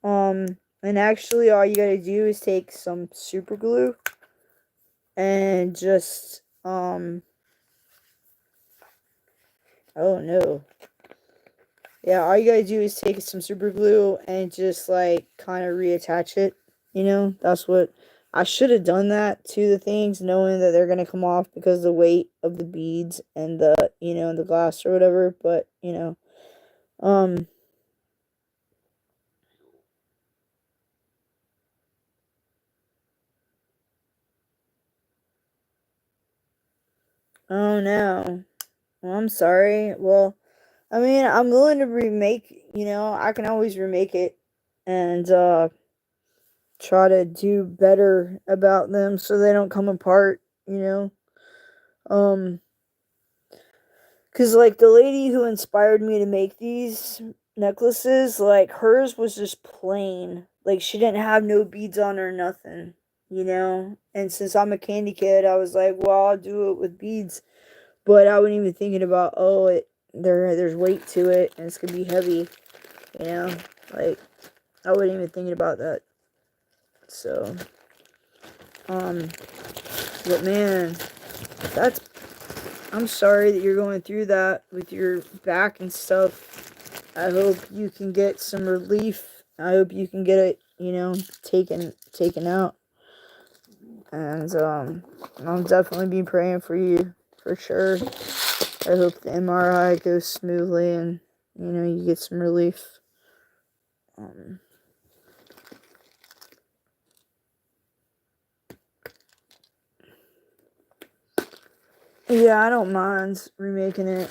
And actually all you gotta do is take some super glue and just oh no. Yeah, all you gotta do is take some super glue and just kind of reattach it. That's what I should have done that to the things, knowing that they're gonna come off because of the weight of the beads and the, the glass or whatever. But um, oh no, well, I'm sorry. Well, I mean, I'm willing to remake. I can always remake it and try to do better about them so they don't come apart. Um, Cause like the lady who inspired me to make these necklaces, like hers was just plain. Like she didn't have no beads on her, nothing. And since I'm a candy kid, I was like, well, I'll do it with beads. But I wasn't even thinking about, oh, there's weight to it and it's gonna be heavy. You know, like I wasn't even thinking about that. So, um, but man, that's I'm sorry that you're going through that with your back and stuff. I hope you can get some relief. I hope you can get it, taken out. And I'll definitely be praying for you for sure. I hope the MRI goes smoothly and you get some relief. Um, Yeah, I don't mind remaking it,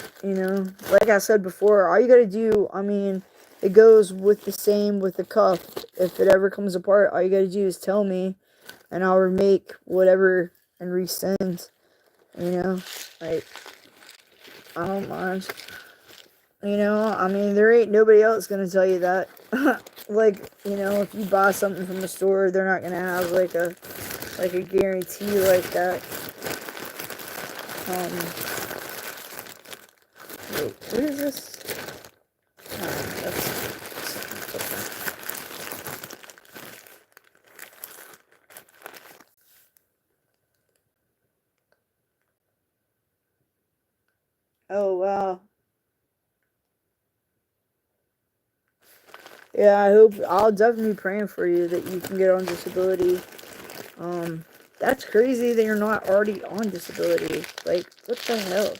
Like I said before, all you gotta do, I mean, it goes with the same with the cuff. If it ever comes apart, all you gotta do is tell me, and I'll remake whatever and resend, Like, I don't mind. I mean, there ain't nobody else gonna tell you that. Like, if you buy something from the store, they're not gonna have like a guarantee like that. Um, Wait, what is this? Oh, oh wow. Yeah, I'll definitely be praying for you that you can get on disability. Um, that's crazy that you're not already on disability. Like, what the hell?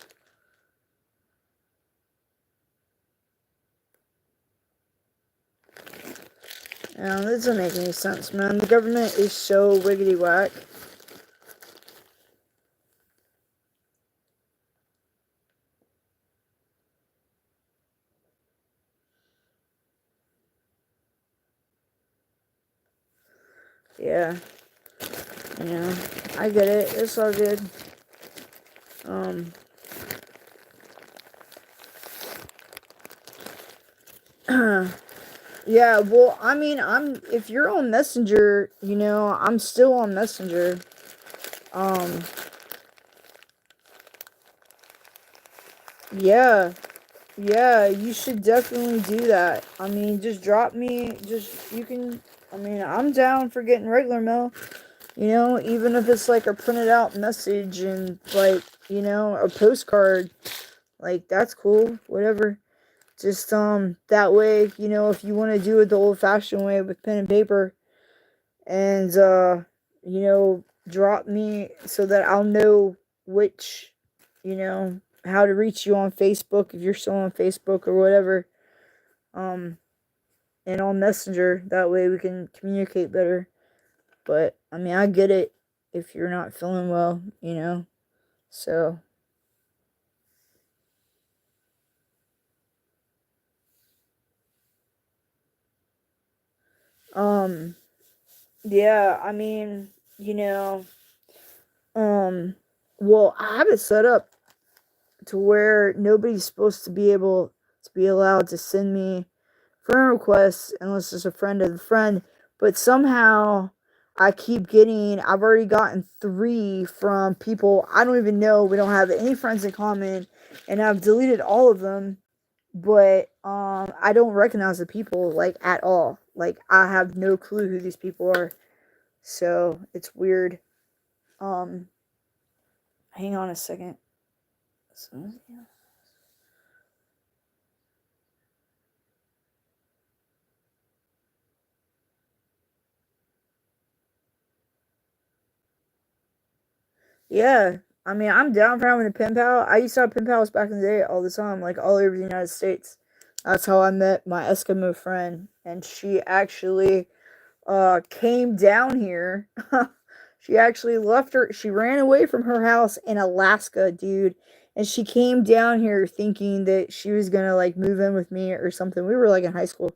That doesn't make any sense, man. The government is so wiggity whack. Yeah. I get it. It's all good. Um, yeah, well, I mean, if you're on Messenger, I'm still on Messenger. Um, yeah. Yeah, you should definitely do that. I mean, just drop me, you can, I mean, I'm down for getting regular mail, even if it's like a printed out message and like, a postcard, like that's cool, whatever. Just, that way, if you want to do it the old fashioned way with pen and paper and, drop me so that I'll know which, how to reach you on Facebook if you're still on Facebook or whatever. Um, and on Messenger. That way we can communicate better. But I mean, I get it if you're not feeling well, So, um, yeah, I mean, um, well, I have it set up to where nobody's supposed to be able to be allowed to send me friend requests unless it's a friend of the friend. But somehow I've already gotten 3 from people I don't even know. We don't have any friends in common, and I've deleted all of them. But I don't recognize the people like at all. Like I have no clue who these people are. So it's weird. Um, hang on a second. So, yeah. Yeah. I mean, I'm down for having a pen pal. I used to have pen pals back in the day all the time, like all over the United States. That's how I met my Eskimo friend, and she actually came down here. She actually left her. She ran away from her house in Alaska, dude, and she came down here thinking that she was gonna like move in with me or something. We were like in high school,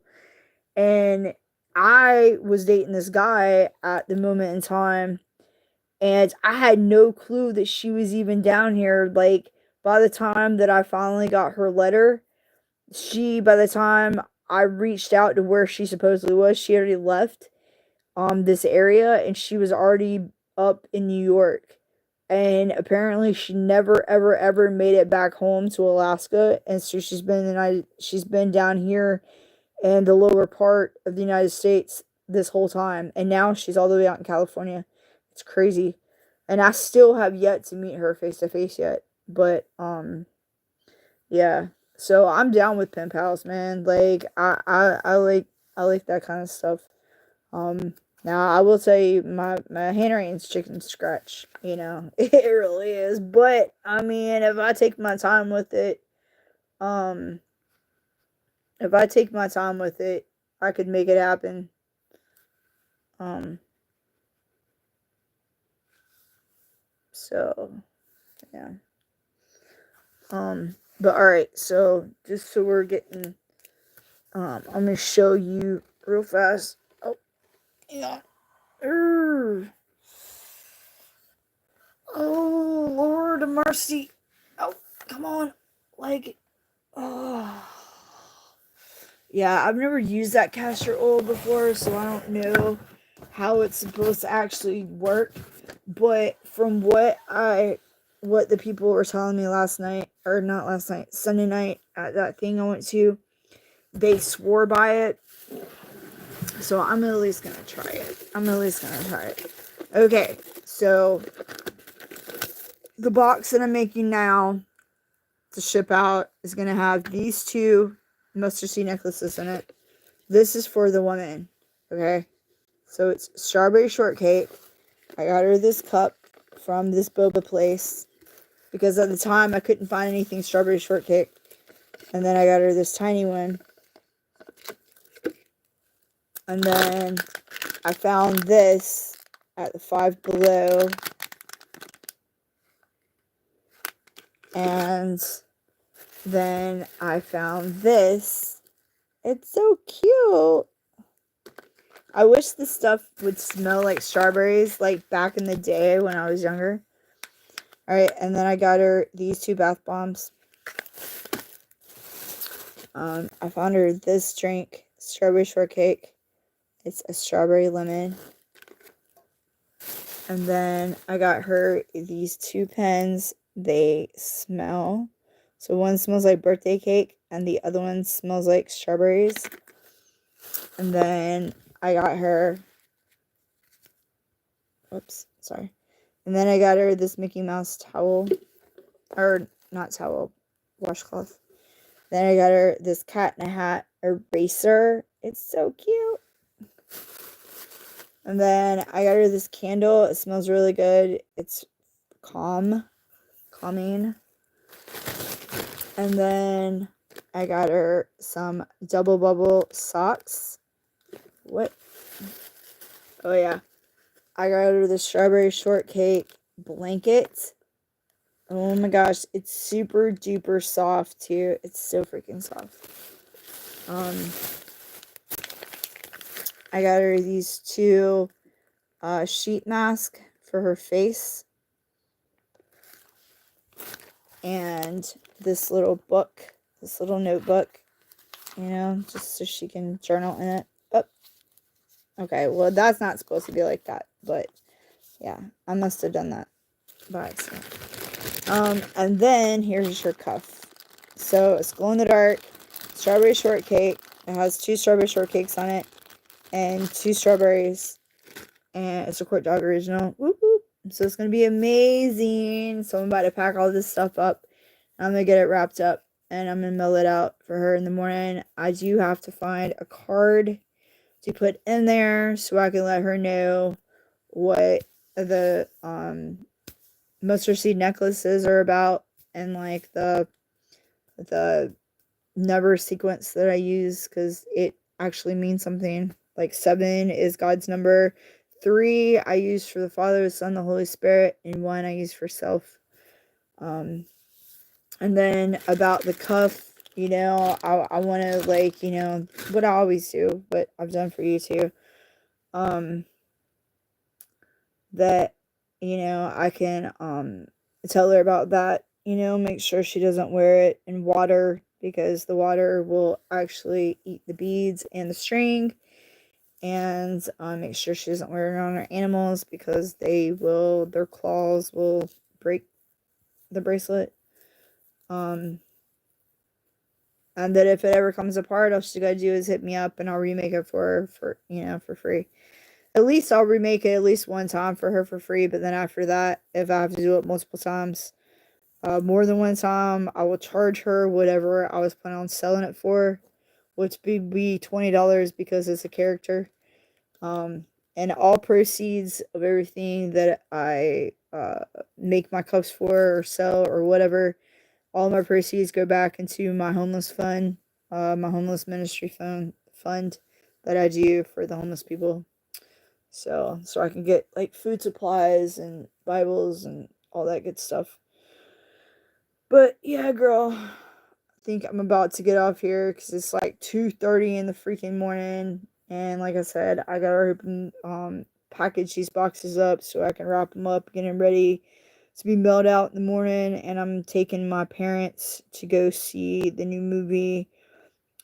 and I was dating this guy at the moment in time, and I had no clue that she was even down here. Like, by the time that I finally got her letter, by the time I reached out to where she supposedly was, she already left this area, and she was already up in New York. And apparently she never ever ever made it back home to Alaska, and so she's been down here in the lower part of the United States this whole time, and now she's all the way out in California. It's crazy. And I still have yet to meet her face to face yet. But yeah. So I'm down with pen pals, man. Like I like that kind of stuff. Um Now I will tell you my handwriting's chicken scratch, you know. It really is. But I mean, um if I take my time with it, I could make it happen. Um so yeah. But alright, so just so we're getting I'm gonna show you real fast. Oh yeah. Urgh. Oh Lord of mercy. Oh, come on. Like, oh, yeah, I've never used that castor oil before, so I don't know how it's supposed to actually work. But from what the people were telling me last night, or not last night, Sunday night at that thing I went to, they swore by it. So I'm at least gonna try it. Okay, so the box that I'm making now to ship out is gonna have these two mustard seed necklaces in it. This is for the woman. Okay. So it's strawberry shortcake. I got her this cup from this boba place because at the time I couldn't find anything strawberry shortcake. And then I got her this tiny one. And then I found this at the Five Below. And then I found this. It's so cute. I wish this stuff would smell like strawberries, like back in the day when I was younger. Alright, and then I got her these two bath bombs. I found her this drink, strawberry shortcake. It's a strawberry lemon. And then I got her these two pens. They smell. So one smells like birthday cake, and the other one smells like strawberries. And then I got her... Oops, sorry. And then I got her this Mickey Mouse towel. Or, not towel, washcloth. Then I got her this cat in a hat eraser. It's so cute. And then I got her this candle. It smells really good. It's calming. And then I got her some double bubble socks. What? Oh yeah. I got her the strawberry shortcake blanket. Oh my gosh, it's super duper soft too. It's so freaking soft. I got her these two sheet masks for her face. And this little book, this little notebook, you know, just so she can journal in it. Oh, okay, well, that's not supposed to be like that, but yeah, I must have done that by accident. And then here's your cuff. So it's glow in the dark, strawberry shortcake. It has 2 strawberry shortcakes on it and 2 strawberries. And it's a Court Dog original. Whoop, whoop. So it's going to be amazing. So I'm about to pack all this stuff up. I'm going to get it wrapped up. And I'm going to mail it out for her in the morning. I do have to find a card to put in there so I can let her know what the mustard seed necklaces are about, and like the number sequence that I use, because it actually means something. Like 7 is God's number, 3 I use for the Father, the Son, the Holy Spirit, and 1 I use for self. And then about the cuff, I want to, like, what I always do, what I've done for you too, that, I can tell her about that, make sure she doesn't wear it in water, because the water will actually eat the beads and the string, and make sure she doesn't wear it on her animals, because their claws will break the bracelet. And that if it ever comes apart, all she gotta do is hit me up, and I'll remake it for her for free. At least I'll remake it at least one time for her for free, but then after that, if I have to do it multiple times, more than one time, I will charge her whatever I was planning on selling it for, which would be $20, because it's a character. And all proceeds of everything that I make my cups for or sell or whatever, all my proceeds go back into my homeless fund, my homeless ministry fund that I do for the homeless people. So I can get like food supplies and Bibles and all that good stuff. But yeah, girl, I think I'm about to get off here, because it's like 2:30 in the freaking morning, and like I said, I gotta open package these boxes up so I can wrap them up, get them ready to be mailed out in the morning. And I'm taking my parents to go see the new movie,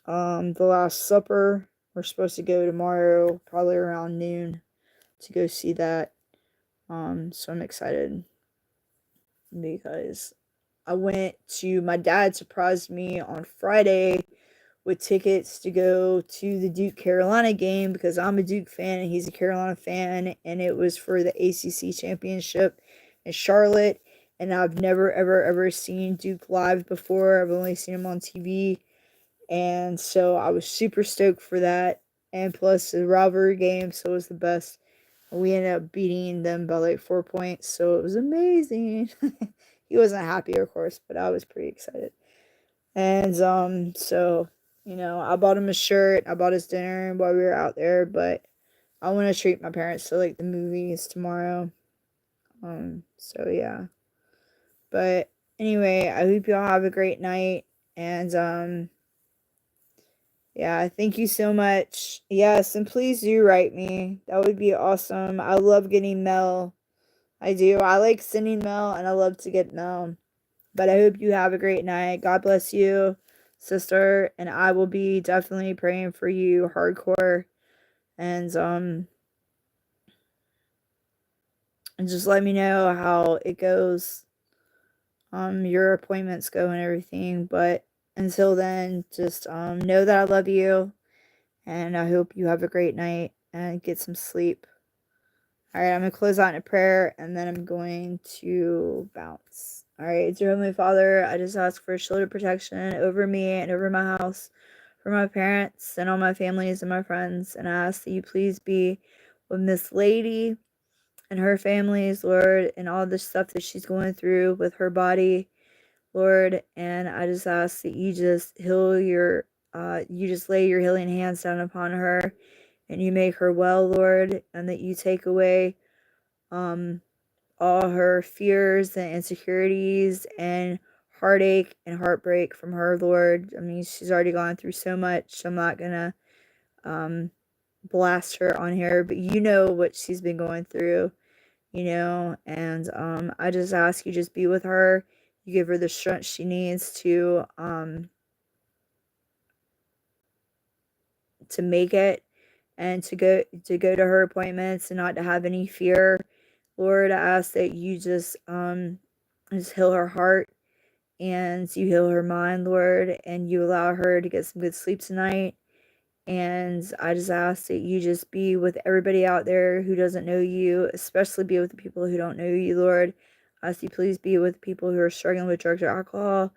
The Last Supper. We're supposed to go tomorrow, probably around noon, to go see that. So I'm excited, because my dad surprised me on Friday with tickets to go to the Duke Carolina game, because I'm a Duke fan and he's a Carolina fan, and it was for the ACC championship in Charlotte. And I've never ever ever seen Duke live before. I've only seen him on TV, and so I was super stoked for that. And plus the rivalry game, so it was the best. We ended up beating them by like 4 points, so it was amazing. He wasn't happy, of course, but I was pretty excited. And so I bought him a shirt, I bought his dinner while we were out there, but I want to treat my parents to like the movies tomorrow. So yeah. But anyway, I hope y'all have a great night, and yeah, thank you so much. Yes, and please do write me. That would be awesome. I love getting mail. I do. I like sending mail, and I love to get mail. But I hope you have a great night. God bless you, sister, and I will be definitely praying for you hardcore. And and just let me know how it goes. Your appointments go and everything. But until then, just know that I love you, and I hope you have a great night and get some sleep. All right, I'm going to close out in a prayer, and then I'm going to bounce. All right, dear Heavenly Father, I just ask for a shield of protection over me and over my house, for my parents and all my families and my friends. And I ask that you please be with Miss Lady and her families, Lord, and all the stuff that she's going through with her body, Lord. And I just ask that you just you just lay your healing hands down upon her, and you make her well, Lord, and that you take away um all her fears and insecurities and heartache and heartbreak from her, Lord. I mean, she's already gone through so much, so I'm not gonna um blast her on here, but you know what she's been going through, and I just ask you just be with her. You give her the strength she needs to make it, and to go to her appointments, and not to have any fear. Lord, I ask that you just heal her heart, and you heal her mind, Lord, and you allow her to get some good sleep tonight. And I just ask that you just be with everybody out there who doesn't know you, especially be with the people who don't know you, Lord. I ask you please be with people who are struggling with drugs or alcohol,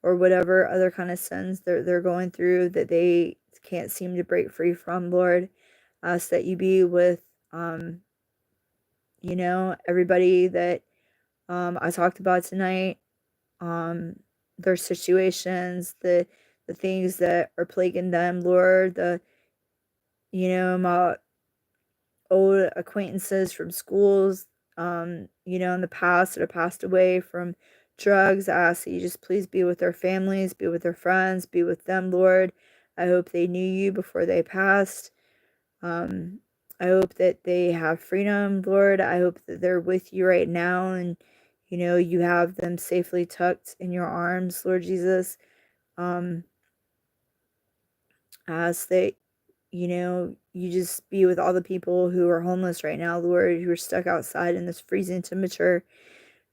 or whatever other kind of sins they're going through that they can't seem to break free from, Lord. I ask that you be with everybody that I talked about tonight, their situations, the things that are plaguing them, Lord, my old acquaintances from schools, in the past that have passed away from drugs. I ask that you just please be with their families, be with their friends, be with them, Lord. I hope they knew you before they passed. Um, I hope that they have freedom, Lord. I hope that they're with you right now and, you have them safely tucked in your arms, Lord Jesus. Um, I ask that you just be with all the people who are homeless right now, Lord, who are stuck outside in this freezing temperature,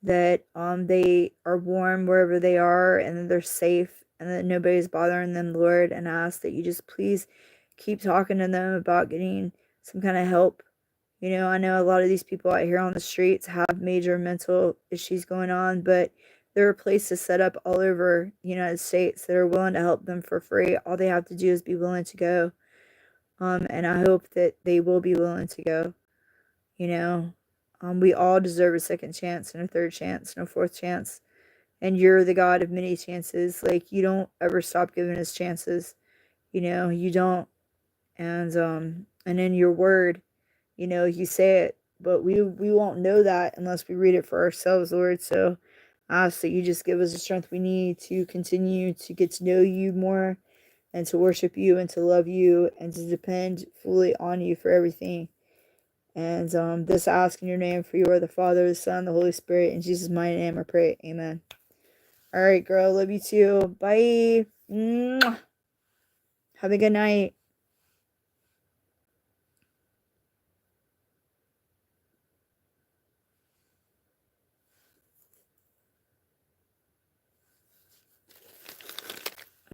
that they are warm wherever they are and that they're safe and that nobody's bothering them, Lord. And I ask that you just please keep talking to them about getting some kind of help. I know a lot of these people out here on the streets have major mental issues going on, but there are places set up all over the United States that are willing to help them for free. All they have to do is be willing to go. And I hope that they will be willing to go, you know. We all deserve a second chance and a third chance and a fourth chance. And you're the God of many chances. Like, you don't ever stop giving us chances. You don't. And in your word, you say it, but we won't know that unless we read it for ourselves, Lord. So I ask that you just give us the strength we need to continue to get to know you more and to worship you and to love you and to depend fully on you for everything. And this I ask in your name, for you are the Father, the Son, the Holy Spirit. In Jesus' mighty name I pray. Amen. All right, girl. Love you too. Bye. Mwah. Have a good night.